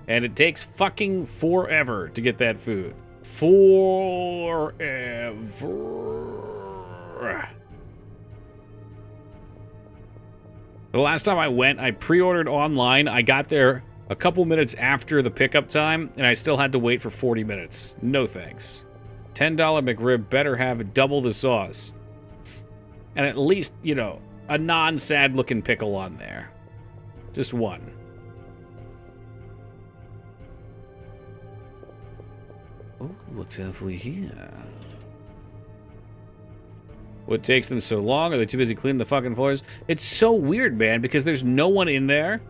And it takes fucking forever to get that food. Forever. The last time I went, I pre-ordered online. I got there a couple minutes after the pickup time, and I still had to wait for 40 minutes. No thanks. $10 McRib better have double the sauce. And at least, you know, a non-sad looking pickle on there. Just one. Oh, what's halfway here? What takes them so long? Are they too busy cleaning the fucking floors? It's so weird, man, because there's no one in there.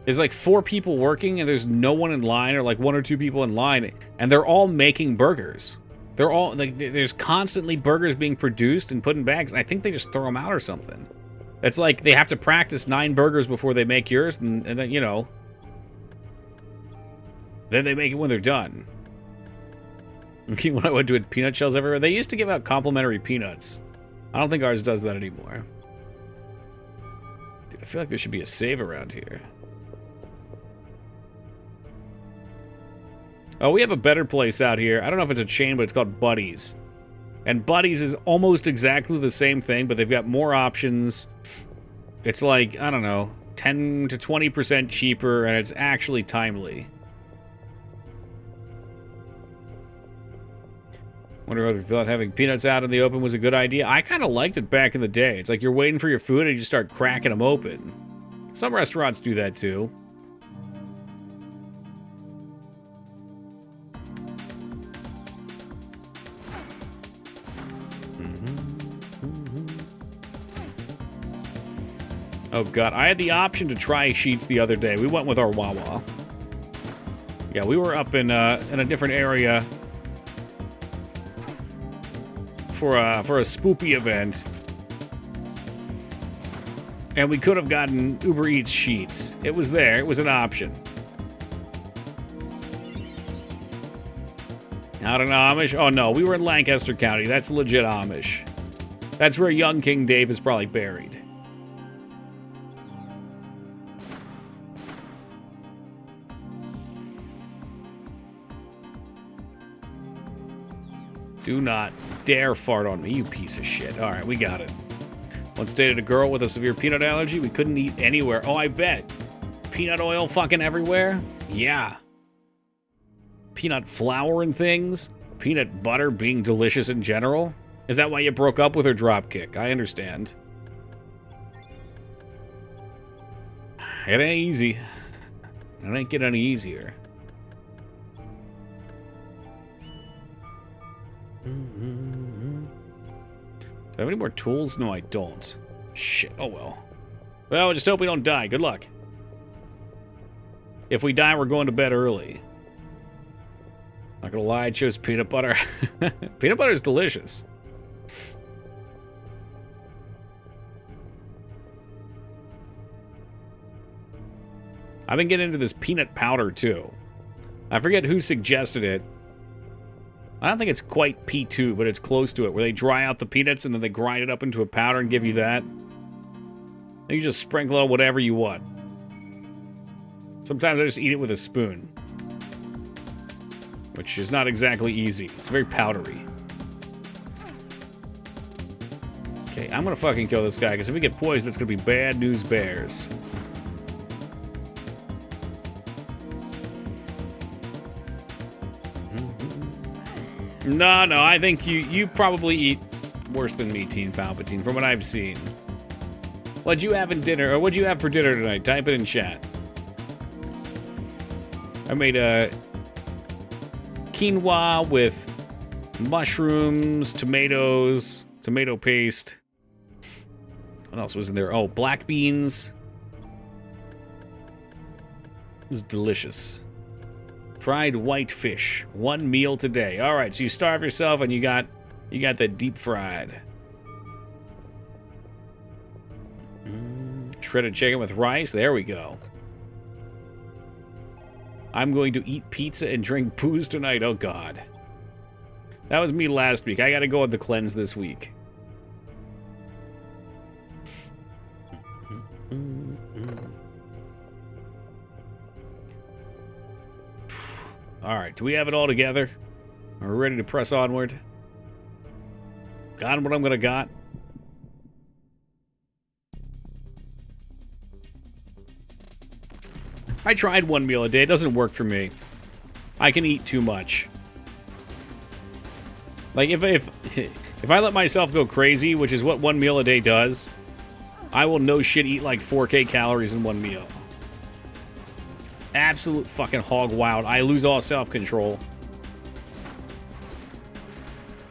There's like 4 people working, and there's no one in line, or like 1 or 2 people in line, and they're all making burgers. They're all, like, there's constantly burgers being produced and put in bags, and I think they just throw them out or something. It's like they have to practice 9 burgers before they make yours, and then, you know, then they make it when they're done. When I went to it, peanut shells everywhere. They used to give out complimentary peanuts. I don't think ours does that anymore. Dude, I feel like there should be a save around here. Oh, we have a better place out here. I don't know if it's a chain, but it's called Buddy's. And Buddy's is almost exactly the same thing, but they've got more options. It's like, I don't know, 10 to 20% cheaper, and it's actually timely. Wonder whether they thought having peanuts out in the open was a good idea. I kind of liked it back in the day. It's like you're waiting for your food and you just start cracking them open. Some restaurants do that too. Oh god, I had the option to try Sheets the other day. We went with our Wawa. Yeah, we were up in a different area for a spoopy event, and we could have gotten Uber Eats Sheets. It was there. It was an option. Not an Amish? Oh no, we were in Lancaster County. That's legit Amish. That's where young King Dave is probably buried. Do not dare fart on me, you piece of shit. All right, we got it. Once dated a girl with a severe peanut allergy. We couldn't eat anywhere. Oh, I bet. Peanut oil fucking everywhere? Yeah. Peanut flour and things? Peanut butter being delicious in general? Is that why you broke up with her dropkick? I understand. It ain't easy. It ain't get any easier. Do I have any more tools? No, I don't. Shit. Oh, well. Well, I just hope we don't die. Good luck. If we die, we're going to bed early. Not gonna lie, I chose peanut butter. Peanut butter is delicious. I've been getting into this peanut powder, too. I forget who suggested it. I don't think it's quite P2, but it's close to it, where they dry out the peanuts and then they grind it up into a powder and give you that. And you just sprinkle on whatever you want. Sometimes I just eat it with a spoon. Which is not exactly easy. It's very powdery. Okay, I'm gonna fucking kill this guy, because if we get poisoned, it's gonna be bad news bears. No, I think you probably eat worse than me, Teen Palpatine, from what I've seen. What'd you have in dinner, or what'd you have for dinner tonight? Type it in chat. I made a quinoa with mushrooms, tomatoes, tomato paste. What else was in there? Oh, black beans. It was delicious. Fried white fish. One meal today. All right, so you starve yourself and you got that deep fried. Shredded chicken with rice. There we go. I'm going to eat pizza and drink booze tonight. Oh, God. That was me last week. I got to go on the cleanse this week. All right, do we have it all together? Are we ready to press onward? Got what I'm gonna got. I tried one meal a day. It doesn't work for me. I can eat too much. Like, if I let myself go crazy, which is what one meal a day does, I will no shit eat like 4K calories in one meal. Absolute fucking hog wild. I lose all self-control.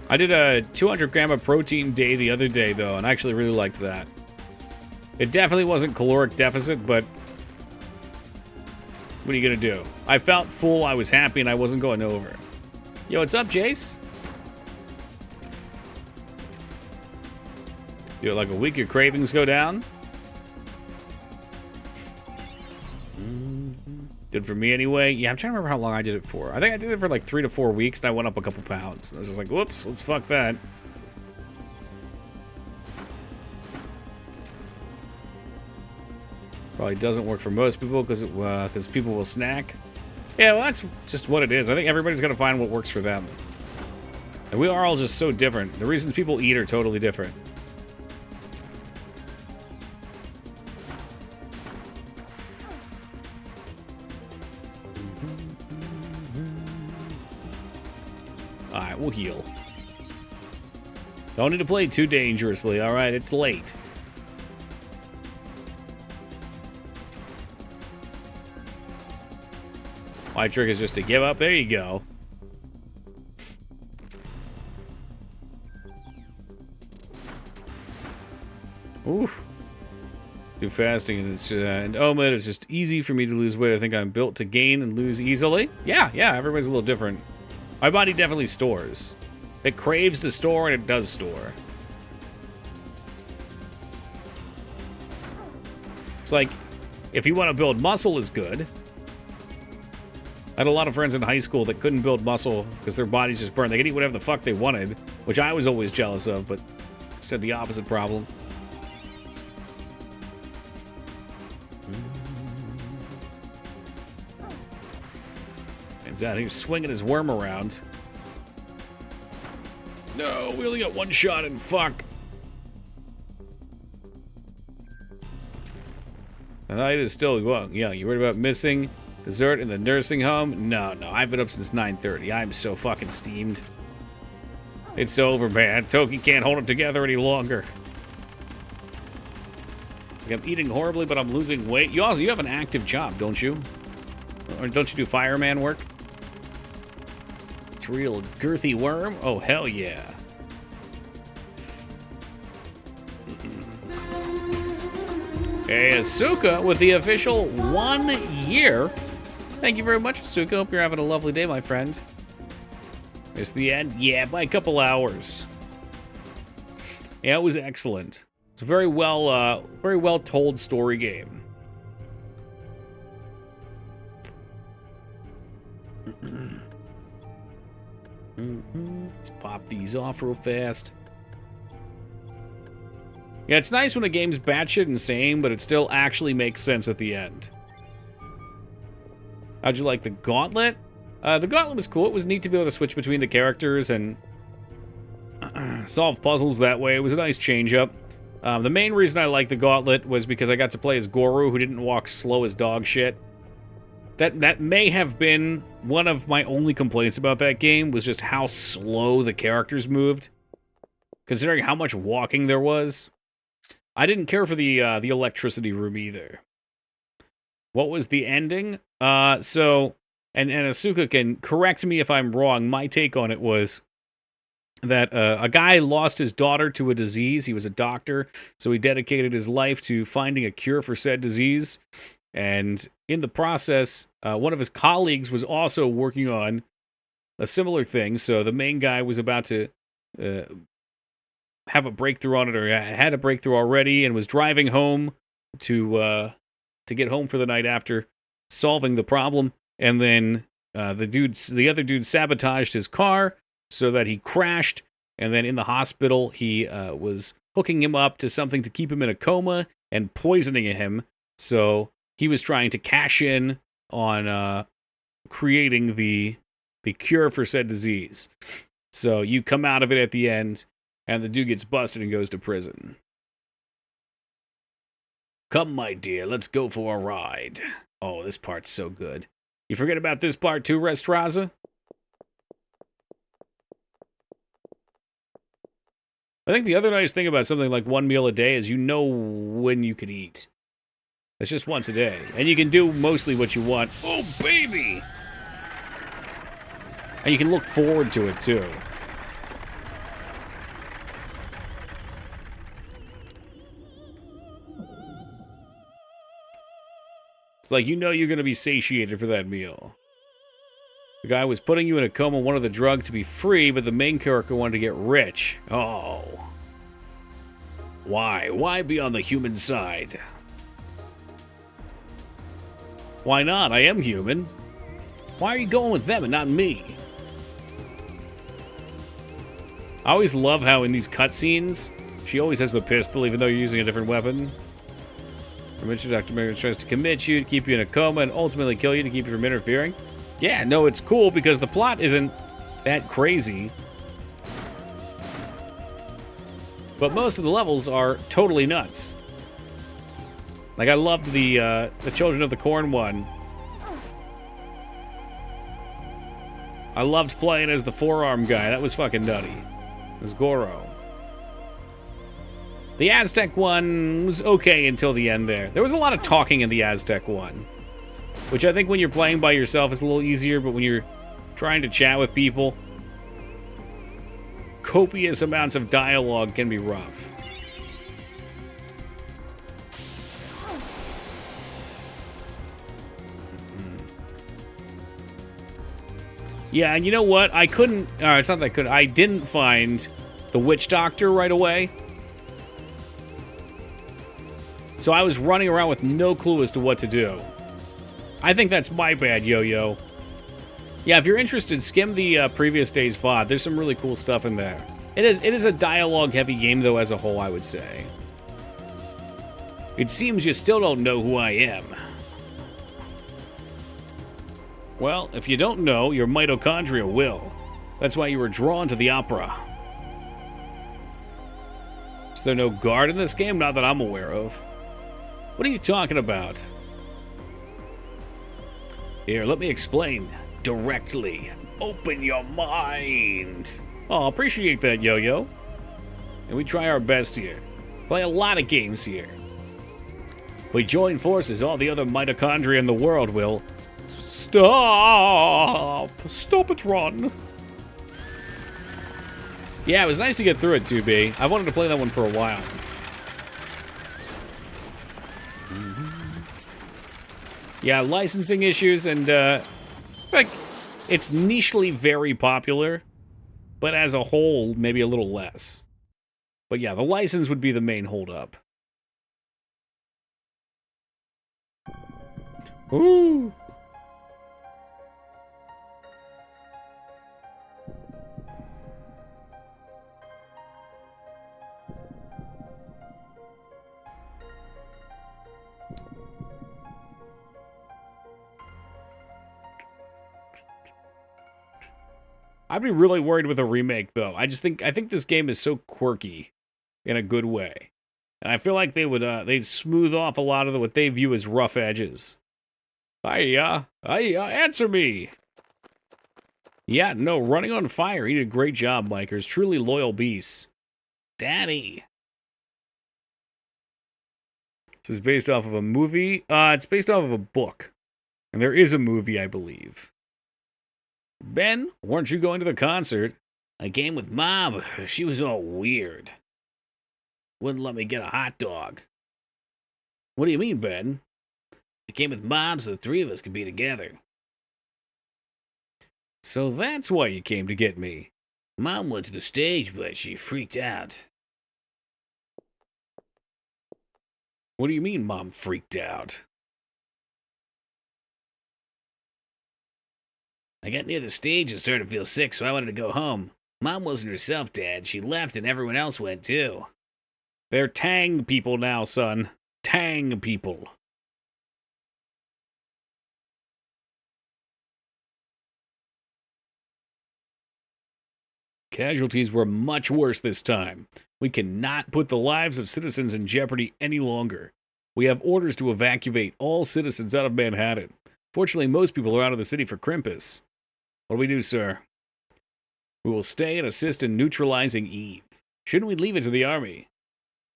I did a 200 gram of protein day the other day, though, and I actually really liked that. It definitely wasn't caloric deficit, but what are you gonna do? I felt full, I was happy, and I wasn't going over. Yo, what's up, Jace? Do it like a week, your cravings go down? Good for me anyway. Yeah, I'm trying to remember how long I did it for. I think I did it for like 3 to 4 weeks, and I went up a couple pounds. I was just like, whoops, let's fuck that. Probably doesn't work for most people because people will snack. Yeah, well, that's just what it is. I think everybody's going to find what works for them. And we are all just so different. The reasons people eat are totally different. Alright, we'll heal. Don't need to play too dangerously, alright? It's late. My trick is just to give up. There you go. Oof. Do fasting and 𝕳𝖗𝖙𝖍, it's just easy for me to lose weight. I think I'm built to gain and lose easily. Yeah, everybody's a little different. My body definitely stores. It craves to store and it does store. It's like, if you want to build muscle is good. I had a lot of friends in high school that couldn't build muscle because their bodies just burned. They could eat whatever the fuck they wanted, which I was always jealous of, but just had the opposite problem. He's out here swinging his worm around. No, we only got one shot and fuck. The night is still, well, yeah, you worried about missing dessert in the nursing home? No, I've been up since 9:30. I'm so fucking steamed. It's over, man. Toki can't hold it together any longer. Like, I'm eating horribly, but I'm losing weight. You have an active job, don't you? Or don't you do fireman work? It's real girthy worm? Oh, hell yeah. Hey, Asuka with the official 1 year. Thank you very much, Asuka. Hope you're having a lovely day, my friend. It's the end? Yeah, by a couple hours. Yeah, it was excellent. It's a very well told story game. Let's pop these off real fast. Yeah, it's nice when a game's batshit insane, but it still actually makes sense at the end. How'd you like the gauntlet? The gauntlet was cool. It was neat to be able to switch between the characters and solve puzzles that way. It was a nice change-up. The main reason I liked the gauntlet was because I got to play as Goro, who didn't walk slow as dog shit. That may have been one of my only complaints about that game, was just how slow the characters moved. Considering how much walking there was. I didn't care for the electricity room either. What was the ending? And Asuka can correct me if I'm wrong. My take on it was that a guy lost his daughter to a disease. He was a doctor, so he dedicated his life to finding a cure for said disease. And in the process, one of his colleagues was also working on a similar thing. So the main guy was about to have a breakthrough on it, or had a breakthrough already, and was driving home to get home for the night after solving the problem. And then the other dude sabotaged his car so that he crashed. And then in the hospital, he was hooking him up to something to keep him in a coma and poisoning him. So he was trying to cash in on creating the cure for said disease. So you come out of it at the end, and the dude gets busted and goes to prison. Come, my dear, let's go for a ride. Oh, this part's so good. You forget about this part too, 𝕳𝖗𝖍𝖏? I think the other nice thing about something like 1 meal a day is you know when you can eat. It's just once a day. And you can do mostly what you want. Oh, baby! And you can look forward to it, too. It's like you know you're going to be satiated for that meal. The guy was putting you in a coma, wanted the drug to be free, but the main character wanted to get rich. Oh. Why? Why be on the human side? Why not? I am human. Why are you going with them and not me? I always love how in these cutscenes, she always has the pistol, even though you're using a different weapon. Dr. Merriman tries to commit you, to keep you in a coma, and ultimately kill you to keep you from interfering. Yeah, no, it's cool because the plot isn't that crazy. But most of the levels are totally nuts. Like, I loved the Children of the Corn one. I loved playing as the forearm guy. That was fucking nutty. As Goro. The Aztec one was okay until the end there. There was a lot of talking in the Aztec one, which I think when you're playing by yourself is a little easier, but when you're trying to chat with people, copious amounts of dialogue can be rough. Yeah, and you know what? I couldn't... it's not that I couldn't. I didn't find the witch doctor right away. So I was running around with no clue as to what to do. I think that's my bad, Yo-Yo. Yeah, if you're interested, skim the previous day's VOD. There's some really cool stuff in there. It is a dialogue-heavy game, though, as a whole, I would say. It seems you still don't know who I am. Well, if you don't know, your mitochondria will. That's why you were drawn to the opera. Is there no guard in this game? Not that I'm aware of. What are you talking about? Here, let me explain directly. Open your mind. Oh, appreciate that, Yo-Yo. And we try our best here. Play a lot of games here. We join forces, all the other mitochondria in the world will... Stop! Stop it, run! Yeah, it was nice to get through it, 2B. I wanted to play that one for a while. Yeah, licensing issues and, like, it's nichely very popular, but as a whole, maybe a little less. But yeah, the license would be the main holdup. Ooh! I'd be really worried with a remake, though. I think this game is so quirky in a good way. And I feel like they'd smooth off a lot of what they view as rough edges. Answer me! Yeah, no, running on fire. He did a great job, Micers. Truly loyal beasts. Daddy. This is based off of a movie. It's based off of a book. And there is a movie, I believe. Ben, weren't you going to the concert? I came with Mom. She was all weird. Wouldn't let me get a hot dog. What do you mean, Ben? I came with Mom so the three of us could be together. So that's why you came to get me. Mom went to the stage, but she freaked out. What do you mean, Mom freaked out? I got near the stage and started to feel sick, so I wanted to go home. Mom wasn't herself, Dad. She left and everyone else went, too. They're Tang people now, son. Tang people. Casualties were much worse this time. We cannot put the lives of citizens in jeopardy any longer. We have orders to evacuate all citizens out of Manhattan. Fortunately, most people are out of the city for Krampus. What do we do, sir? We will stay and assist in neutralizing Eve. Shouldn't we leave it to the army?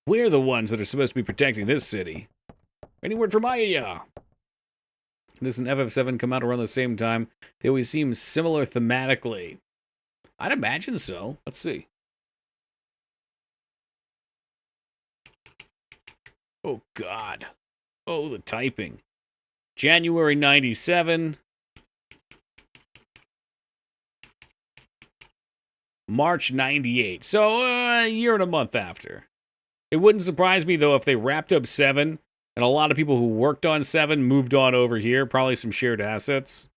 We're the ones that are supposed to be protecting this city. Any word from Aya? This and FF7 come out around the same time. They always seem similar thematically. I'd imagine so. Let's see. Oh, God. Oh, the typing. January 97. March 98. So, a year and a month after. It wouldn't surprise me, though, if they wrapped up 7, and a lot of people who worked on 7 moved on over here. Probably some shared assets.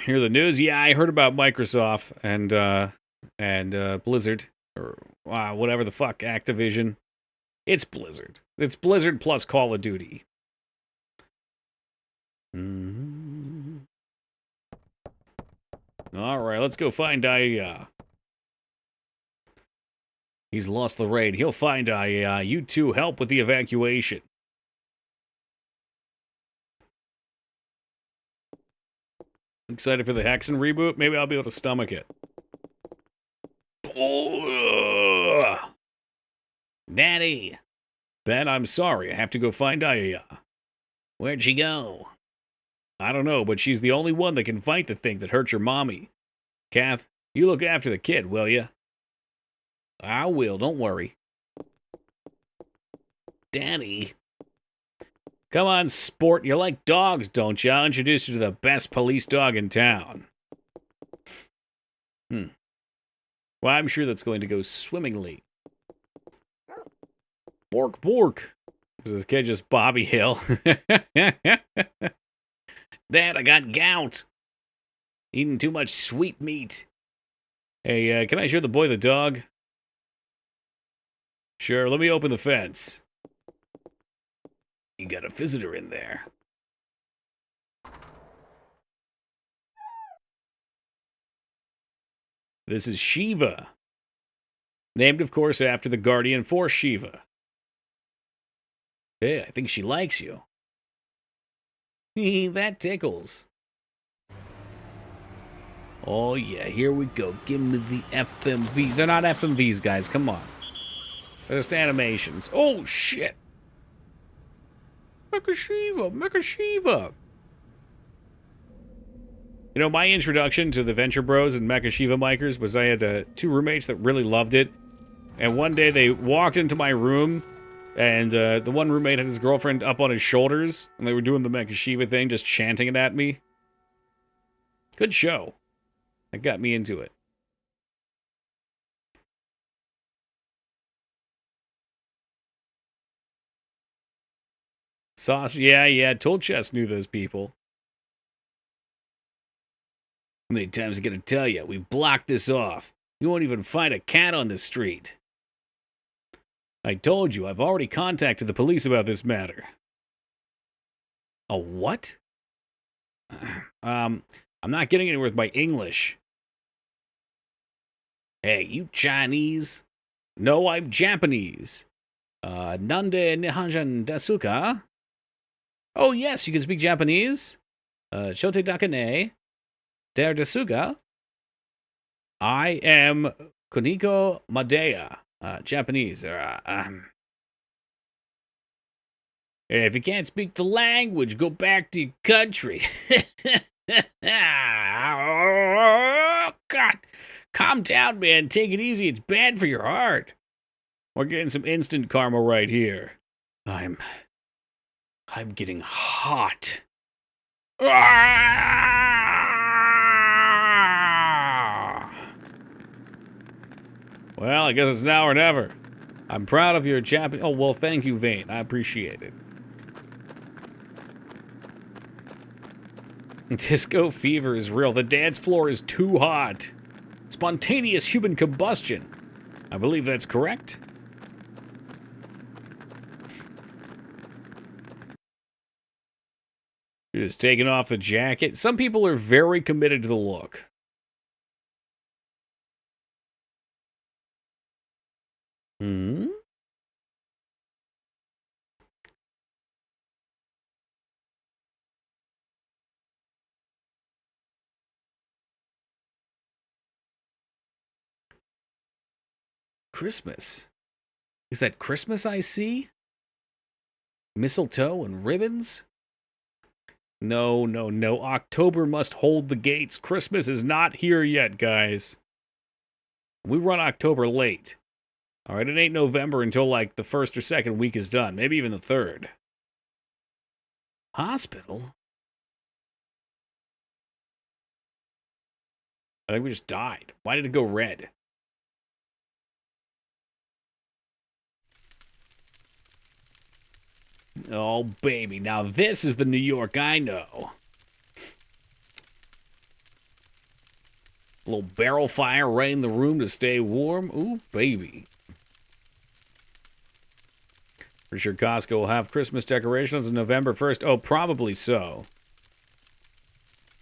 Hear the news? Yeah, I heard about Microsoft and Blizzard. Or whatever the fuck, Activision. It's Blizzard. It's Blizzard plus Call of Duty. All right, let's go find Aya. He's lost the raid. He'll find Aya. You two help with the evacuation. Excited for the Hexen reboot? Maybe I'll be able to stomach it. Daddy. Ben, I'm sorry. I have to go find Aya. Where'd she go? I don't know, but she's the only one that can fight the thing that hurt your mommy. Kath, you look after the kid, will you? I will, don't worry. Daddy. Come on, sport. You like dogs, don't you? I'll introduce you to the best police dog in town. Well, I'm sure that's going to go swimmingly. Bork, bork. Is this kid just Bobby Hill? Dad, I got gout. Eating too much sweet meat. Hey, can I show the boy the dog? Sure, let me open the fence. You got a visitor in there. This is Shiva. Named, of course, after the guardian for Shiva. Hey, I think she likes you. That tickles. Oh, yeah, here we go. Give me the FMV. They're not FMVs, guys. Come on. They're just animations. Oh, shit. Mecha Shiva. You know, my introduction to the Venture Bros and Mecha Shiva Micers was I had two roommates that really loved it. And one day they walked into my room, and the one roommate had his girlfriend up on his shoulders, and they were doing the Mecha Shiva thing, just chanting it at me. Good show. That got me into it. Sauce, yeah, Told Chess knew those people. How many times I gotta tell you, we've blocked this off. You won't even find a cat on this street. I told you, I've already contacted the police about this matter. A what? I'm not getting anywhere with my English. Hey, you Chinese? No, I'm Japanese. 𝕳𝖔𝖗𝖙𝖍? Oh, yes, you can speak Japanese? 𝕳𝖔𝖗𝖙𝖍? 𝕸𝖔𝖓𝖙𝖍? I am 𝕳𝖔𝖗𝖙𝖍, Japanese. If you can't speak the language, go back to your country. Oh, God. Calm down, man. Take it easy. It's bad for your heart. We're getting some instant karma right here. I'm getting hot. Well, I guess it's now or never. I'm proud of your Japanese. Oh, well, thank you, Vane. I appreciate it. Disco fever is real. The dance floor is too hot. Spontaneous human combustion. I believe that's correct. Just taking off the jacket. Some people are very committed to the look. Christmas. Is that Christmas I see? Mistletoe and ribbons? No. October must hold the gates. Christmas is not here yet, guys. We run October late. All right, it ain't November until like the first or second week is done. Maybe even the third. Hospital? I think we just died. Why did it go red? Oh, baby. Now this is the New York I know. A little barrel fire right in the room to stay warm. Ooh, baby. Pretty sure Costco will have Christmas decorations on November 1st. Oh, probably so.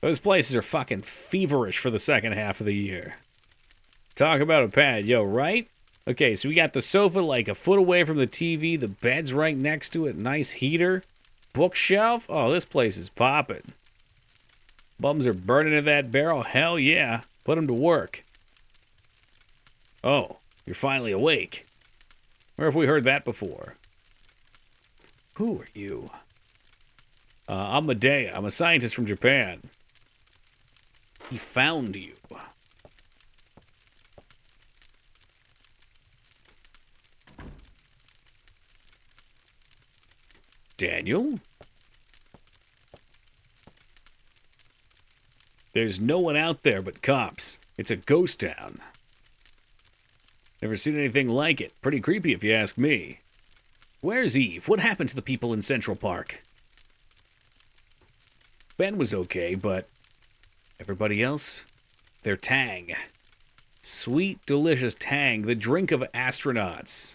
Those places are fucking feverish for the second half of the year. Talk about a pad, yo, right? Okay, so we got the sofa like a foot away from the TV. The bed's right next to it. Nice heater. Bookshelf. Oh, this place is popping. Bums are burning in that barrel. Hell yeah. Put them to work. Oh, you're finally awake. Where have we heard that before? Who are you? I'm 𝕳𝖓𝖙𝖍. I'm a scientist from Japan. He found you. Daniel? There's no one out there but cops. It's a ghost town. Never seen anything like it. Pretty creepy if you ask me. Where's Eve? What happened to the people in Central Park? Ben was okay, but everybody else? Their tang. Sweet, delicious tang, the drink of astronauts.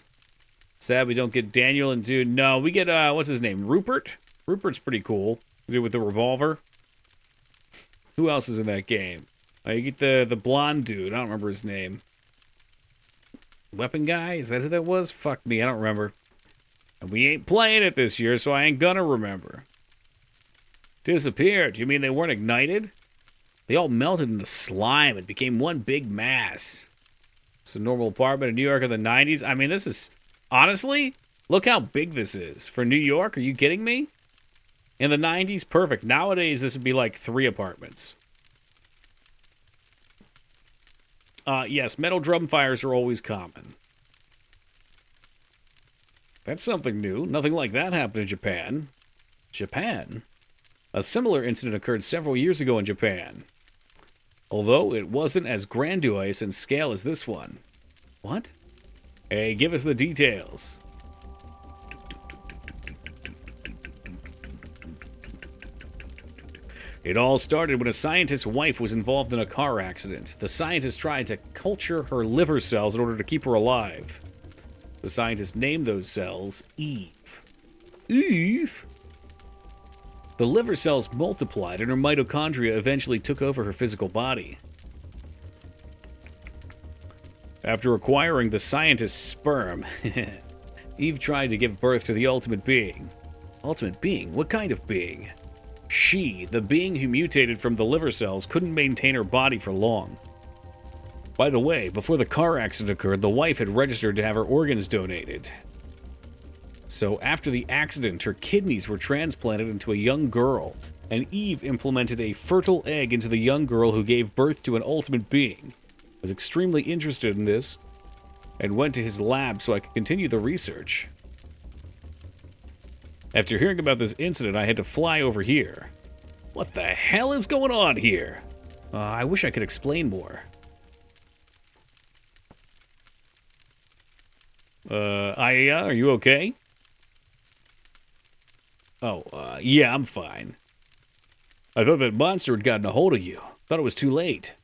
Sad we don't get Daniel and dude. No, we get, what's his name? Rupert? Rupert's pretty cool. Dude with the revolver. Who else is in that game? You get the blonde dude. I don't remember his name. Weapon guy? Is that who that was? Fuck me, I don't remember. And we ain't playing it this year, so I ain't gonna remember. Disappeared. You mean they weren't ignited? They all melted into slime and became one big mass. It's a normal apartment in New York in the 90s. I mean, this is... Honestly, look how big this is. For New York, are you kidding me? In the 90s, perfect. Nowadays, this would be like 3 apartments. Yes, metal drum fires are always common. That's something new. Nothing like that happened in Japan. Japan? A similar incident occurred several years ago in Japan. Although it wasn't as grandiose in scale as this one. What? Hey, give us the details. It all started when a scientist's wife was involved in a car accident. The scientist tried to culture her liver cells in order to keep her alive. The scientist named those cells Eve. Eve? The liver cells multiplied and her mitochondria eventually took over her physical body. After acquiring the scientist's sperm, Eve tried to give birth to the ultimate being. Ultimate being? What kind of being? She, the being who mutated from the liver cells, couldn't maintain her body for long. By the way, before the car accident occurred, the wife had registered to have her organs donated. So after the accident, her kidneys were transplanted into a young girl, and Eve implemented a fertile egg into the young girl who gave birth to an ultimate being. I was extremely interested in this, and went to his lab so I could continue the research. After hearing about this incident, I had to fly over here. What the hell is going on here? I wish I could explain more. Aya, are you okay? Oh, yeah, I'm fine. I thought that monster had gotten a hold of you. Thought it was too late.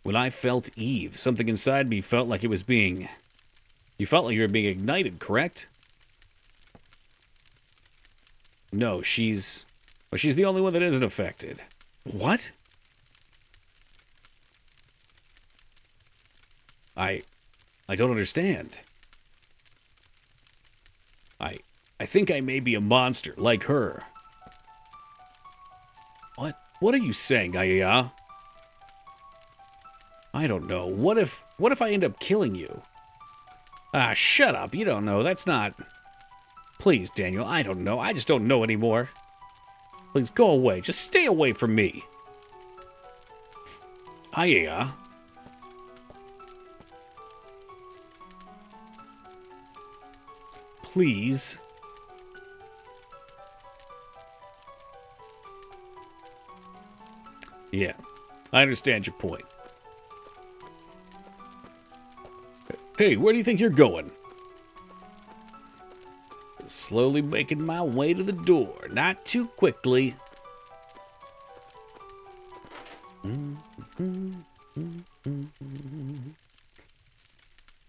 When I felt Eve, something inside me felt like it was being... You felt like you were being ignited, correct? No, she's... Well, she's the only one that isn't affected. What? I don't understand. I think I may be a monster, like her. What? What are you saying, Aya? I don't know. What if I end up killing you? Shut up. You don't know. That's not... Please, Daniel, I don't know. I just don't know anymore. Please, go away. Just stay away from me. Aya. Please. Yeah, I understand your point. Hey, where do you think you're going? Slowly making my way to the door. Not too quickly.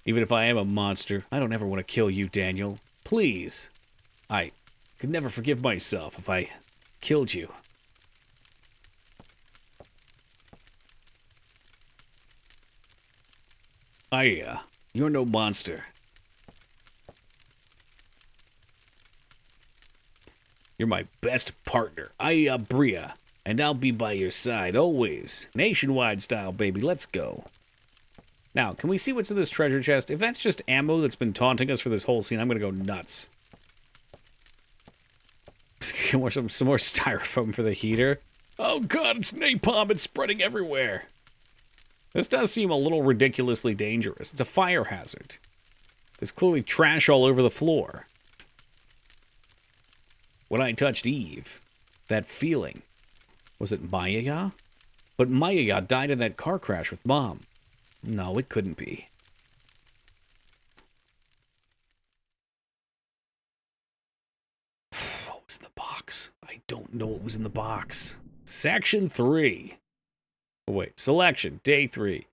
Even if I am a monster, I don't ever want to kill you, Daniel. Please. I could never forgive myself if I killed you. You're no monster. You're my best partner, 𝕳𝖏𝖏, and I'll be by your side always. Nationwide style, baby. Let's go. Now, can we see what's in this treasure chest? If that's just ammo that's been taunting us for this whole scene, I'm going to go nuts. Some more styrofoam for the heater. Oh god, it's napalm. It's spreading everywhere. This does seem a little ridiculously dangerous. It's a fire hazard. There's clearly trash all over the floor. When I touched Eve, that feeling, was it 𝕳𝖗𝖏𝖏? But 𝕳𝖗𝖏𝖏 died in that car crash with Mom. No, it couldn't be. What was in the box? I don't know what was in the box. Section 3. Oh, wait, selection, day 3.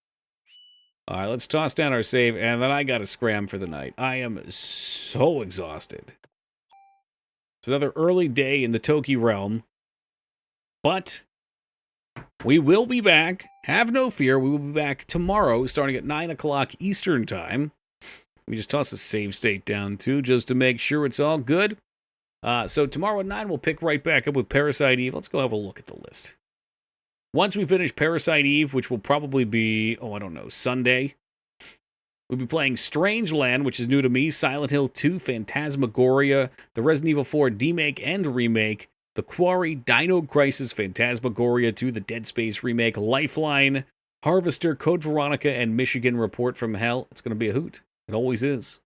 All right, let's toss down our save, and then I gotta scram for the night. I am so exhausted. It's another early day in the Toki realm, but we will be back. Have no fear, we will be back tomorrow, starting at 9 o'clock Eastern Time. We just toss the save state down, too, just to make sure it's all good. So tomorrow at 9, we'll pick right back up with Parasite Eve. Let's go have a look at the list. Once we finish Parasite Eve, which will probably be, oh, I don't know, Sunday, we'll be playing Strangeland, which is new to me, Silent Hill 2, 𝕳𝖔𝖗𝖏, the Resident Evil 4 demake and remake, The Quarry, Dino Crisis, 𝕳𝖔𝖗𝖏 2, the Dead Space remake, Lifeline, Harvester, Code Veronica, and Michigan Report from Hell. It's going to be a hoot. It always is.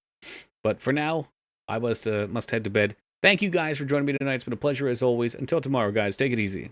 But for now, I must head to bed. Thank you guys for joining me tonight. It's been a pleasure as always. Until tomorrow, guys, take it easy.